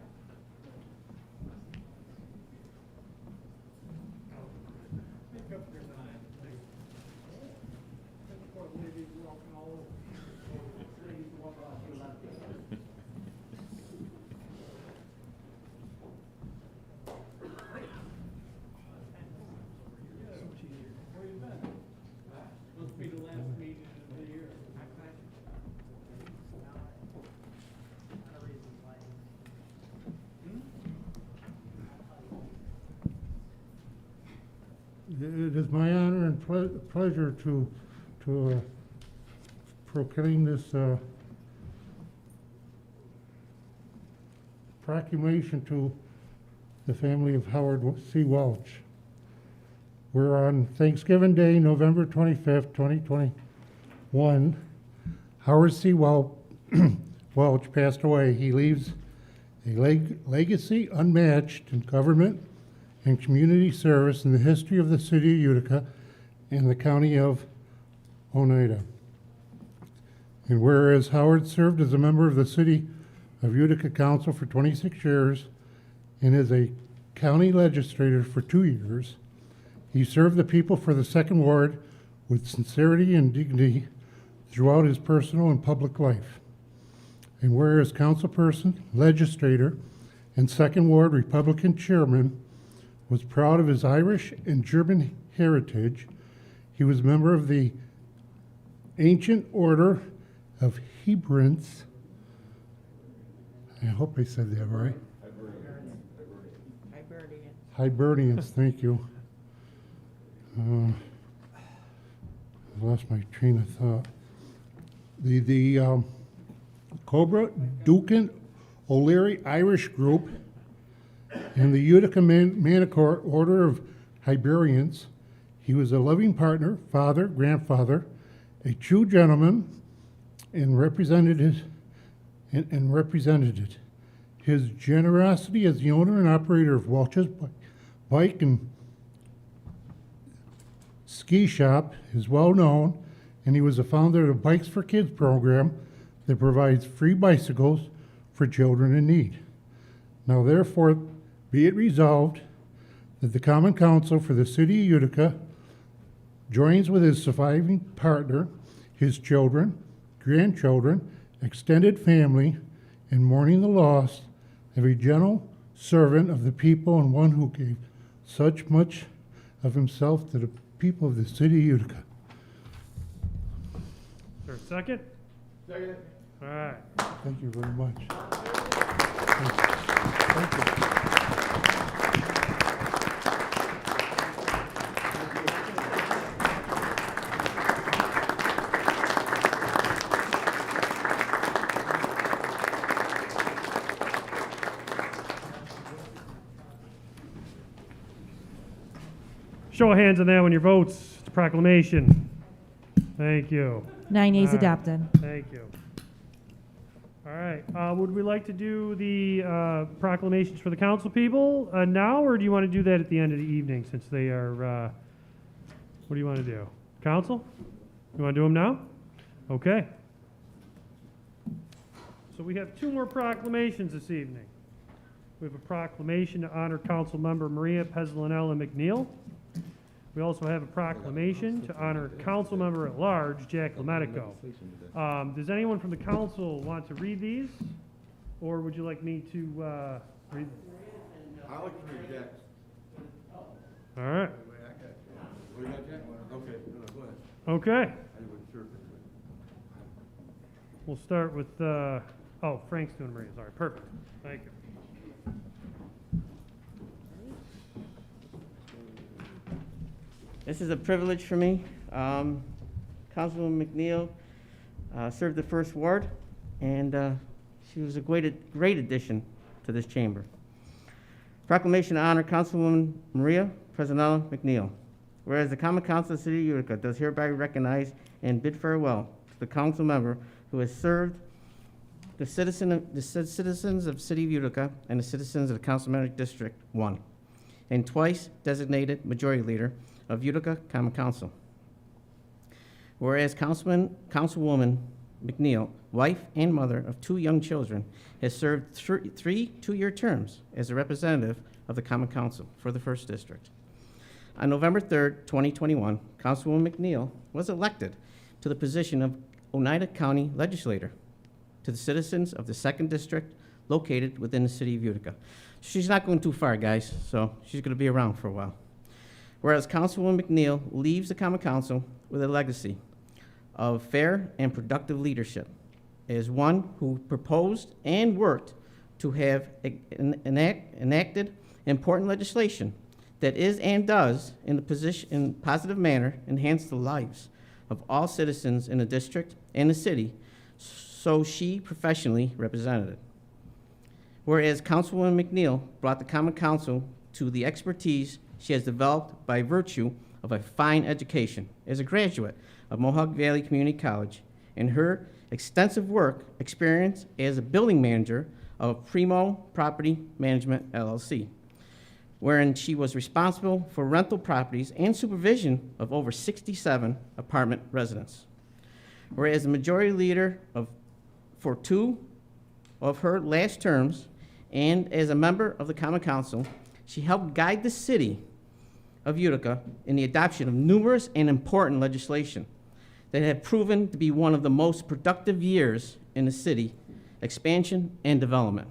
Must be the last meeting of the year. It is my honor and pleasure to proclaim this proclamation to the family of Howard C. Welch. We're on Thanksgiving Day, November 25th, 2021. Howard C. Welch passed away. He leaves a legacy unmatched in government and community service in the history of the city of Utica and the county of Oneida. And whereas Howard served as a member of the City of Utica Council for 26 years and as a county legislator for 2 years, he served the people for the Second Ward with sincerity and dignity throughout his personal and public life. And whereas councilperson, legislator, and Second Ward Republican chairman was proud of his Irish and German heritage, he was a member of the Ancient Order of Hebrides. I hope I said that right. Hibernians, thank you. I lost my train of thought. The Cobra Ducan O'Leary Irish Group and the Utica Manicourt Order of Hibernians. He was a loving partner, father, grandfather, a true gentleman, and represented it. His generosity as the owner and operator of Welch's Bike and Ski Shop is well known, and he was the founder of the Bikes for Kids program that provides free bicycles for children in need. Now therefore, be it resolved that the Common Council for the City of Utica joins with his surviving partner, his children, grandchildren, extended family, in mourning the loss of a gentle servant of the people and one who gave such much of himself to the people of the City of Utica. Is there a second? Second. All right. Thank you very much. Thank you. Show of hands on that when your votes. It's a proclamation. Thank you. 9 yeas All right. adopted. Thank you. All right. Would we like to do the proclamations for the council people now, or do you want to do that at the end of the evening since they are, what do you want to do? Council? You want to do them now? Okay. So we have 2 more proclamations this evening. We have a proclamation to honor Council Member Maria Pezzolинella McNeil. We also have a proclamation to honor Council Member at Large, Jack Lemetico. Does anyone from the council want to read these? Or would you like me to read them? I like to read Jack. All right. What do you got, Jack? Okay, no, go ahead. Okay. I wasn't sure. We'll start with, oh, Frank's doing Maria's. All right, perfect. Thank you. This is a privilege for me. Councilwoman McNeil served the First Ward, and she was a great addition to this chamber. Proclamation to honor Councilwoman Maria Pezzolинella McNeil. Whereas the Common Council of the City of Utica does hereby recognize and bid farewell to the council member who has served the citizens of the City of Utica and the citizens of the Councilmanic District 1, and twice designated majority leader of Utica Common Council. Whereas Councilwoman McNeil, wife and mother of 2 young children, has served 3 two-year terms as a representative of the Common Council for the 1st District. On November 3rd, 2021, Councilwoman McNeil was elected to the position of Oneida County Legislator to the citizens of the 2nd District located within the City of Utica. She's not going too far, guys, so she's going to be around for a while. Whereas Councilwoman McNeil leaves the Common Council with a legacy of fair and productive leadership as one who proposed and worked to have enacted important legislation that is and does, in a positive manner, enhance the lives of all citizens in the district and the city, so she professionally represented it. Whereas Councilwoman McNeil brought the Common Council to the expertise she has developed by virtue of a fine education as a graduate of Mohawk Valley Community College and her extensive work experience as a building manager of Primo Property Management LLC, wherein she was responsible for rental properties and supervision of over 67 apartment residents. Whereas the majority leader for 2 of her last terms, and as a member of the Common Council, she helped guide the city of Utica in the adoption of numerous and important legislation that have proven to be one of the most productive years in the city expansion and development.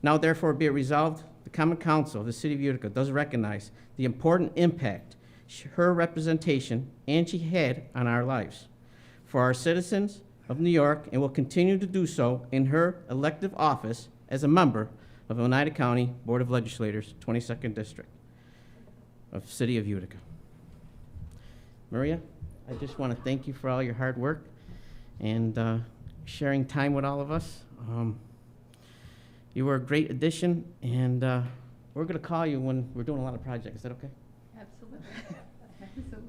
Now therefore be it resolved, the Common Council of the City of Utica does recognize the important impact her representation and she had on our lives for our citizens of New York, and will continue to do so in her elective office as a member of Oneida County Board of Legislators, 22nd District of the City of Utica. Maria, I just want to thank you for all your hard work and sharing time with all of us. You were a great addition, and we're going to call you when we're doing a lot of projects. Is that okay? Absolutely. Absolutely.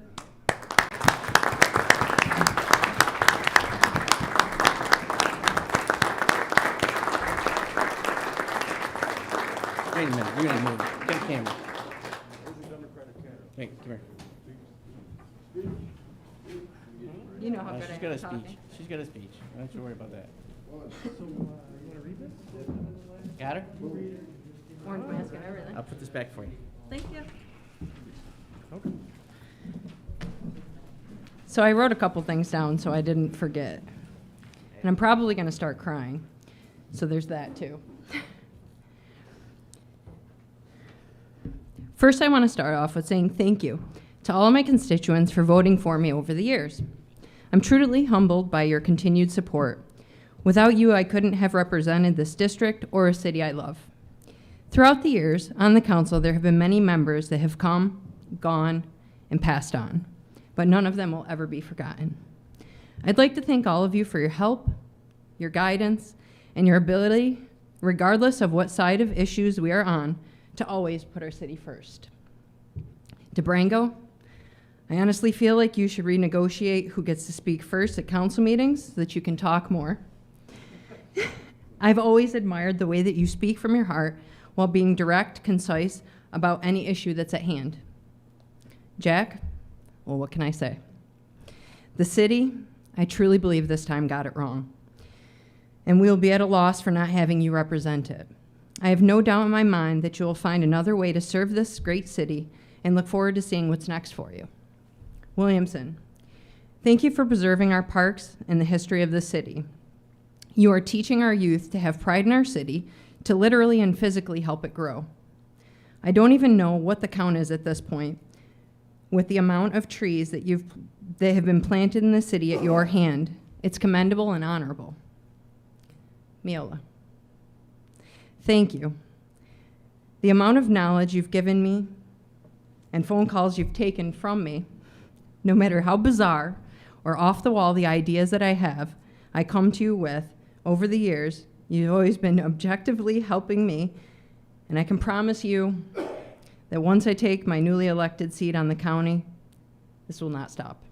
Wait a minute, you're going to move. Get a camera. Wait, come here. You know how good I She's am got a at talking. speech. She's got a speech. Don't you worry about that. Got her? Orange mask and everything. I'll put this back for you. Thank you. Okay. So I wrote a couple things down so I didn't forget. And I'm probably going to start crying. So there's that too. First, I want to start off with saying thank you to all of my constituents for voting for me over the years. I'm truly humbled by your continued support. Without you, I couldn't have represented this district or a city I love. Throughout the years on the council, there have been many members that have come, gone, and passed on, but none of them will ever be forgotten. I'd like to thank all of you for your help, your guidance, and your ability, regardless of what side of issues we are on, to always put our city first. DeBrango, I honestly feel like you should renegotiate who gets to speak first at council meetings so that you can talk more. I've always admired the way that you speak from your heart while being direct, concise about any issue that's at hand. Jack, well, what can I say? The city, I truly believe this time got it wrong, and we'll be at a loss for not having you represent it. I have no doubt in my mind that you will find another way to serve this great city and look forward to seeing what's next for you. Williamson, thank you for preserving our parks and the history of the city. You are teaching our youth to have pride in our city, to literally and physically help it grow. I don't even know what the count is at this point with the amount of trees that have been planted in the city at your hand. It's commendable and honorable. Miola, thank you. The amount of knowledge you've given me and phone calls you've taken from me, no matter how bizarre or off the wall the ideas that I have, I come to you with over the years, you've always been objectively helping me, and I can promise you that once I take my newly elected seat on the county, this will not stop.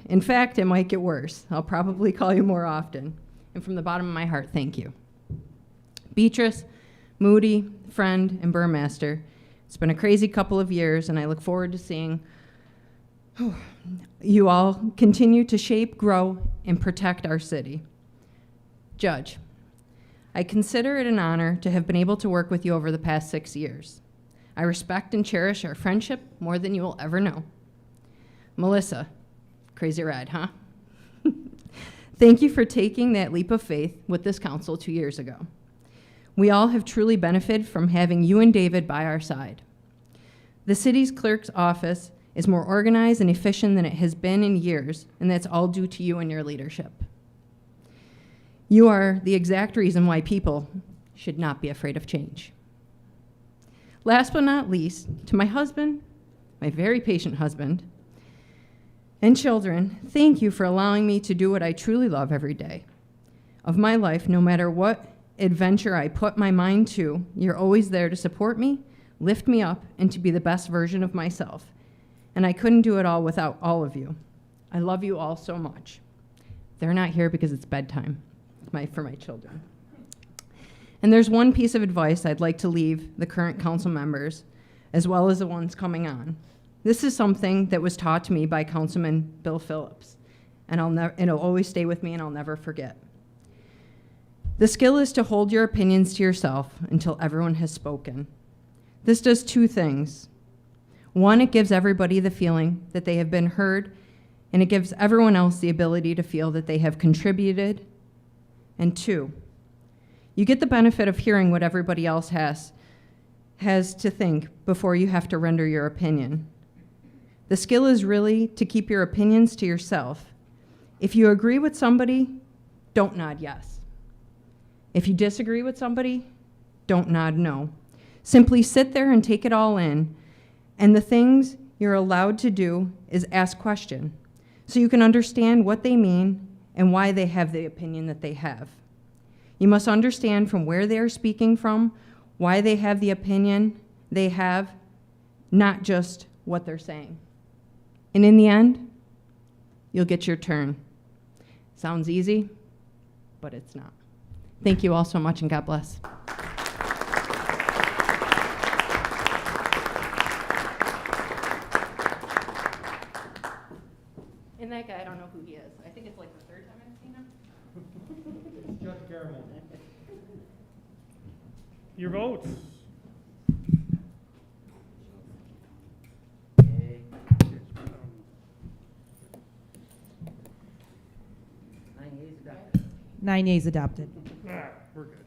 In fact, it might get worse. I'll probably call you more often. And from the bottom of my heart, thank you. Beatrice, Moody, Friend, and Burmaster, it's been a crazy couple of years, and I look forward to seeing you all continue to shape, grow, and protect our city. Judge, I consider it an honor to have been able to work with you over the past 6 years. I respect and cherish our friendship more than you will ever know. Melissa, crazy ride, huh? Thank you for taking that leap of faith with this council 2 years ago. We all have truly benefited from having you and David by our side. The city's clerk's office is more organized and efficient than it has been in years, and that's all due to you and your leadership. You are the exact reason why people should not be afraid of change. Last but not least, to my husband, my very patient husband, and children, thank you for allowing me to do what I truly love every day of my life. No matter what adventure I put my mind to, you're always there to support me, lift me up, and to be the best version of myself. And I couldn't do it all without all of you. I love you all so much. They're not here because it's bedtime for my children. And there's one piece of advice I'd like to leave the current council members, as well as the ones coming on. This is something that was taught to me by Councilman Bill Phillips, and it'll always stay with me and I'll never forget. The skill is to hold your opinions to yourself until everyone has spoken. This does two things. One, it gives everybody the feeling that they have been heard, and it gives everyone else the ability to feel that they have contributed. And two, you get the benefit of hearing what everybody else has to think before you have to render your opinion. The skill is really to keep your opinions to yourself. If you agree with somebody, don't nod yes. If you disagree with somebody, don't nod no. Simply sit there and take it all in, and the things you're allowed to do is ask questions, so you can understand what they mean and why they have the opinion that they have. You must understand from where they are speaking from, why they have the opinion they have, not just what they're saying. And in the end, you'll get your turn. Sounds easy, but it's not. Thank you all so much, and God bless. And that guy, I don't know who he is. I think it's like the third time I've seen him. It's Judge Caramel. Your votes. Nine yeas adopted. All right, we're good.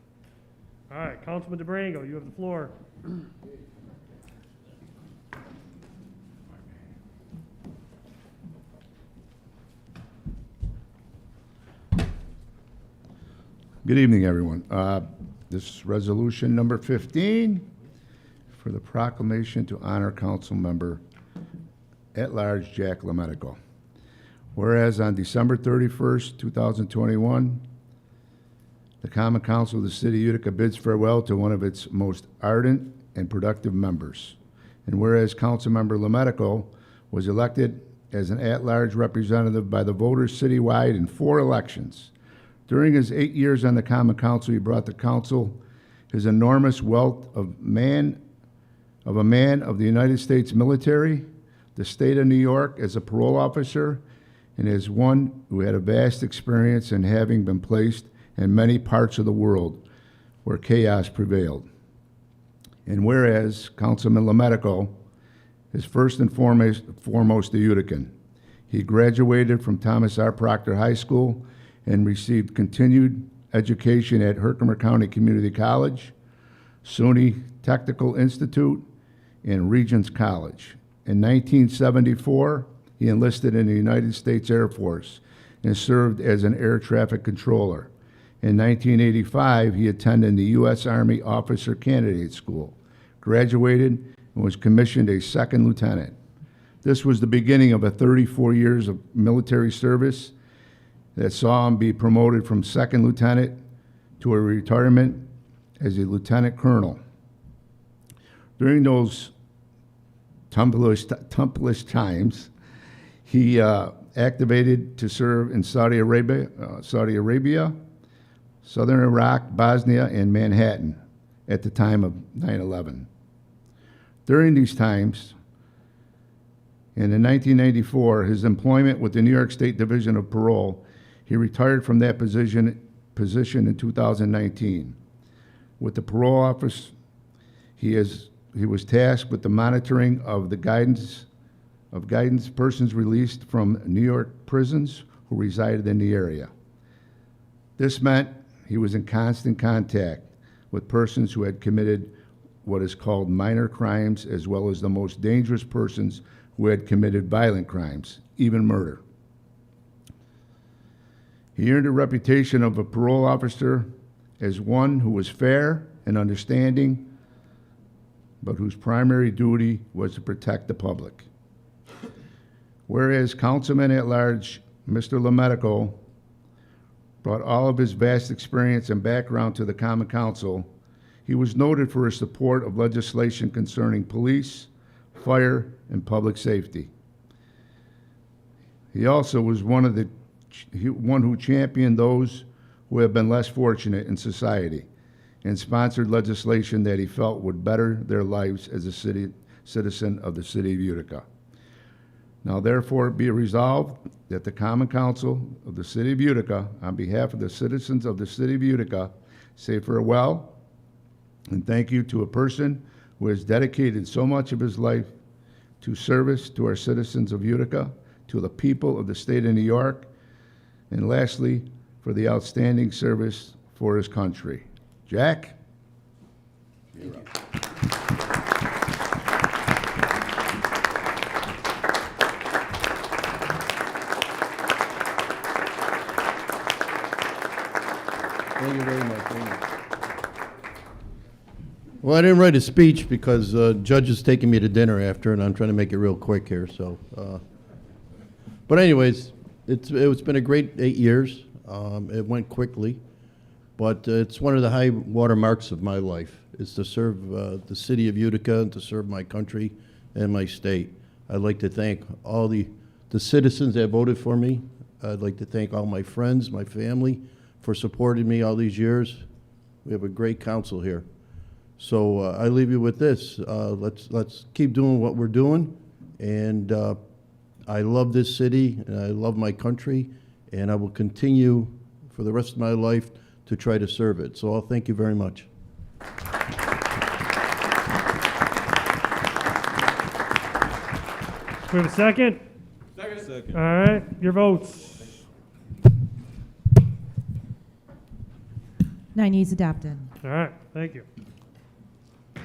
All right, Councilman DeBrango, you have the floor. Good evening, everyone. This is resolution number 15 for the proclamation to honor council member at-large Jack Lemetico. Whereas on December 31st, 2021, the Common Council of the City of Utica bids farewell to one of its most ardent and productive members. And whereas Councilmember Lemetico was elected as an at-large representative by the voters citywide in 4 elections. During his 8 years on the Common Council, he brought the council his enormous wealth of a man of the United States military, the state of New York as a parole officer, and as one who had a vast experience in having been placed in many parts of the world where chaos prevailed. And whereas Councilman Lemetico is first and foremost a Utican. He graduated from Thomas R. Proctor High School and received continued education at Herkimer County Community College, SUNY Technical Institute, and Regents College. In 1974, he enlisted in the United States Air Force and served as an air traffic controller. In 1985, he attended the U.S. Army Officer Candidate School, graduated, and was commissioned a second lieutenant. This was the beginning of a 34 years of military service that saw him be promoted from second lieutenant to a retirement as a lieutenant colonel. During those tumultuous times, he activated to serve in Saudi Arabia, Southern Iraq, Bosnia, and Manhattan at the time of 9/11. During these times, and in 1994, his employment with the New York State Division of Parole, he retired from that position in 2019. With the parole office, he was tasked with the monitoring of the guidance persons released from New York prisons who resided in the area. This meant he was in constant contact with persons who had committed what is called minor crimes, as well as the most dangerous persons who had committed violent crimes, even murder. He earned a reputation of a parole officer as one who was fair and understanding, but whose primary duty was to protect the public. Whereas Councilman at Large, Mr. Lemetico, brought all of his vast experience and background to the Common Council, he was noted for his support of legislation concerning police, fire, and public safety. He also was one of the one who championed those who have been less fortunate in society, and sponsored legislation that he felt would better their lives as a citizen of the city of Utica. Now therefore be resolved that the Common Council of the city of Utica, on behalf of the citizens of the city of Utica, say farewell and thank you to a person who has dedicated so much of his life to service to our citizens of Utica, to the people of the state of New York, and lastly, for the outstanding service for his country. Jack? Thank you. Thank you very much. Thank you. Well, I didn't write a speech because Judge is taking me to dinner after, and I'm trying to make it real quick here. So, but anyways, it's been a great 8 years. It went quickly, but it's one of the high water marks of my life is to serve the city of Utica and to serve my country and my state. I'd like to thank all the citizens that voted for me. I'd like to thank all my friends, my family, for supporting me all these years. We have a great council here. So I leave you with this. Let's keep doing what we're doing. And I love this city, and I love my country, and I will continue for the rest of my life to try to serve it. So I'll thank you very much. We have a second? Second. All right, your votes. 9 yeas adopted. All right, thank you. I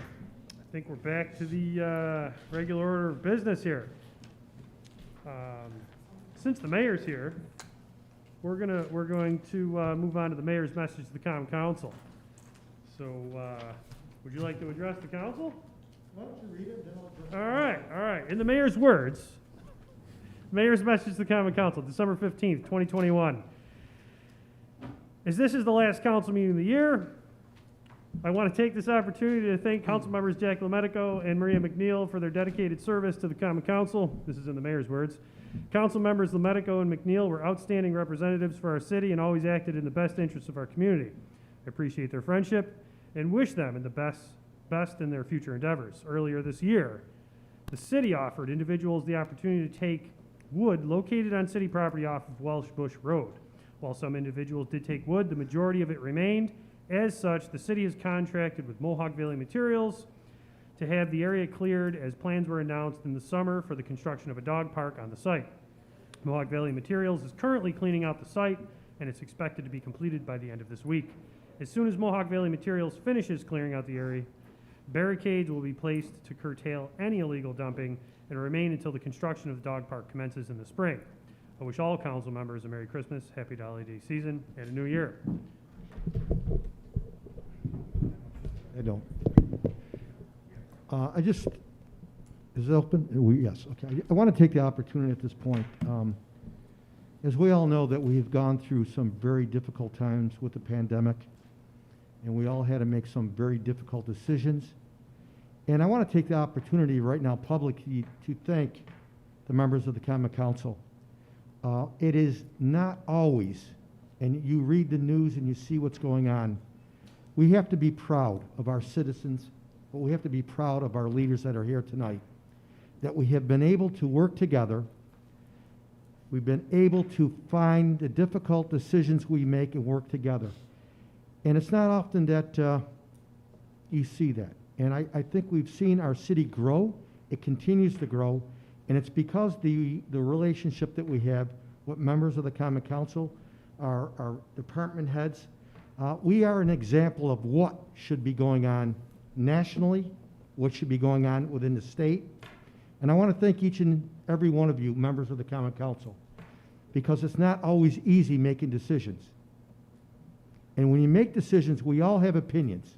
think we're back to the regular order of business here. Since the mayor's here, we're going to move on to the mayor's message to the Common Council. So, would you like to address the council? Why don't you read it, then I'll address it. All right. In the mayor's words, mayor's message to the Common Council, December 15th, 2021. As this is the last council meeting of the year, I want to take this opportunity to thank council members Jack Lemetico and Maria McNeil for their dedicated service to the Common Council. This is in the mayor's words. Council members Lemetico and McNeil were outstanding representatives for our city and always acted in the best interests of our community. I appreciate their friendship and wish them in the best in their future endeavors. Earlier this year, the city offered individuals the opportunity to take wood located on city property off of Welsh Bush Road. While some individuals did take wood, the majority of it remained. As such, the city has contracted with Mohawk Valley Materials to have the area cleared as plans were announced in the summer for the construction of a dog park on the site. Mohawk Valley Materials is currently cleaning out the site, and it's expected to be completed by the end of this week. As soon as Mohawk Valley Materials finishes clearing out the area, barricades will be placed to curtail any illegal dumping and remain until the construction of the dog park commences in the spring. I wish all council members a Merry Christmas, Happy Holiday Season, and a New Year. I don't. Is it open? Yes, okay. I want to take the opportunity at this point. As we all know that we have gone through some very difficult times with the pandemic, and we all had to make some very difficult decisions. And I want to take the opportunity right now publicly to thank the members of the Common Council. It is not always, and you read the news and you see what's going on, we have to be proud of our citizens, but we have to be proud of our leaders that are here tonight, that we have been able to work together. We've been able to find the difficult decisions we make and work together. And it's not often that you see that. And I think we've seen our city grow. It continues to grow. And it's because the relationship that we have with members of the Common Council, our department heads, we are an example of what should be going on nationally, what should be going on within the state. And I want to thank each and every one of you, members of the Common Council, because it's not always easy making decisions. And when you make decisions, we all have opinions,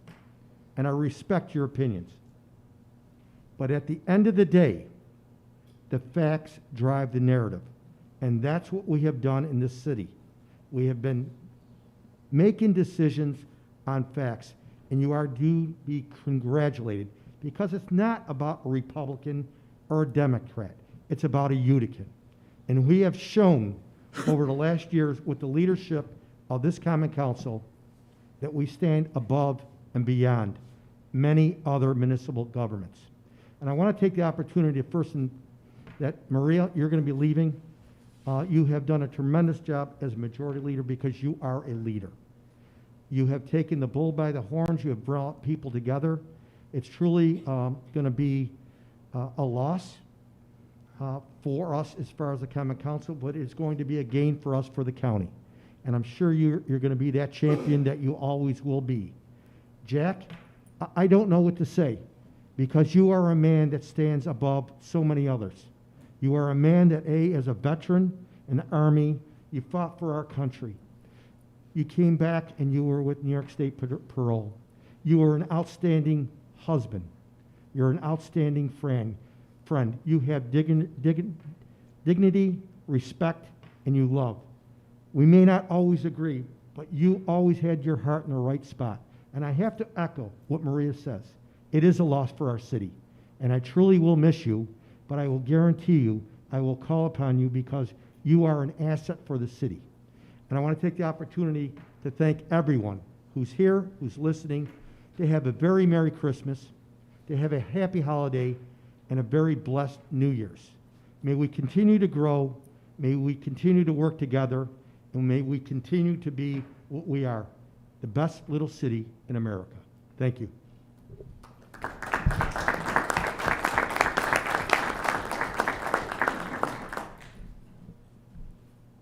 and I respect your opinions. But at the end of the day, the facts drive the narrative. And that's what we have done in this city. We have been making decisions on facts, and you are due to be congratulated, because it's not about a Republican or a Democrat. It's about a Utican. And we have shown over the last years with the leadership of this Common Council that we stand above and beyond many other municipal governments. And I want to take the opportunity to first, that Maria, you're going to be leaving. You have done a tremendous job as a majority leader because you are a leader. You have taken the bull by the horns. You have brought people together. It's truly going to be a loss for us as far as the Common Council, but it's going to be a gain for us for the county. And I'm sure you're going to be that champion that you always will be. Jack, I don't know what to say because you are a man that stands above so many others. You are a man that, as a veteran in the Army, you fought for our country. You came back and you were with New York State Parole. You were an outstanding husband. You're an outstanding friend. You have dignity, respect, and you love. We may not always agree, but you always had your heart in the right spot. And I have to echo what Maria says. It is a loss for our city. And I truly will miss you, but I will guarantee you I will call upon you because you are an asset for the city. And I want to take the opportunity to thank everyone who's here, who's listening, to have a very Merry Christmas, to have a happy holiday, and a very blessed New Year's. May we continue to grow, may we continue to work together, and may we continue to be what we are, the best little city in America. Thank you.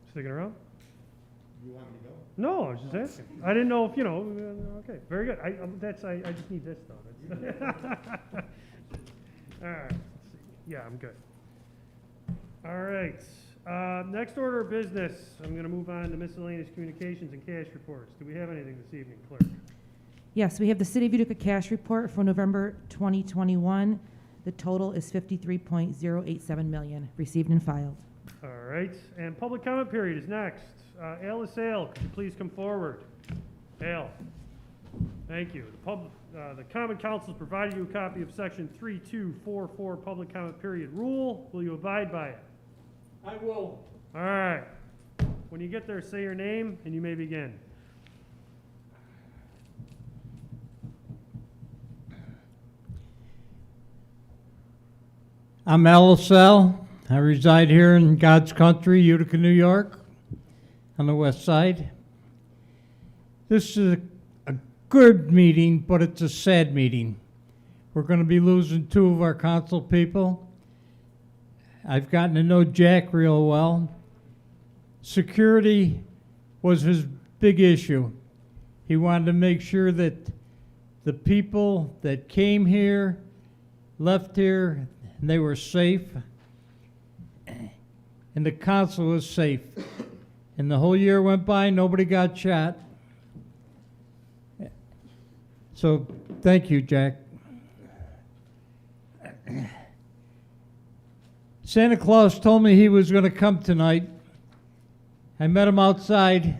Sticking around? You want me to go? No, I was just asking. I didn't know if, okay, very good. I just need this though. All right, let's see. Yeah, I'm good. All right, next order of business, I'm gonna move on to miscellaneous communications and cash reports. Do we have anything this evening, clerk? Yes, we have the City of Utica cash report for November 2021. The total is $53.087 million, received and filed. All right, and public comment period is next. Al LaSalle, could you please come forward? Al, thank you. The Common Council has provided you a copy of Section 3244 Public Comment Period Rule. Will you abide by it? I will. All right. When you get there, say your name, and you may begin. I'm Al LaSalle. I reside here in God's country, Utica, New York, on the west side. This is a good meeting, but it's a sad meeting. We're going to be losing two of our council people. I've gotten to know Jack real well. Security was his big issue. He wanted to make sure that the people that came here, left here, and they were safe, and the council was safe. And the whole year went by, nobody got shot. So, thank you, Jack. Santa Claus told me he was going to come tonight. I met him outside.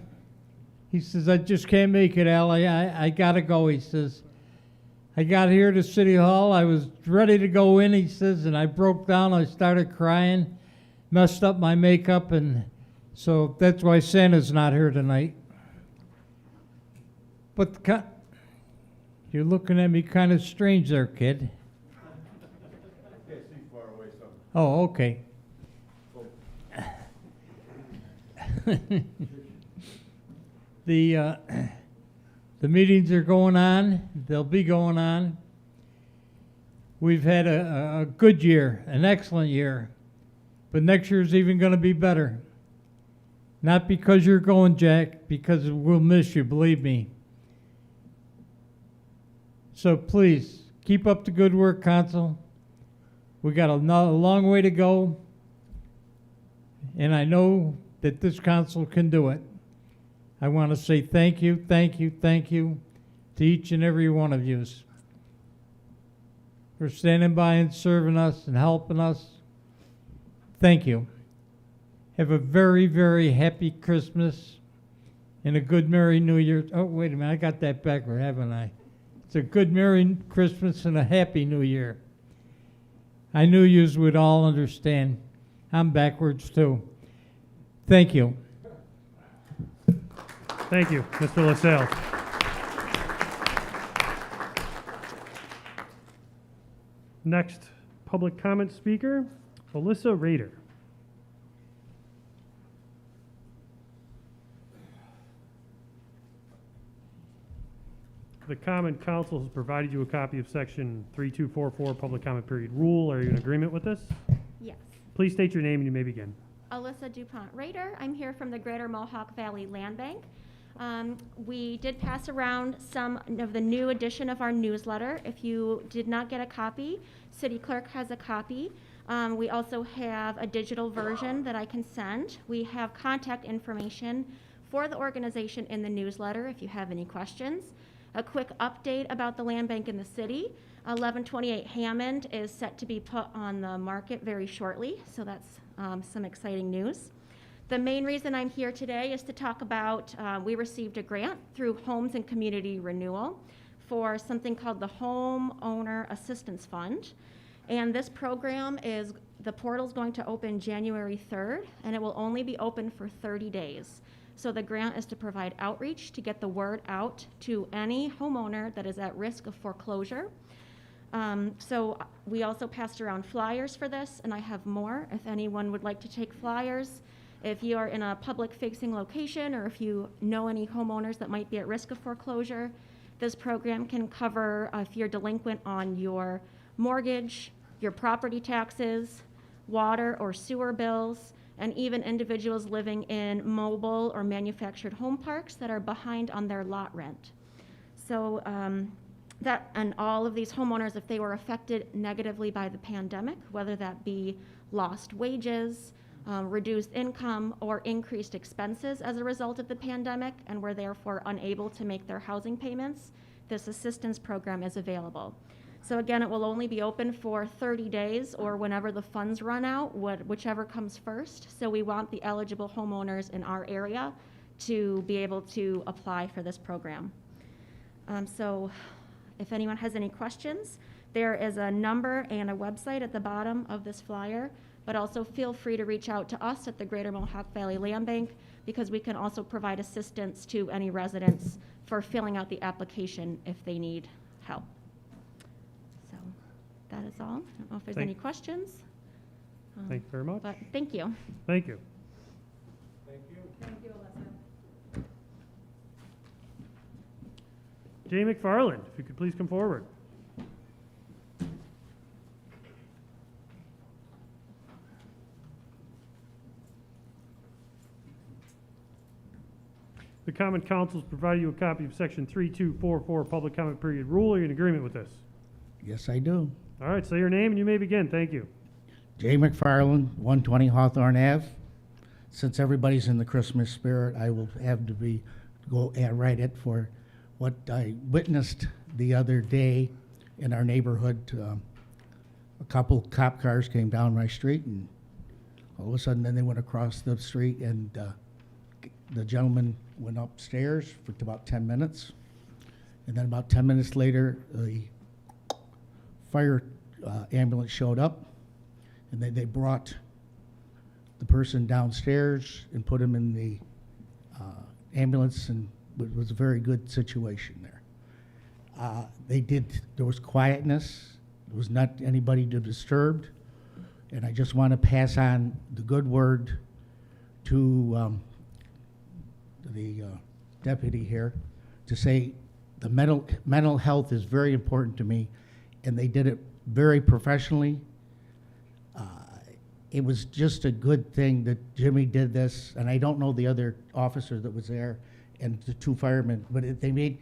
He says, I just can't make it, Al. I got to go, he says. I got here to City Hall. I was ready to go in, he says, and I broke down. I started crying, messed up my makeup, and so that's why Santa's not here tonight. But you're looking at me kind of strange there, kid. I can't see far away, so. Oh, okay. The meetings are going on. They'll be going on. We've had a good year, an excellent year, but next year's even going to be better. Not because you're going, Jack, because we'll miss you, believe me. So please, keep up the good work, Council. We got a long way to go, and I know that this council can do it. I want to say thank you, thank you, thank you to each and every one of you for standing by and serving us and helping us. Thank you. Have a very, very happy Christmas and a good Merry New Year. Oh, wait a minute, I got that backward, haven't I? It's a good Merry Christmas and a Happy New Year. I knew yous would all understand. I'm backwards too. Thank you. Thank you, Mr. LaSalle. Next, public comment speaker, Alyssa Rader. The Common Council has provided you a copy of Section 3244 Public Comment Period Rule. Are you in agreement with this? Yes. Please state your name and you may begin. Alyssa DuPont Rader. I'm here from the Greater Mohawk Valley Land Bank. We did pass around some of the new edition of our newsletter. If you did not get a copy, City Clerk has a copy. We also have a digital version that I can send. We have contact information for the organization in the newsletter if you have any questions. A quick update about the land bank in the city. 1128 Hammond is set to be put on the market very shortly, so that's some exciting news. The main reason I'm here today is to talk about, we received a grant through Homes and Community Renewal for something called the Homeowner Assistance Fund. And this program is, the portal's going to open January 3rd, and it will only be open for 30 days. So the grant is to provide outreach to get the word out to any homeowner that is at risk of foreclosure. So we also passed around flyers for this, and I have more if anyone would like to take flyers. If you are in a public-facing location or if you know any homeowners that might be at risk of foreclosure, this program can cover if you're delinquent on your mortgage, your property taxes, water or sewer bills, and even individuals living in mobile or manufactured home parks that are behind on their lot rent. So that, and all of these homeowners, if they were affected negatively by the pandemic, whether that be lost wages, reduced income, or increased expenses as a result of the pandemic, and were therefore unable to make their housing payments, this assistance program is available. So again, it will only be open for 30 days or whenever the funds run out, whichever comes first. So we want the eligible homeowners in our area to be able to apply for this program. So if anyone has any questions, there is a number and a website at the bottom of this flyer, but also feel free to reach out to us at the Greater Mohawk Valley Land Bank because we can also provide assistance to any residents for filling out the application if they need help. So that is all. I don't know if there's any questions. Thank you very much. But thank you. Thank you. Thank you. Thank you, Alyssa. Jay McFarland, if you could please come forward. The Common Council has provided you a copy of Section 3244 Public Comment Period Rule. Are you in agreement with this? Yes, I do. All right, say your name and you may begin. Thank you. Jay McFarland, 120 Hawthorne Ave. Since everybody's in the Christmas spirit, I will have to go write it for what I witnessed the other day in our neighborhood. A couple cop cars came down my street, and all of a sudden, then they went across the street, and the gentleman went upstairs for about 10 minutes. And then about 10 minutes later, the fire ambulance showed up, and they brought the person downstairs and put him in the ambulance, and it was a very good situation there. There was quietness. There was not anybody disturbed. And I just want to pass on the good word to the deputy here to say the mental health is very important to me, and they did it very professionally. It was just a good thing that Jimmy did this, and I don't know the other officer that was there and the two firemen, but they made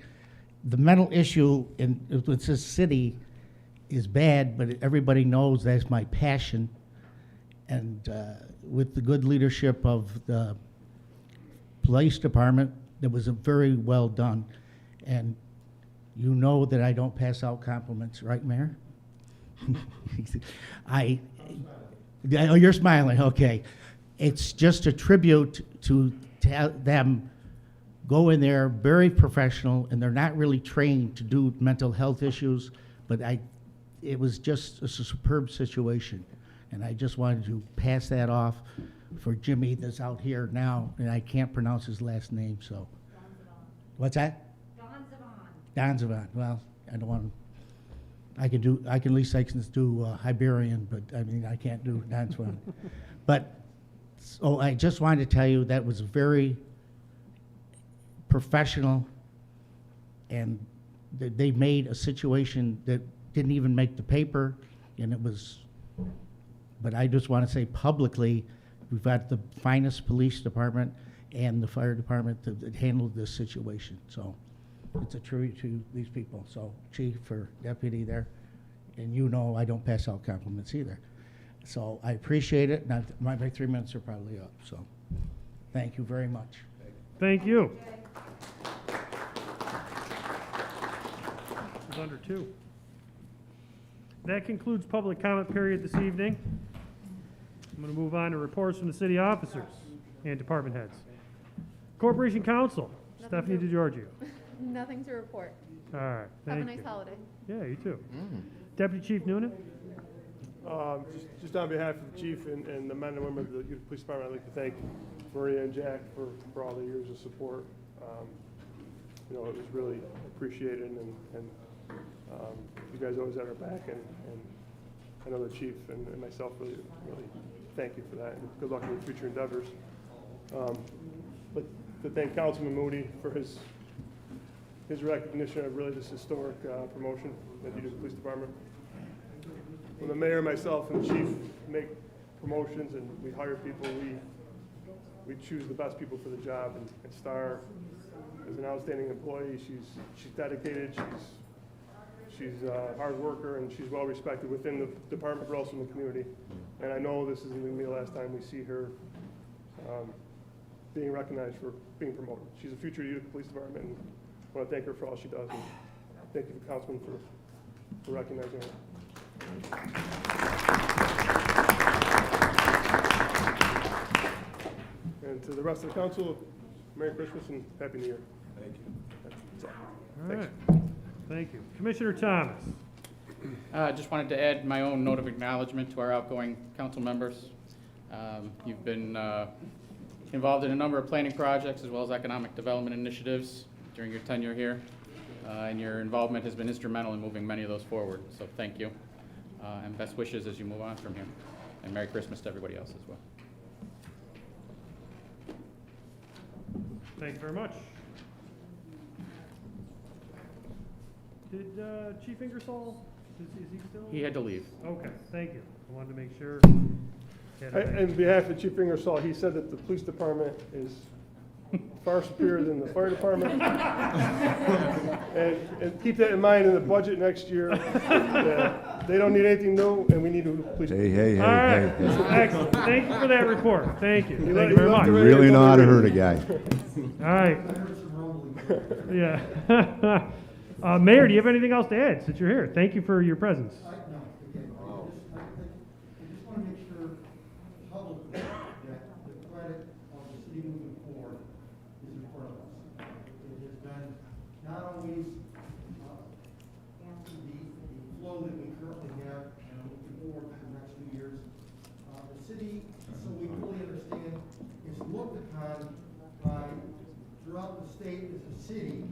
the mental issue in this city is bad, but everybody knows that's my passion. And with the good leadership of the police department, that was very well done. And you know that I don't pass out compliments, right, Mayor? Oh, you're smiling, okay. It's just a tribute to them go in there very professional, and they're not really trained to do mental health issues, but it was just a superb situation. And I just wanted to pass that off for Jimmy that's out here now, and I can't pronounce his last name, so. What's that? Don Zavon. Well, I don't want, at least I can do Iberian, but I mean, I can't do Don Zavon. But, so I just wanted to tell you that was very professional, and they made a situation that didn't even make the paper, and it was, but I just want to say publicly, we've got the finest police department and the fire department that handled this situation. So it's a tribute to these people. So chief or deputy there, and you know I don't pass out compliments either. So I appreciate it. Now, my 3 minutes are probably up, so thank you very much. Thank you. It was under 2. That concludes public comment period this evening. I'm going to move on to reports from the city officers and department heads. Corporation Counsel, Stephanie DiGiorgio. Nothing to report. All right, thank you. Have a nice holiday. Yeah, you too. Deputy Chief Noonan? Just on behalf of the chief and the men and women of the Utica Police Department, I'd like to thank Maria and Jack for all the years of support. You know, it was really appreciated, and you guys always had our back, and I know the chief and myself really thank you for that, and good luck in your future endeavors. But to thank Councilman Moody for his recognition of really this historic promotion at the Utica Police Department. When the mayor, myself, and the chief make promotions and we hire people, we choose the best people for the job. And Star is an outstanding employee. She's dedicated. She's a hard worker, and she's well respected within the department, but also in the community. And I know this isn't going to be the last time we see her being recognized for being promoted. She's a future Utica Police Department, and I want to thank her for all she does. And thank you, Councilman, for recognizing her. And to the rest of the council, Merry Christmas and Happy New Year. Thank you. That's all. All right. Thank you. Commissioner Thomas. I just wanted to add my own note of acknowledgement to our outgoing council members. You've been involved in a number of planning projects as well as economic development initiatives during your tenure here, and your involvement has been instrumental in moving many of those forward. So thank you, and best wishes as you move on from here. And Merry Christmas to everybody else as well. Thank you very much. Did Chief Ingersoll, is he still? He had to leave. Okay, thank you. I wanted to make sure. On behalf of Chief Ingersoll, he said that the police department is far superior than the fire department. And keep that in mind in the budget next year. They don't need anything new, and we need a police. Hey. All right, excellent. Thank you for that report. Thank you. Thank you very much. You really know how to hurt a guy. All right. Yeah. Mayor, do you have anything else to add since you're here? Thank you for your presence. I just want to make sure publicly that the credit of the city moving forward is in front of us. It has been not always the flow that we currently have and looking forward to the next few years. The city, so we fully understand, is looked upon by throughout the state as a city,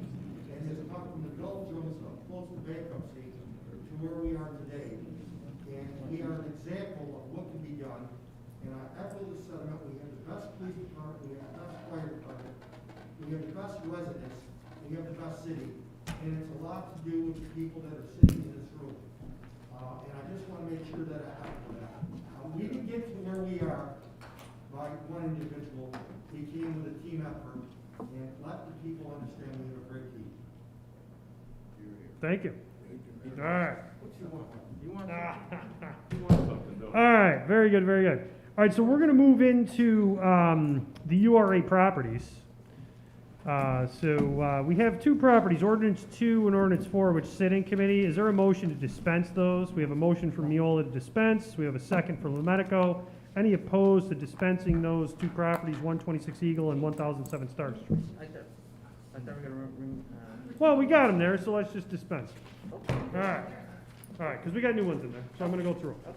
and has come from the doldrums of close to bankruptcy to where we are today. And we are an example of what can be done. And I echo the sentiment, we have the best police department, we have the best fire department, we have the best residents, we have the best city. And it's a lot to do with the people that are sitting in this room. And I just want to make sure that I echo that. We didn't get to where we are by one individual. We came with a team effort, and let the people understand we have a great team. Thank you. All right. You want All right, very good, very good. All right, so we're going to move into the URA properties. We have 2 properties, Ordinance 2 and Ordinance 4, which sit in committee. Is there a motion to dispense those? We have a motion from Miola to dispense. We have a second from Lemetico. Any opposed to dispensing those 2 properties, 126 Eagle and 1007 Star Street? I thought we were going to Well, we got them there, so let's just dispense. All right, because we got new ones in there, so I'm going to go through them.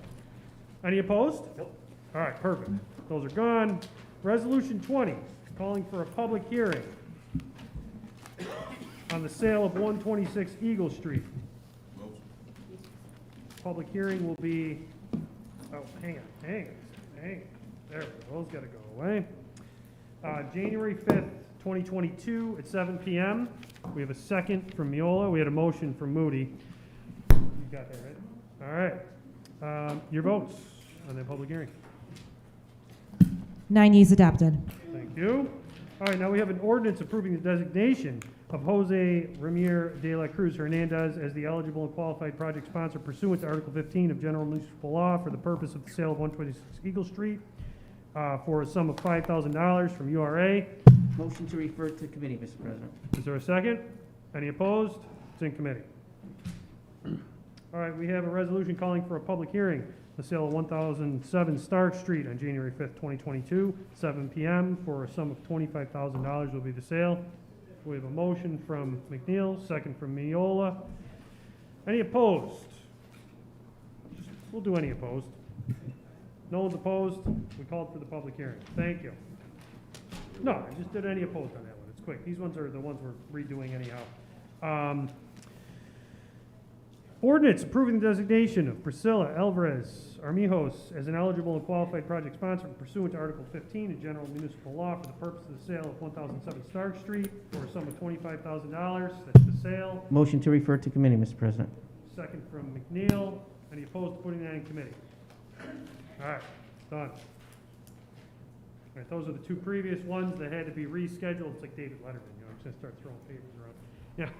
Any opposed? Nope. All right, perfect. Those are gone. Resolution 20, calling for a public hearing on the sale of 126 Eagle Street. Public hearing will be, oh, hang on. There, those gotta go away. January 5th, 2022 at 7 PM. We have a second from Miola. We had a motion from Moody. You got that, right? All right. Your votes on the public hearing. 9 yeas adopted. Thank you. All right, now we have an ordinance approving the designation of Jose Ramir de la Cruz Hernandez as the eligible and qualified project sponsor pursuant to Article 15 of General Municipal Law for the purpose of the sale of 126 Eagle Street for a sum of $5,000 from URA. Motion to refer to committee, Mr. President. Is there a second? Any opposed? It's in committee. All right, we have a resolution calling for a public hearing, the sale of 1007 Stark Street on January 5th, 2022, 7 PM for a sum of $25,000 will be the sale. We have a motion from McNeil, second from Miola. Any opposed? We'll do any opposed. No one's opposed. We called for the public hearing. Thank you. No, I just did any opposed on that one. It's quick. These ones are the ones we're redoing anyhow. Ordinance approving the designation of Priscilla Alvarez Armijos as an eligible and qualified project sponsor pursuant to Article 15 of General Municipal Law for the purpose of the sale of 1007 Stark Street for a sum of $25,000. That's the sale. Motion to refer to committee, Mr. President. Second from McNeil. Any opposed to putting that in committee? All right, done. All right, those are the two previous ones that had to be rescheduled. It's like David Letterman, you know, I'm just gonna start throwing papers around. Yeah.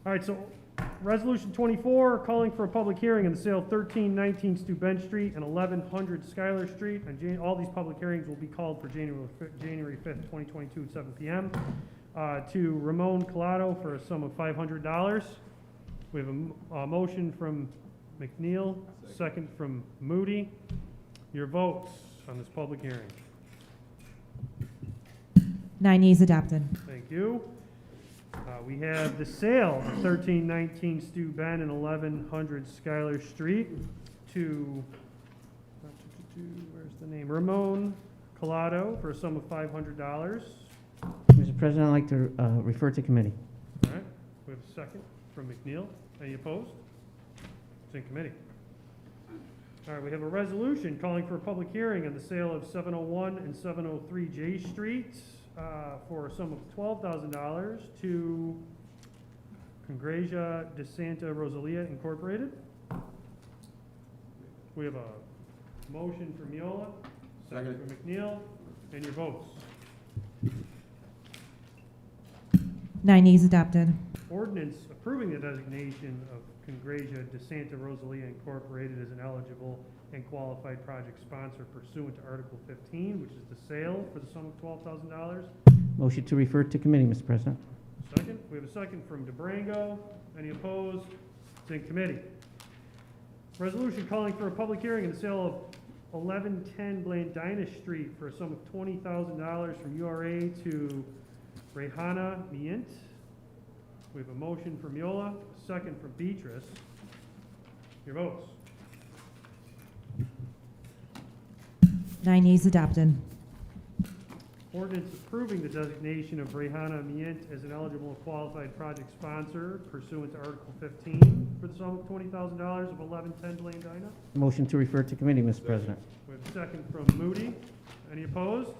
All right, so Resolution 24, calling for a public hearing on the sale of 1319 Stu Bench Street and 1100 Schuyler Street. And all these public hearings will be called for January 5th, 2022 at 7 PM. To Ramon Collado for a sum of $500. We have a motion from McNeil, second from Moody. Your votes on this public hearing. 9 yeas adopted. Thank you. We have the sale of 1319 Stu Ben and 1100 Schuyler Street to, where's the name? Ramon Collado for a sum of $500. Mr. President, I'd like to refer to committee. All right, we have a second from McNeil. Any opposed? It's in committee. All right, we have a resolution calling for a public hearing on the sale of 701 and 703 J Street for a sum of $12,000 to Congracia de Santa Rosalia Incorporated. We have a motion from Miola, second from McNeil, and your votes. 9 yeas adopted. Ordinance approving the designation of Congracia de Santa Rosalia Incorporated as an eligible and qualified project sponsor pursuant to Article 15, which is the sale for the sum of $12,000. Motion to refer to committee, Mr. President. Second, we have a second from DeBrango. Any opposed? It's in committee. Resolution calling for a public hearing in the sale of 1110 Blandina Street for a sum of $20,000 from URA to Rehana Mient. We have a motion from Miola, a second from Beatrice. Your votes. 9 yeas adopted. Ordinance approving the designation of Rehana Mient as an eligible and qualified project sponsor pursuant to Article 15 for the sum of $20,000 of 1110 Blandina. Motion to refer to committee, Mr. President. We have a second from Moody. Any opposed?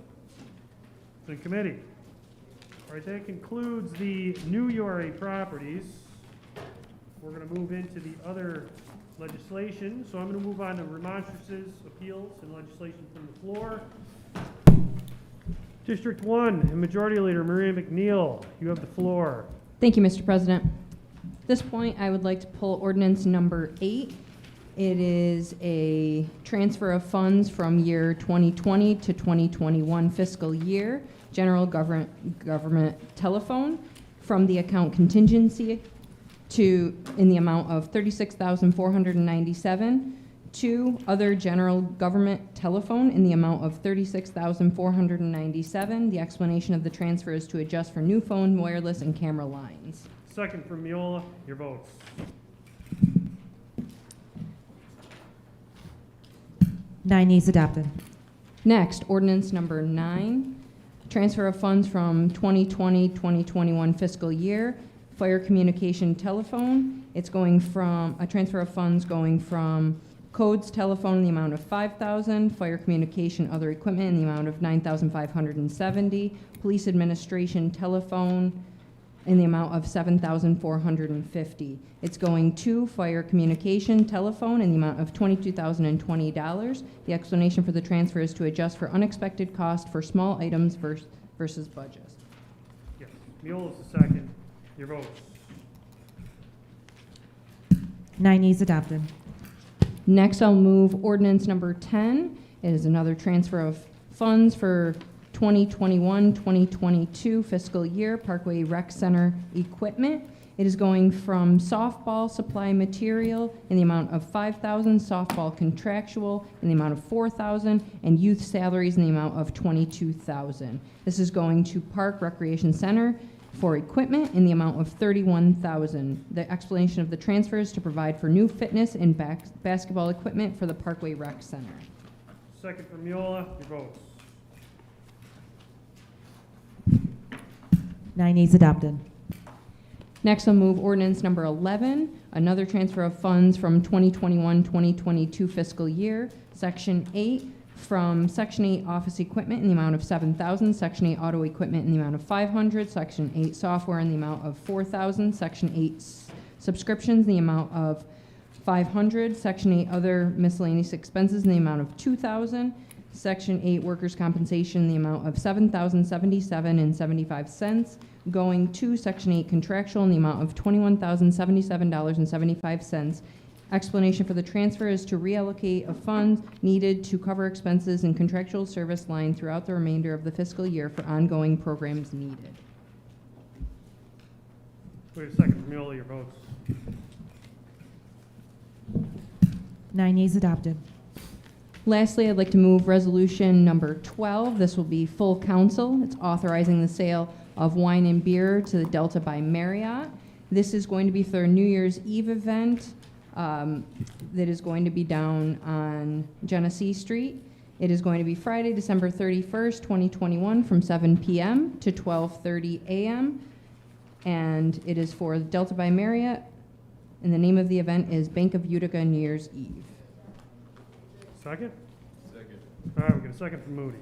It's in committee. All right, that concludes the new URA properties. We're going to move into the other legislation. So I'm going to move on to remonstrances, appeals, and legislation from the floor. District 1, Majority Leader Maria McNeil, you have the floor. Thank you, Mr. President. At this point, I would like to pull ordinance number 8. It is a transfer of funds from year 2020 to 2021 fiscal year, general government telephone, from the account contingency to in the amount of $36,497 to other general government telephone in the amount of $36,497. The explanation of the transfer is to adjust for new phone, wireless, and camera lines. Second from Miola, your votes. 9 yeas adopted. Next, ordinance number 9, transfer of funds from 2020-2021 fiscal year, fire communication telephone. It's going from, a transfer of funds going from codes telephone in the amount of $5,000, fire communication other equipment in the amount of $9,570, police administration telephone in the amount of $7,450. It's going to fire communication telephone in the amount of $22,020. The explanation for the transfer is to adjust for unexpected cost for small items versus budget. Yes. Mule is the second. Your votes. 9 yeas adopted. Next, I'll move ordinance number 10. It is another transfer of funds for 2021-2022 fiscal year Parkway Rec Center equipment. It is going from softball supply material in the amount of $5,000, softball contractual in the amount of $4,000, and youth salaries in the amount of $22,000. This is going to Park Recreation Center for equipment in the amount of $31,000. The explanation of the transfer is to provide for new fitness and basketball equipment for the Parkway Rec Center. Second for Miola. Your votes. 9 yeas adopted. Next, I'll move ordinance number 11, another transfer of funds from 2021-2022 fiscal year, Section 8, from Section 8 office equipment in the amount of $7,000, Section 8 auto equipment in the amount of $500, Section 8 software in the amount of $4,000, Section 8 subscriptions in the amount of $500, Section 8 other miscellaneous expenses in the amount of $2,000, Section 8 workers' compensation in the amount of $7,077.75, going to Section 8 contractual in the amount of $21,077.75. Explanation for the transfer is to reallocate of funds needed to cover expenses and contractual service line throughout the remainder of the fiscal year for ongoing programs needed. Wait a second for Miola. Your votes. 9 yeas adopted. Lastly, I'd like to move resolution number 12. This will be full council. It's authorizing the sale of wine and beer to the Delta by Marriott. This is going to be for their New Year's Eve event that is going to be down on Genesee Street. It is going to be Friday, December 31st, 2021 from 7 p.m. to 12:30 a.m. And it is for Delta by Marriott. And the name of the event is Bank of Utica New Year's Eve. Second? Second. All right, we get a second from Moody.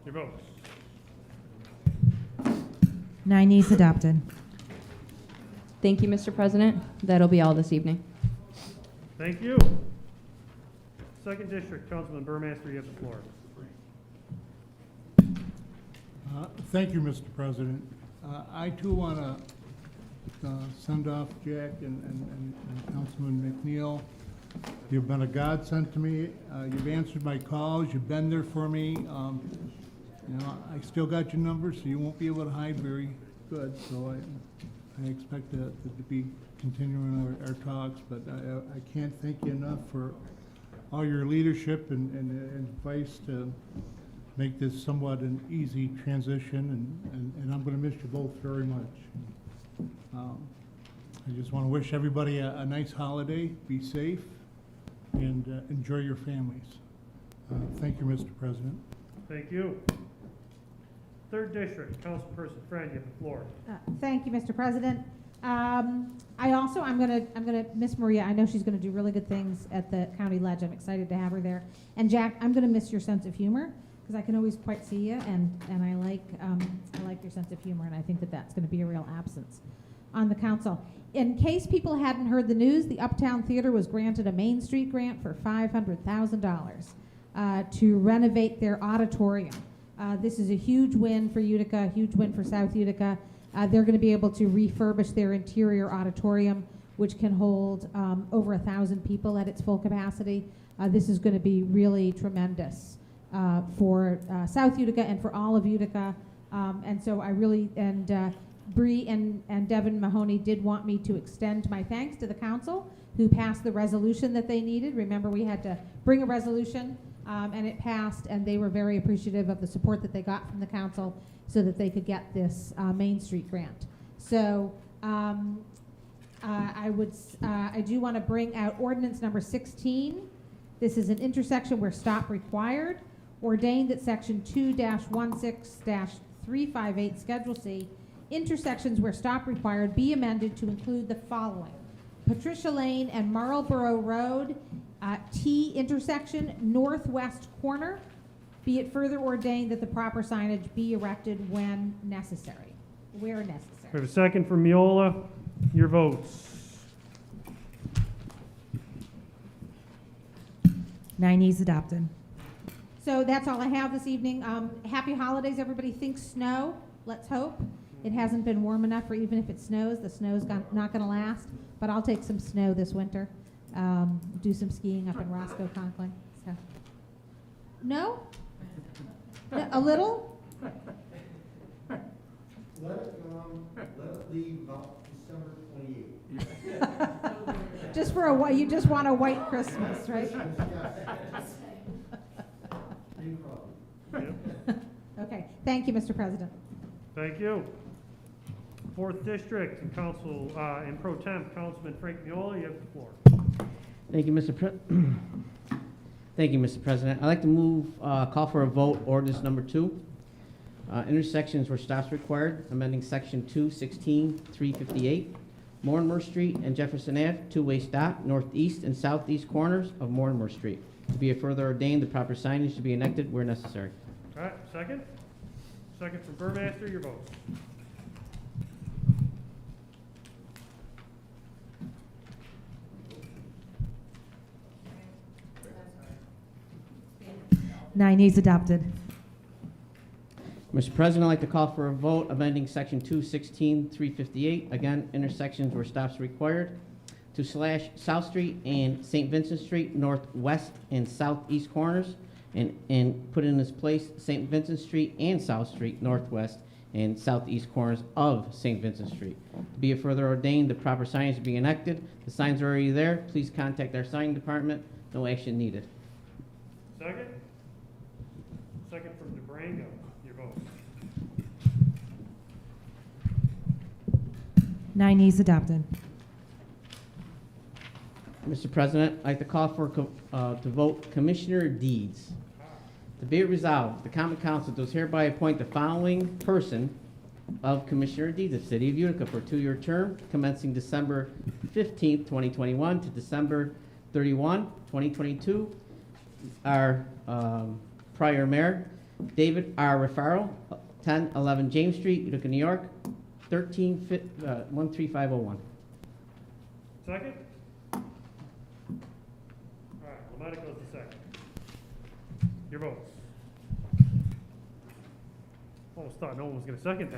Your votes. 9 yeas adopted. Thank you, Mr. President. That'll be all this evening. Thank you. Second District, Councilman Burmaster, you have the floor. Thank you, Mr. President. I too want to send off Jack and Councilman McNeil. You've been a godsend to me. You've answered my calls. You've been there for me. I still got your number, so you won't be able to hide very good. So I expect to be continuing our talks, but I can't thank you enough for all your leadership and advice to make this somewhat an easy transition, and I'm going to miss you both very much. I just want to wish everybody a nice holiday. Be safe and enjoy your families. Thank you, Mr. President. Thank you. Third District, Councilperson Friend, you have the floor. Thank you, Mr. President. I'm gonna miss Maria. I know she's gonna do really good things at the County Ledge. I'm excited to have her there. And Jack, I'm gonna miss your sense of humor because I can always quite see you, and I like your sense of humor, and I think that that's gonna be a real absence on the council. In case people hadn't heard the news, the Uptown Theater was granted a Main Street grant for $500,000 to renovate their auditorium. This is a huge win for Utica, a huge win for South Utica. They're going to be able to refurbish their interior auditorium, which can hold over 1,000 people at its full capacity. This is going to be really tremendous for South Utica and for all of Utica. And so I really, Bree and Devin Mahoney did want me to extend my thanks to the council who passed the resolution that they needed. Remember, we had to bring a resolution and it passed, and they were very appreciative of the support that they got from the council so that they could get this Main Street grant. So I do want to bring out ordinance number 16, This is an intersection where stop required. Ordained that section 2-16-358 Schedule C, intersections where stop required be amended to include the following: Patricia Lane and Marlborough Road, T intersection, northwest corner. Be it further ordained that the proper signage be erected when necessary, where necessary. We have a second from Miola. Your votes. 9 yeas adopted. So that's all I have this evening. Happy holidays, everybody. Think snow. Let's hope. It hasn't been warm enough for even if it snows. The snow's not going to last, but I'll take some snow this winter. Do some skiing up in Roscoe, Conklin. So. No? A little? Let it leave about December 28th. Just for a white, you just want a white Christmas, right? Okay. Thank you, Mr. President. Thank you. 4th District and Council and Pro Temp, Councilman Frank Miola, you have the floor. Thank you, Mr. Thank you, Mr. President. I'd like to move, call for a vote, ordinance number 2. Intersections where stops required, amending section 216-358, Mortimer Street and Jefferson Ave, two-way stop, northeast and southeast corners of Mortimer Street. To be further ordained, the proper signage to be enacted where necessary. All right, second? Second from Burmaster, your votes. Nine yeas adopted. Mr. President, I'd like to call for a vote amending section 216-358, again, intersections where stops required, to slash South Street and St. Vincent Street, northwest and southeast corners, and put in its place St. Vincent Street and South Street, northwest and southeast corners of St. Vincent Street. Be it further ordained, the proper signage to be enacted. The signs are already there. Please contact our signing department. No action needed. Second? Second from DeBrango, your votes. 9 yeas adopted. Mr. President, I'd like to call for to vote Commissioner Deeds. To be it resolved, the Common Council does hereby appoint the following person of Commissioner Deeds of the City of Utica for a 2-year term commencing December 15th, 2021 to December 31, 2022. Our prior mayor, David R. Rafaro, 1011 James Street, Utica, New York, 13501. Second? All right, Lamatico's the second. Your votes. Almost thought no one was going to second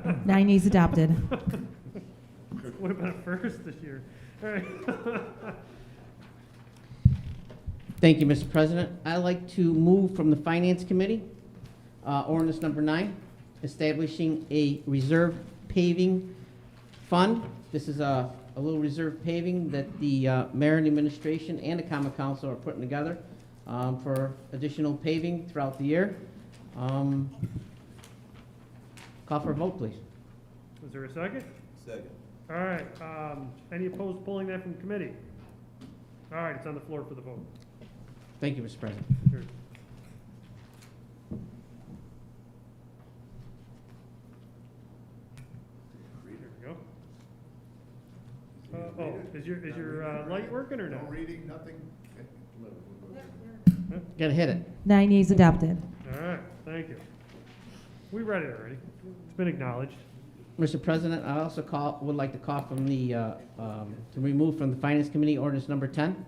that. 9 yeas adopted. Would have been a first this year. All right. Thank you, Mr. President. I'd like to move from the Finance Committee, ordinance number 9, establishing a reserve paving fund. This is a little reserve paving that the mayor and administration and the Common Council are putting together for additional paving throughout the year. Call for a vote, please. Is there a second? Second. All right. Any opposed pulling that from committee? All right, it's on the floor for the vote. Thank you, Mr. President. Sure. There we go. Oh, is your light working or no? No reading, nothing. Gotta hit it. 9 yeas adopted. All right, thank you. We read it already. It's been acknowledged. Mr. President, I also would like to call from the, to remove from the Finance Committee ordinance number 10,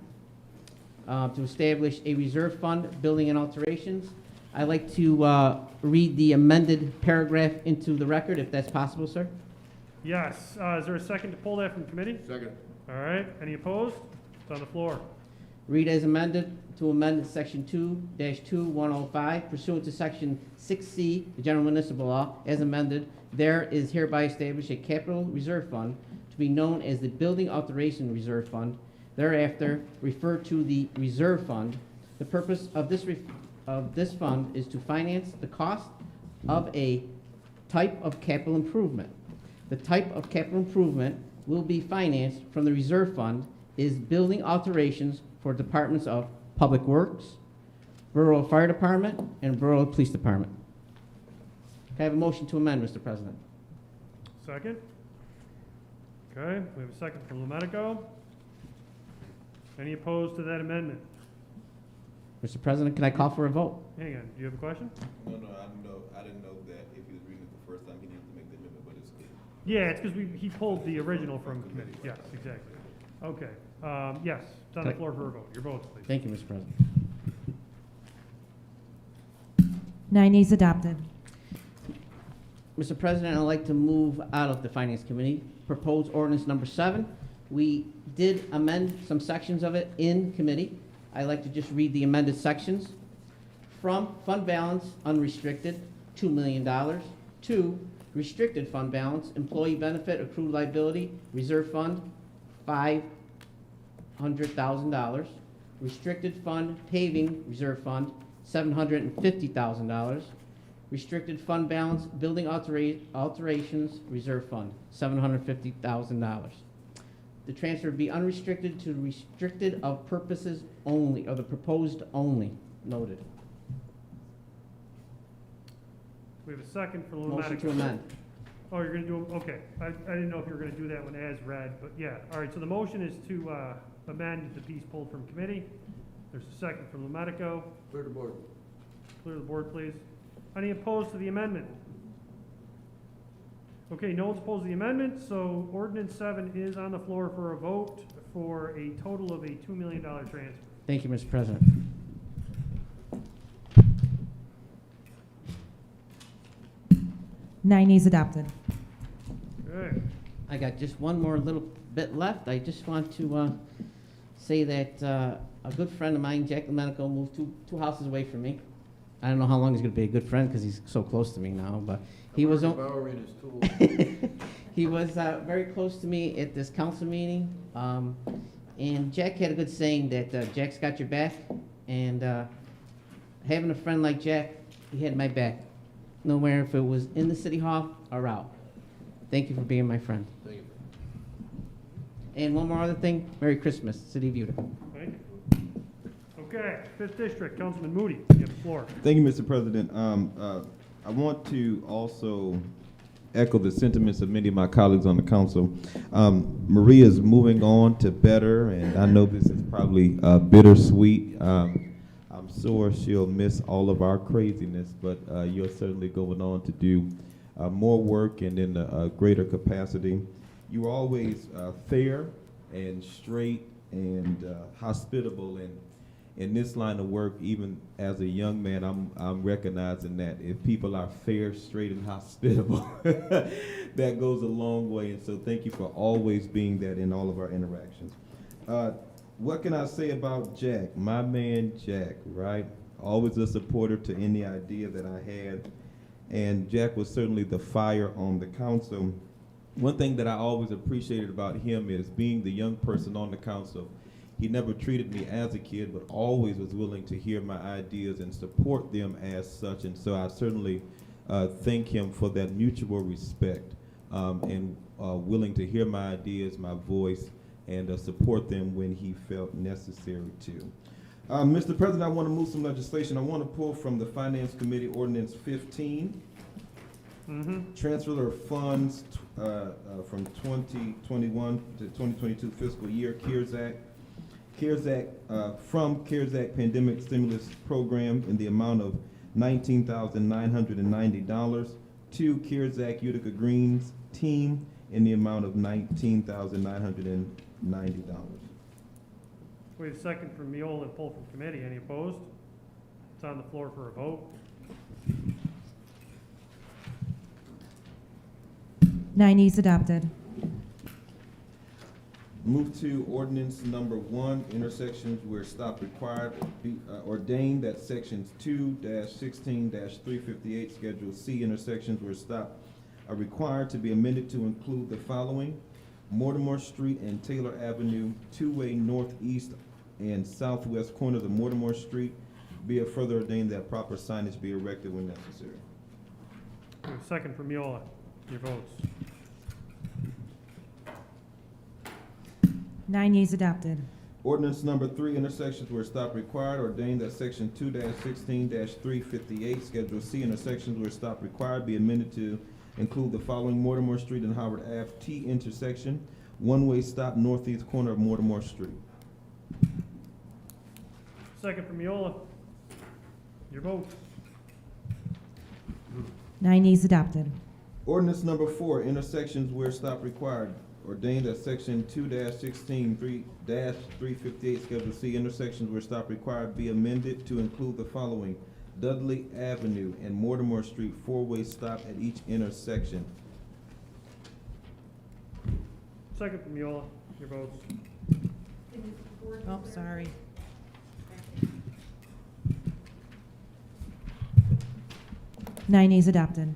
to establish a reserve fund, building and alterations. I'd like to read the amended paragraph into the record, if that's possible, sir. Yes. Is there a second to pull that from committee? Second. All right. Any opposed? It's on the floor. Read as amended to amend section 2-2105 pursuant to section 6C, the General Municipal Law, as amended. There is hereby established a capital reserve fund to be known as the Building Alteration Reserve Fund. Thereafter, refer to the reserve fund. The purpose of this fund is to finance the cost of a type of capital improvement. The type of capital improvement will be financed from the reserve fund is building alterations for departments of Public Works, Borough Fire Department, and Borough Police Department. Can I have a motion to amend, Mr. President? Second? Okay, we have a second from Lomatico. Any opposed to that amendment? Mr. President, can I call for a vote? Hang on, do you have a question? No, I didn't know that if he was reading it the first time, he needed to make the amendment, but it's good. Yeah, it's because he pulled the original from committee. Yes, exactly. Okay, yes, it's on the floor for a vote. Your votes, please. Thank you, Mr. President. 9 A's adopted. Mr. President, I'd like to move out of the Finance Committee. Proposed ordinance number 7. We did amend some sections of it in committee. I'd like to just read the amended sections. From fund balance unrestricted, $2 million, to restricted fund balance, employee benefit accrued liability, reserve fund, $500,000. Restricted fund paving reserve fund, $750,000. Restricted fund balance, building alterations reserve fund, $750,000. The transfer would be unrestricted to restricted of purposes only, or the proposed only, noted. We have a second for Lomatico. Motion to amend. Oh, you're gonna do, okay. I didn't know if you were gonna do that one as read, but yeah. All right, so the motion is to amend the piece pulled from committee. There's a second from Lomatico. Clear the board. Clear the board, please. Any opposed to the amendment? Okay, no one's opposed to the amendment, so ordinance 7 is on the floor for a vote for a total of a $2 million transfer. Thank you, Mr. President. Nine A's adopted. Okay. I got just one more little bit left. I just want to say that a good friend of mine, Jack Domenico, moved two houses away from me. I don't know how long he's going to be a good friend because he's so close to me now, but he was he was very close to me at this council meeting. And Jack had a good saying that Jack's got your back, and having a friend like Jack, he had my back, no matter if it was in the city hall or out. Thank you for being my friend. Thank you. And one more other thing, Merry Christmas, City of Utica. Thank you. Okay, 5th District, Councilman Moody, you have the floor. Thank you, Mr. President. I want to also echo the sentiments of many of my colleagues on the council. Maria is moving on to better, and I know this is probably bittersweet. I'm sure she'll miss all of our craziness, but you're certainly going on to do more work and in a greater capacity. You were always fair and straight and hospitable, and in this line of work, even as a young man, I'm recognizing that if people are fair, straight, and hospitable, that goes a long way. And so thank you for always being that in all of our interactions. What can I say about Jack? My man Jack, right? Always a supporter to any idea that I had. And Jack was certainly the fire on the council. One thing that I always appreciated about him is being the young person on the council. He never treated me as a kid, but always was willing to hear my ideas and support them as such. And so I certainly thank him for that mutual respect and willing to hear my ideas, my voice, and support them when he felt necessary to. Mr. President, I want to move some legislation. I want to pull from the Finance Committee Ordinance 15. Transfer of funds from 2021 to 2022 fiscal year, CARES Act, from CARES Act Pandemic Stimulus Program in the amount of $19,990 to CARES Act Utica Greens Team in the amount of $19,990. We have a second from Miola and pull from committee. Any opposed? It's on the floor for a vote. 9 A's adopted. Move to ordinance number 1, intersections where stop required, be ordained that sections 2-16-358, Schedule C, intersections where stop are required to be amended to include the following: Mortimer Street and Taylor Avenue, two-way northeast and southwest corner of the Mortimer Street. Be it further ordained that proper signage be erected when necessary. We have a second from Miola. Your votes. 9 yeas adopted. Ordinance number 3, intersections where stop required, ordained that section 2-16-358, Schedule C, intersections where stop required be amended to include the following: Mortimer Street and Howard Ave T intersection, one-way stop northeast corner of Mortimer Street. Second from Miola. Your vote. 9 yeas adopted. Ordinance number 4, intersections where stop required, ordained that section 2-16-358, Schedule C, intersections where stop required be amended to include the following: Dudley Avenue and Mortimer Street, four-way stop at each intersection. Second from Miola. Your votes. Oh, sorry. Nine yeas adopted.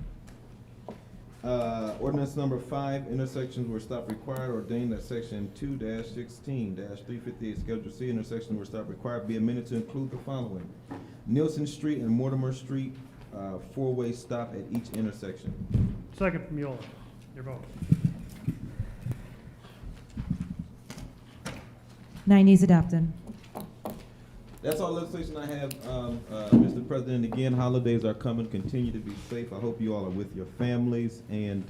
Ordinance number 5, intersections where stop required, ordained that section 2-16-358, Schedule C, intersection where stop required be amended to include the following: Nielsen Street and Mortimer Street, four-way stop at each intersection. Second from Miola. Your vote. 9 yeas adopted. That's all legislation I have, Mr. President. Again, holidays are coming. Continue to be safe. I hope you all are with your families, and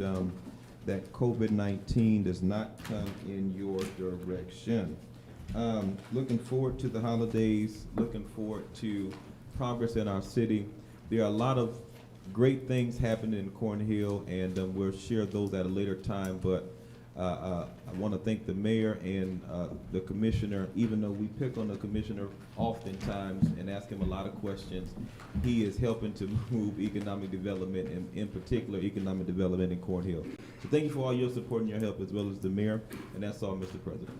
that COVID-19 does not come in your direction. Looking forward to the holidays, looking forward to progress in our city. There are a lot of great things happening in Cornhill, and we'll share those at a later time, but I want to thank the mayor and the commissioner. Even though we pick on the commissioner oftentimes and ask him a lot of questions, he is helping to move economic development, and in particular economic development in Cornhill. So thank you for all your support and your help, as well as the mayor, and that's all, Mr. President.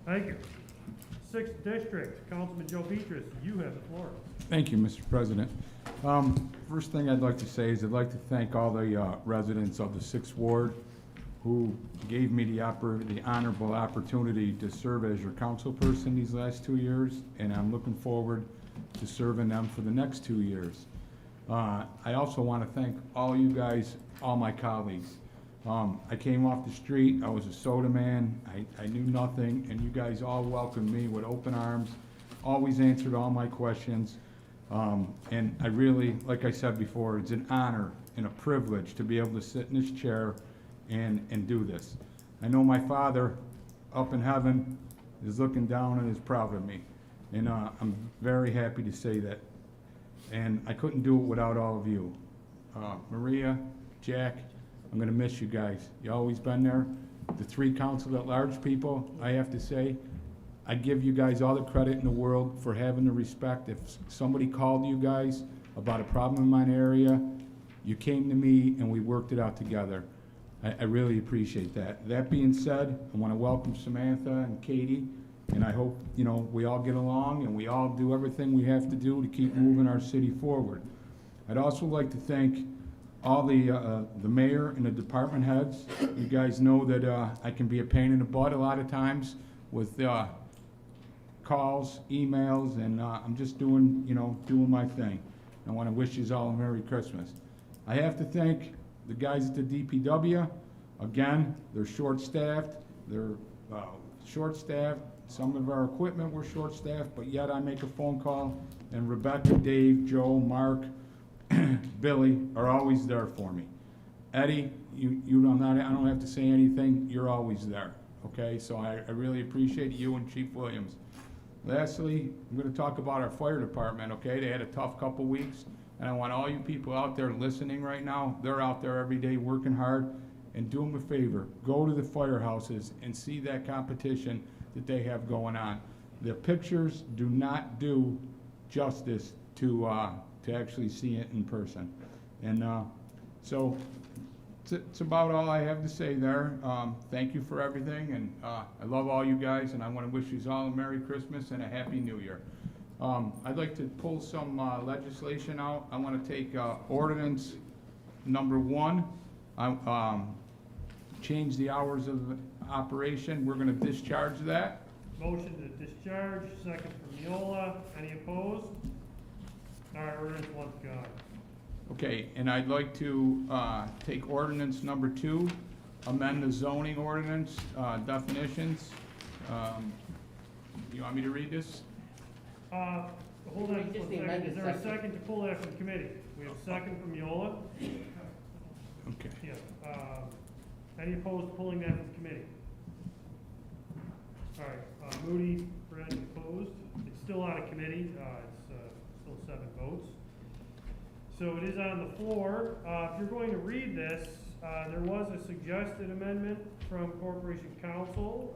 Thank you. 6th District, Councilman Joe Petras, you have the floor. Thank you, Mr. President. First thing I'd like to say is I'd like to thank all the residents of the 6th Ward who gave me the honorable opportunity to serve as your council person these last 2 years, and I'm looking forward to serving them for the next 2 years. I also want to thank all you guys, all my colleagues. I came off the street, I was a soda man, I knew nothing, and you guys all welcomed me with open arms, always answered all my questions. And I really, like I said before, it's an honor and a privilege to be able to sit in this chair and do this. I know my Father up in heaven is looking down and is proud of me, and I'm very happy to say that. And I couldn't do it without all of you. Maria, Jack, I'm gonna miss you guys. You always been there. The 3 council at large people, I have to say, I give you guys all the credit in the world for having the respect. If somebody called you guys about a problem in my area, you came to me and we worked it out together. I really appreciate that. That being said, I want to welcome Samantha and Katie, and I hope, you know, we all get along and we all do everything we have to do to keep moving our city forward. I'd also like to thank all the mayor and the department heads. You guys know that I can be a pain in the butt a lot of times with calls, emails, and I'm just doing my thing. I want to wish you all a Merry Christmas. I have to thank the guys at the DPW. Again, they're short-staffed. Some of our equipment were short-staffed, but yet I make a phone call, and Rebecca, Dave, Joe, Mark, Billy are always there for me. Eddie, I don't have to say anything. You're always there. Okay, so I really appreciate you and Chief Williams. Lastly, I'm going to talk about our fire department. Okay, they had a tough couple weeks. And I want all you people out there listening right now, they're out there every day working hard, and do them a favor. Go to the firehouses and see that competition that they have going on. The pictures do not do justice to actually see it in person. And so it's about all I have to say there. Thank you for everything, and I love all you guys, and I want to wish you all a Merry Christmas and a Happy New Year. I'd like to pull some legislation out. I want to take Ordinance Number 1. Change the hours of operation. We're going to discharge that. Motion to discharge, second from Miola. Any opposed? All right, ordinance 1's gone. Okay, and I'd like to take Ordinance Number 2, amend the zoning ordinance definitions. You want me to read this? Hold on just a second. Is there a second to pull that from committee? We have a second from Yola. Okay. Yeah. Any opposed to pulling that from committee? All right, Moody, Brent opposed. It's still out of committee. It's still 7 votes. So it is on the floor. If you're going to read this, there was a suggested amendment from Corporation Counsel.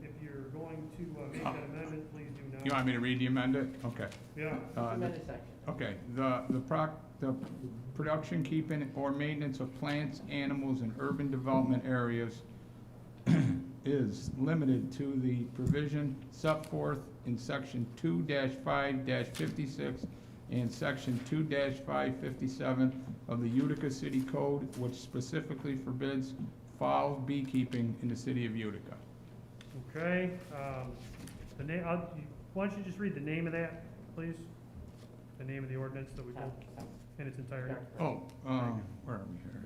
If you're going to make that amendment, please do now. You want me to read the amended? Okay. Yeah. Amended section. Okay, the production, keeping, or maintenance of plants, animals in urban development areas is limited to the provision set forth in section 2-5-56 and section 2-557 of the Utica City Code, which specifically forbids fowl beekeeping in the city of Utica. Okay, the name, why don't you just read the name of that, please? The name of the ordinance that we pulled in its entirety. Oh, where are we here?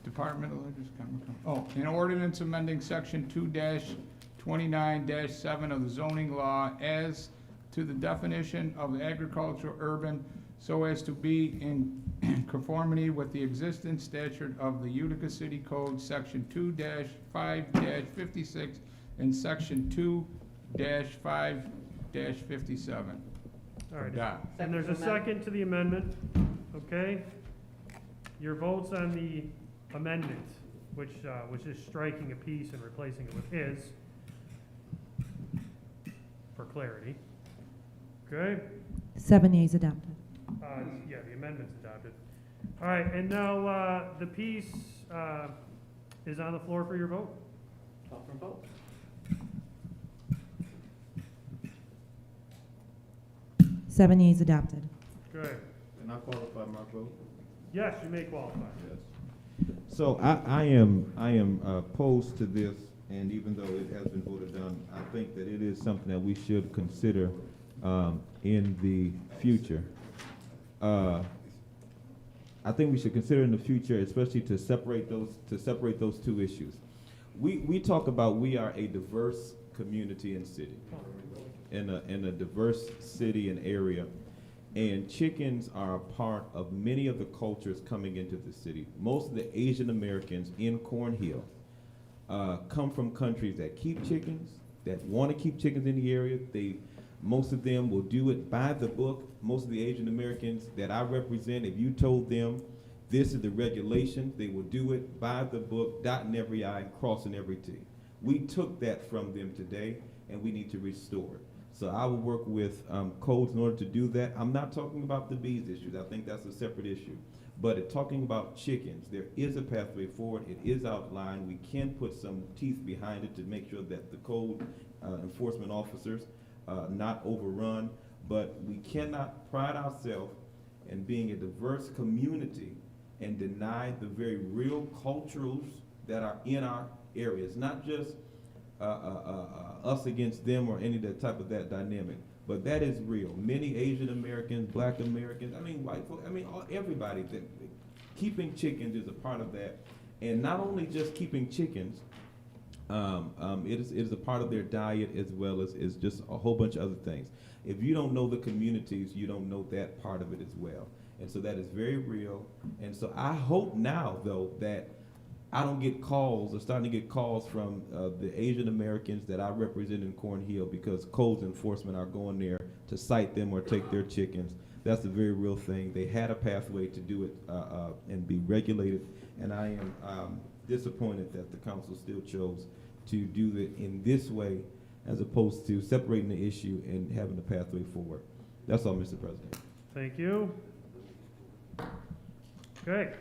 Department of Religious Common. Oh, an ordinance amending section 2-29-7 of the zoning law as to the definition of agricultural urban so as to be in conformity with the existing statute of the Utica City Code, section 2-5-56 and section 2-5-57. All right, and there's a second to the amendment, okay? Your votes on the amendment, which is striking a piece and replacing it with is, for clarity, okay? 7 yeas adopted. Yeah, the amendment's adopted. All right, and now, the piece, is on the floor for your vote. Call for vote. Seven yeas adopted. Good. Can I qualify my vote? Yes, you may qualify. Yes. So I am opposed to this, and even though it has been voted down, I think that it is something that we should consider in the future. I think we should consider in the future, especially to separate those two issues. We talk about we are a diverse community and city, in a diverse city and area. And chickens are a part of many of the cultures coming into the city. Most of the Asian Americans in Cornhill come from countries that keep chickens, that want to keep chickens in the area. Most of them will do it by the book. Most of the Asian Americans that I represent, if you told them this is the regulation, they will do it by the book, dotting every I and crossing every T. We took that from them today, and we need to restore it. So I will work with codes in order to do that. I'm not talking about the bees issues. I think that's a separate issue. But talking about chickens, there is a pathway forward. It is outlined. We can put some teeth behind it to make sure that the code enforcement officers not overrun. But we cannot pride ourselves in being a diverse community and deny the very real cultures that are in our areas, not just us against them or any of that type of that dynamic. But that is real. Many Asian Americans, Black Americans, white folks, everybody. Keeping chickens is a part of that. And not only just keeping chickens, it is a part of their diet as well as just a whole bunch of other things. If you don't know the communities, you don't know that part of it as well. And so that is very real. And so I hope now, though, that I don't get calls or starting to get calls from the Asian Americans that I represent in Cornhill because codes enforcement are going there to cite them or take their chickens. That's a very real thing. They had a pathway to do it and be regulated, and I am disappointed that the council still chose to do it in this way as opposed to separating the issue and having a pathway forward. That's all, Mr. President. Thank you. Okay.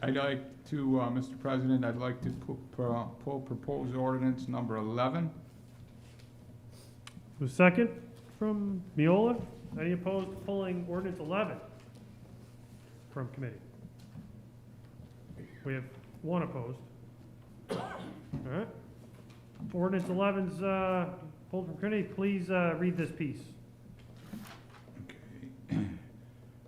I'd like to, Mr. President, I'd like to pull proposed ordinance number 11. The second from Miola. Any opposed to pulling ordinance 11 from committee? We have one opposed. All right. Ordinance 11's pulled from committee. Please read this piece. Okay.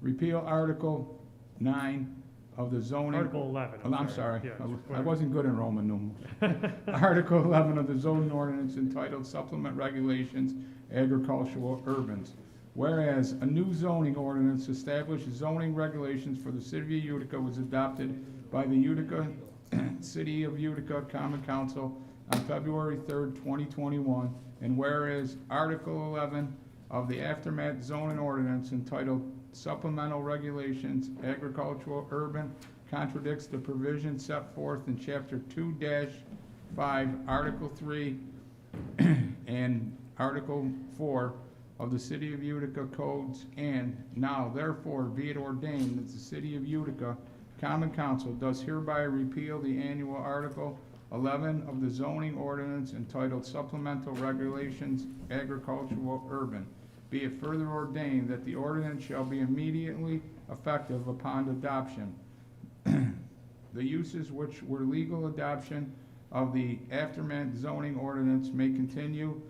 Repeal Article 9 of the zoning. Article 11, I'm I'm sorry, sorry. Yeah, I wasn't good in Roman numerals. Article 11 of the zoning ordinance entitled Supplement Regulations Agricultural Urbans. Whereas a new zoning ordinance established zoning regulations for the city of Utica was adopted by the Utica City of Utica Common Council on February 3rd, 2021, and whereas Article 11 of the Aftermath zoning ordinance entitled Supplemental Regulations Agricultural Urban contradicts the provision set forth in Chapter 2-5, Article 3, and Article 4 of the City of Utica codes, and now therefore be it ordained that the City of Utica Common Council does hereby repeal the annual Article 11 of the zoning ordinance entitled Supplemental Regulations Agricultural Urban. Be it further ordained that the ordinance shall be immediately effective upon adoption. The uses which were legal adoption of the aftermath zoning ordinance may continue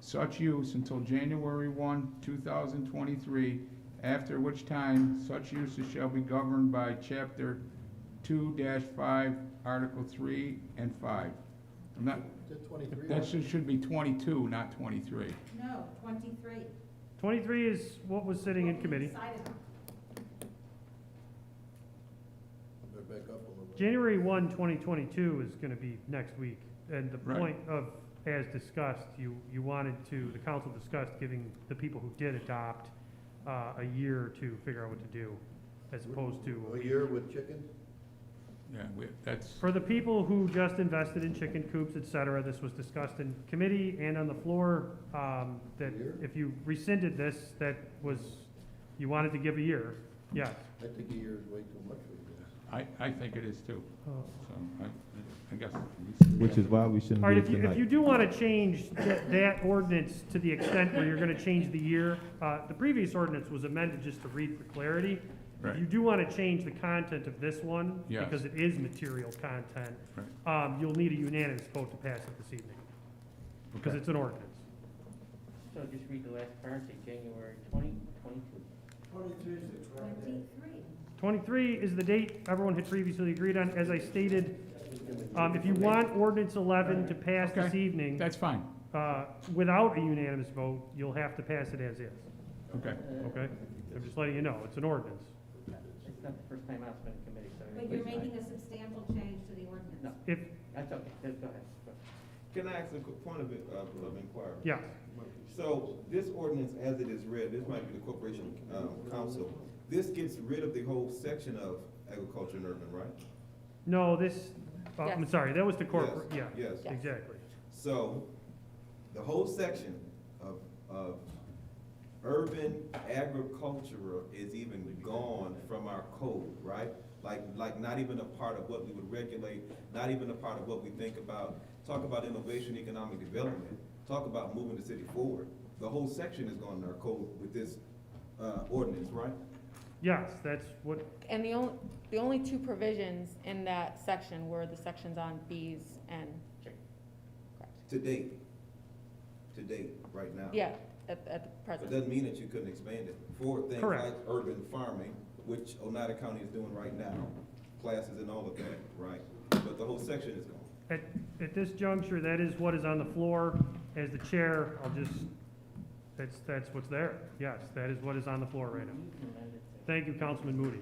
such use until January 1, 2023, after which time such uses shall be governed by Chapter 2-5, Article 3 and 5. I'm not, that should be 22, not 23. No, 23. 23 is what was sitting in committee. January 1, 2022 is going to be next week. And the Right. point of, as discussed, you wanted to, the council discussed giving the people who did adopt a year to figure out what to do, as opposed to. A year with chickens? Yeah, that's. For the people who just invested in chicken coops, et cetera, this was discussed in committee and on the floor, that if you rescinded this, that was, you wanted to give a year, yes. I think a year is way too much for you. I think it is too. Oh. So I guess. Which is why we shouldn't All right, do if it you, tonight. if you do want to change that ordinance to the extent where you're going to change the year, the previous ordinance was amended just to read for clarity. Right. If you do want to change the content of this one, Yes. because it is material content, Right. you'll need a unanimous vote to pass it this evening, because Okay. it's an ordinance. So just read the last part, say January 2022. 23 is the correct date. 23 is the date everyone had previously agreed on. As I stated, if you want ordinance 11 to pass this Okay. evening, That's fine. without a unanimous vote, you'll have to pass it as is, Okay. okay? I'm just letting you know, it's an ordinance. It's not the first time I've been in committee, so. But you're making a substantial change to the ordinance. No, If, that's okay, go ahead. Can I ask a quick point of inquiry? yeah, So this ordinance, as it is read, this might be the corporation council, this gets rid of the whole section of agriculture and urban, right? no, this, I'm Yes. sorry, that was the corporate, yeah, Yes. Yes. exactly. So, the whole section of urban agriculture is even gone from our code, right? Like not even a part of what we would regulate, not even a part of what we think about. Talk about innovation, economic development, talk about moving the city forward. The whole section is gone in our code with this ordinance, right? Yes, that's what, And the only two provisions in that section were the sections on bees and, To date, right now. yeah, at the It present. doesn't mean that you couldn't expand it for things Correct. like urban farming, which Oneida County is doing right now, classes and all of that, right? But the whole section is gone. at this juncture, that is what is on the floor. As the chair, I'll just, that's what's there. Yes, that is what is on the floor right now. Thank you, Councilman Moody.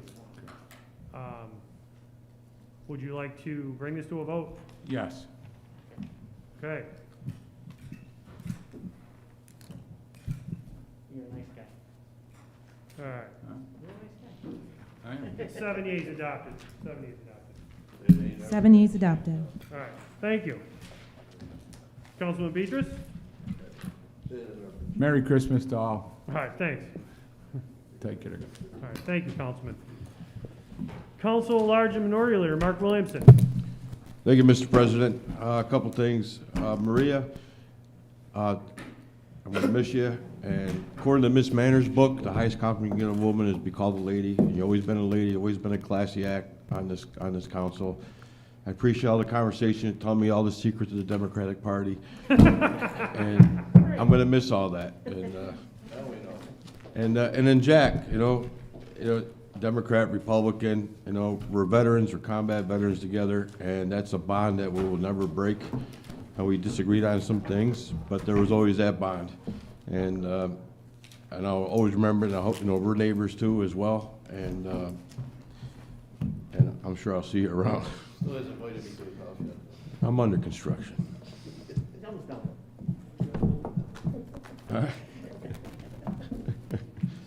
Would you like to bring this to a vote? Yes. Okay. You're a nice guy. All right. You're a nice guy. I am. 7 yeas adopted. 7 yeas adopted. 7 yeas adopted. All right, thank you. Councilman Beatrice? Merry Christmas to all. All right, thanks. Take care. All right, thank you, Councilman. Council Large and Minority Leader, Mark Williamson. Thank you, Mr. President. A couple things. Maria, I'm going to miss you. And according to Miss Manner's book, the highest compliment you can get a woman is to be called a lady. You've always been a lady, always been a classy act on this council. I appreciate all the conversation, telling me all the secrets of the Democratic Party. And I'm going to miss all that. And then Jack, Democrat, Republican, you know, we're veterans, we're combat veterans together, and that's a bond that we will never break. And we disagreed on some things, but there was always that bond. And I'll always remember, and I hope, you know, we're neighbors too as well, and I'm sure I'll see you around. Still hasn't invited me to his house yet. I'm under construction. It's almost done. All right.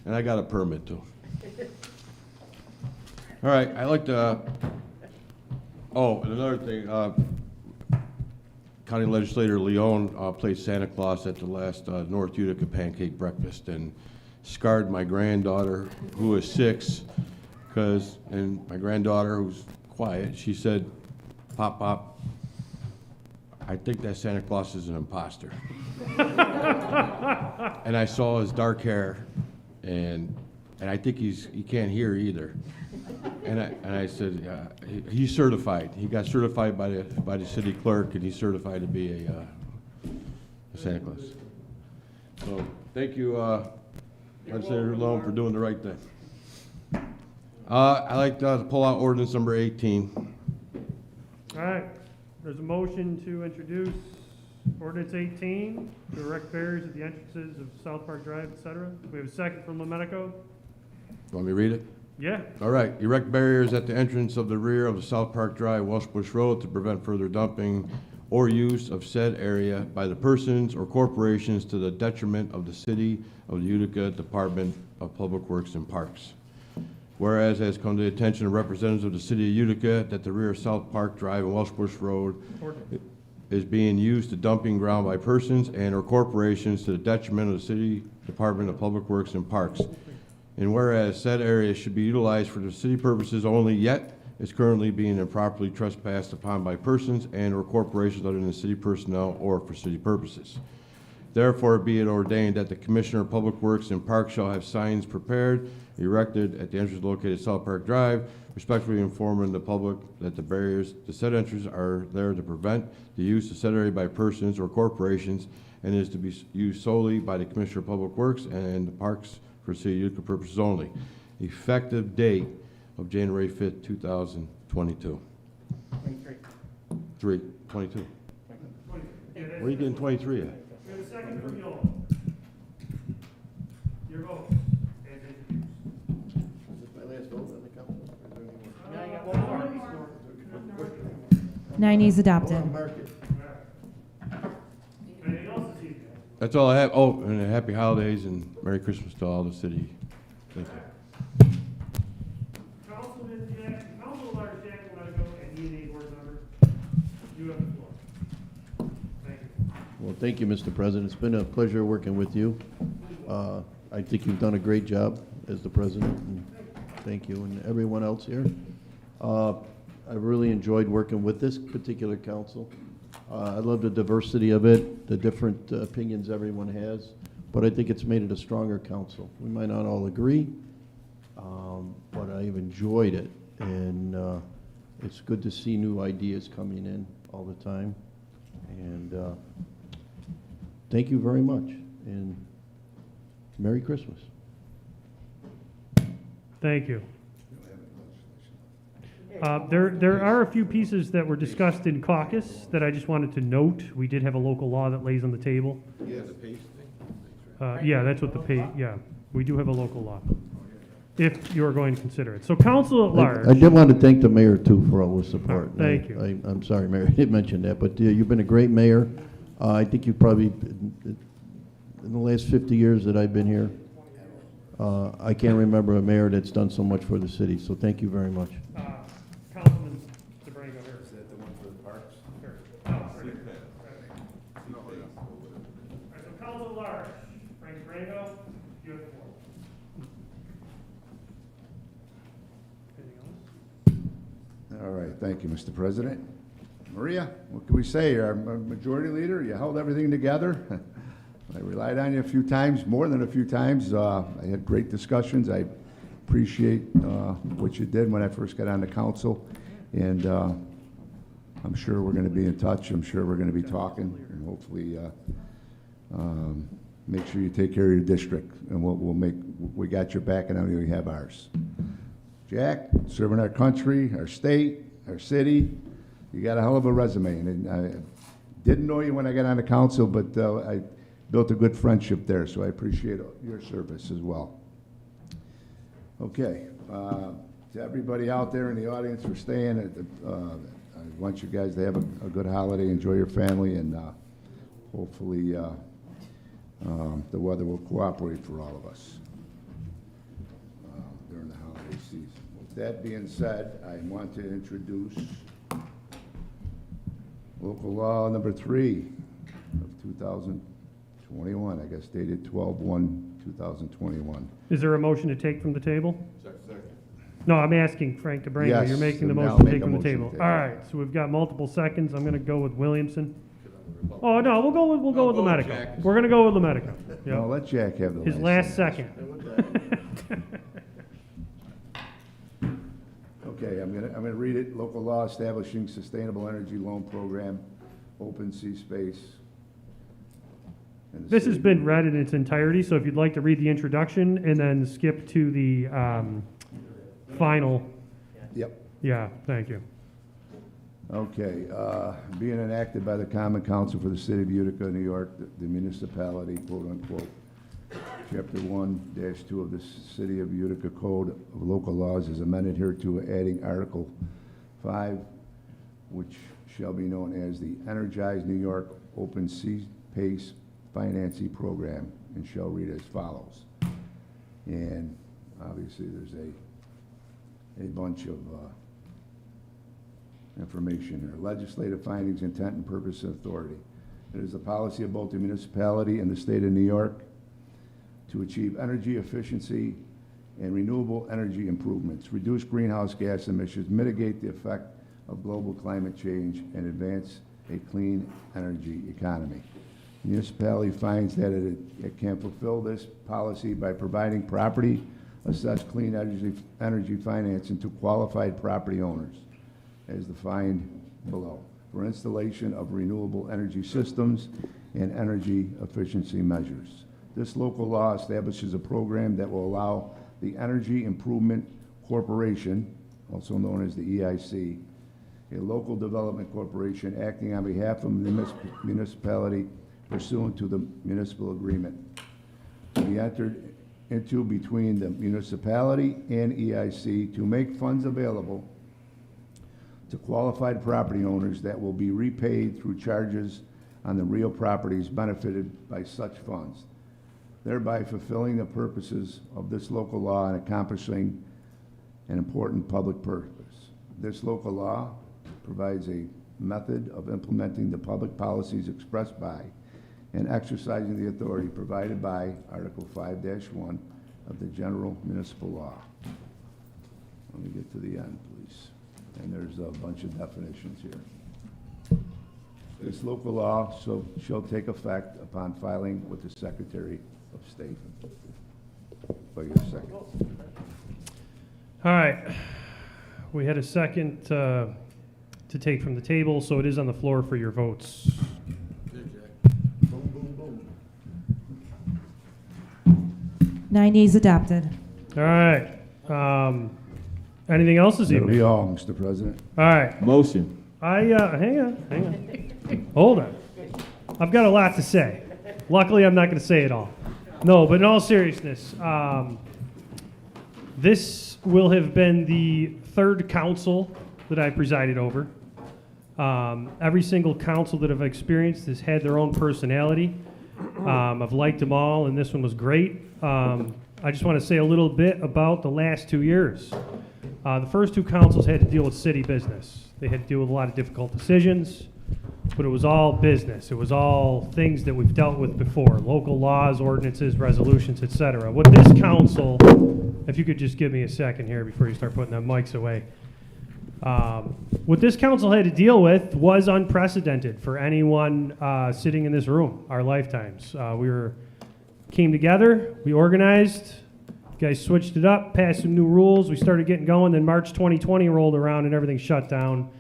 And I got a permit too. All right, I like to, oh, and another thing, County Legislator Leone played Santa Claus at the last North Utica Pancake Breakfast and scarred my granddaughter, who is 6, and my granddaughter, who's quiet, she said, "Pop, Pop, I think that Santa Claus is an imposter." And I saw his dark hair, and I think he can't hear either. And I said, he's certified. He got certified by the city clerk, and he's certified to be a Santa Claus. So thank you, Legislator Leone, for doing the right thing. I'd like to pull out ordinance number 18. All right, there's a motion to introduce ordinance 18, to erect barriers at the entrances of South Park Drive, et cetera. We have a second from Lomenico. Want me to read it? Yeah. All right. Erect barriers at the entrance of the rear of the South Park Drive, Welsh Bush Road to prevent further dumping or use of said area by the persons or corporations to the detriment of the City of the Utica Department of Public Works and Parks. Whereas has come to the attention of representatives of the City of Utica that the rear of South Park Drive and Welsh Bush Road is being used to dumping ground by persons and or corporations to the detriment of the City Department of Public Works and Parks. And whereas said area should be utilized for the city purposes only, yet is currently being improperly trespassed upon by persons and or corporations other than city personnel or for city purposes. Therefore, be it ordained that the Commissioner of Public Works and Parks shall have signs prepared, erected at the entrance located at South Park Drive, respectfully informing the public that the barriers to said entrance are there to prevent the use of said area by persons or corporations and is to be used solely by the Commissioner of Public Works and the Parks for City of Utica purposes only. Effective date of January 5th, 2022. 22. Where are you getting 23 at? We have a second from Yule. Your vote. As introduced. Is this my last vote on the council? Or is there any more? Now you got one more. 9 E's adopted. Oh, mark it. Anything else this evening? That's all I have. Oh, and happy holidays and Merry Christmas to all the city. Thank you. Councilman Jack, Council Large Jack Lomenico and E&A board member, you have the floor. Thank you. Well, thank you, Mr. President. It's been a pleasure working with you. I think you've done a great job as the president, and thank you, and everyone else here. I've really enjoyed working with this particular council. I love the diversity of it, the different opinions everyone has, but I think it's made it a stronger council. We might not all agree, but I've enjoyed it, and it's good to see new ideas coming in all the time. And thank you very much, and Merry Christmas. Thank you. There are a few pieces that were discussed in caucus that I just wanted to note. We did have a local law that lays on the table. Yeah, the pace thing. Yeah, that's what yeah, we do have a local law, if you're going to consider it. So council at large. I did want to thank the mayor, too, for all his support. Thank you. I'm sorry, Mayor, I didn't mention that, but you've been a great mayor. I think you've probably, in the last 50 years that I've been here, I can't remember a mayor that's done so much for the city, so thank you very much. Councilman DeBrango here. Is that the one for the parks? Sure. Oh, right here. All right, so council at large, Frank DeBrango, you have the floor. Anything else? All right, thank you, Mr. President. Maria, what can we say? Our majority leader, you held everything together. I relied on you a few times, more than a few times. I had great discussions. I appreciate what you did when I first got on the council, and I'm sure we're going to be in touch. I'm sure we're going to be talking, and hopefully make sure you take care of your district, and we got your back, and now you have ours. Jack, serving our country, our state, our city. You got a hell of a resume, and I didn't know you when I got on the council, but I built a good friendship there, so I appreciate your service as well. Okay, to everybody out there in the audience for staying, I want you guys to have a good holiday, enjoy your family, and hopefully the weather will cooperate for all of us during the holiday season. With that being said, I want to introduce local law number 3 of 2021, I guess dated 12/1/2021. Is there a motion to take from the table? No, I'm asking Frank DeBrango. Yes, You're making the and I'll motion to make take a from the motion to table. take. All right, so we've got multiple seconds. I'm going to go with Williamson. Oh, no, we'll go with Lemedico. We're going to go with Lemedico. No, Yeah. let Jack have the His last second. second. Okay, I'm gonna read it. Local law establishing sustainable energy loan program, open sea space. in the This has city. been read in its entirety, so if you'd like to read the introduction and then skip to the final. Yep. Yeah, thank you. Okay, being enacted by the Common Council for the City of Utica, New York, the municipality, quote unquote, Chapter 1-2 of the City of Utica Code of Local Laws is amended hereto, adding Article 5, which shall be known as the Energize New York Open Sea Pace Financing Program, and shall read as follows. And obviously, there's a bunch of information here. Legislative findings, intent, and purpose and authority. It is the policy of both the municipality and the state of New York to achieve energy efficiency and renewable energy improvements, reduce greenhouse gas emissions, mitigate the effect of global climate change, and advance a clean energy economy. The municipality finds that it can fulfill this policy by providing property assessed clean energy financing to qualified property owners, as defined below, for installation of renewable energy systems and energy efficiency measures. This local law establishes a program that will allow the Energy Improvement Corporation, also known as the EIC, a local development corporation acting on behalf of the municipality pursuant to the municipal agreement, to be entered into between the municipality and EIC to make funds available to qualified property owners that will be repaid through charges on the real properties benefited by such funds, thereby fulfilling the purposes of this local law and accomplishing an important public purpose. This local law provides a method of implementing the public policies expressed by and exercising the authority provided by Article 5-1 of the General Municipal Law. Let me get to the end, please. And there's a bunch of definitions here. This local law shall take effect upon filing with the Secretary of State. Wait a second. All right. We had a second to take from the table, so it is on the floor for your votes. 9 yeas adopted. All right. Anything else this That'll evening? be all, Mr. President. All right. Motion. Hang on. Hold on. I've got a lot to say. Luckily, I'm not going to say it all. No, but in all seriousness, this will have been the third council that I presided over. Every single council that I've experienced has had their own personality. I've liked them all, and this one was great. I just want to say a little bit about the last 2 years. The first two councils had to deal with city business. They had to deal with a lot of difficult decisions, but it was all business. It was all things that we've dealt with before, local laws, ordinances, resolutions, etc. What this council, if you could just give me a second here before you start putting the mics away. What this council had to deal with was unprecedented for anyone sitting in this room, our lifetimes. Came together, we organized, you guys switched it up, passed some new rules, we started getting going, then March 2020 rolled around and everything shut down.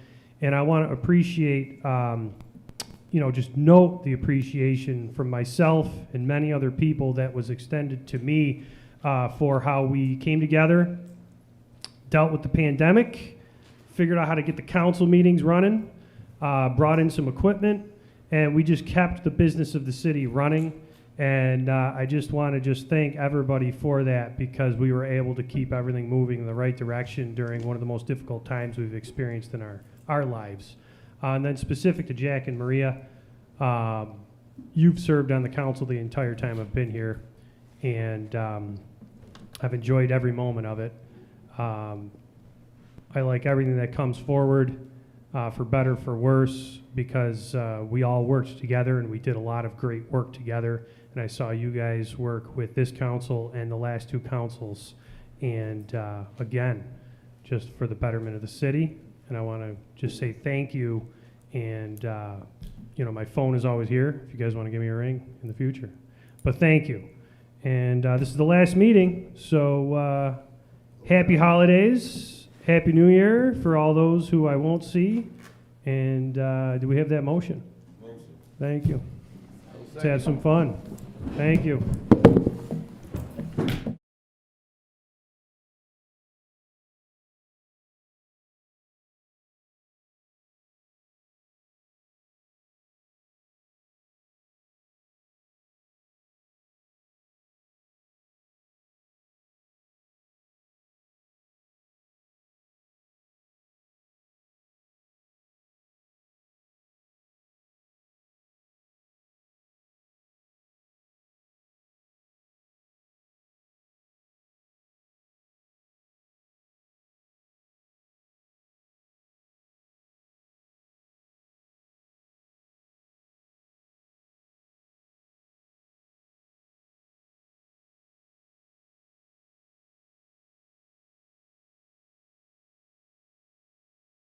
And I want to appreciate, just note the appreciation from myself and many other people that was extended to me for how we came together, dealt with the pandemic, figured out how to get the council meetings running, brought in some equipment, and we just kept the business of the city running. And I just want to just thank everybody for that, because we were able to keep everything moving in the right direction during one of the most difficult times we've experienced in our lives. And then specific to Jack and Maria, you've served on the council the entire time I've been here, and I've enjoyed every moment of it. I like everything that comes forward, for better, for worse, because we all worked together and we did a lot of great work together. And I saw you guys work with this council and the last two councils. And again, just for the betterment of the city. And I want to just say thank you. And, you know, my phone is always here if you guys want to give me a ring in the future. But thank you. And this is the last meeting. So happy holidays. Happy New Year for all those who I won't see. And do we have that motion? Motion. Thank you. Let's have some fun. Thank you.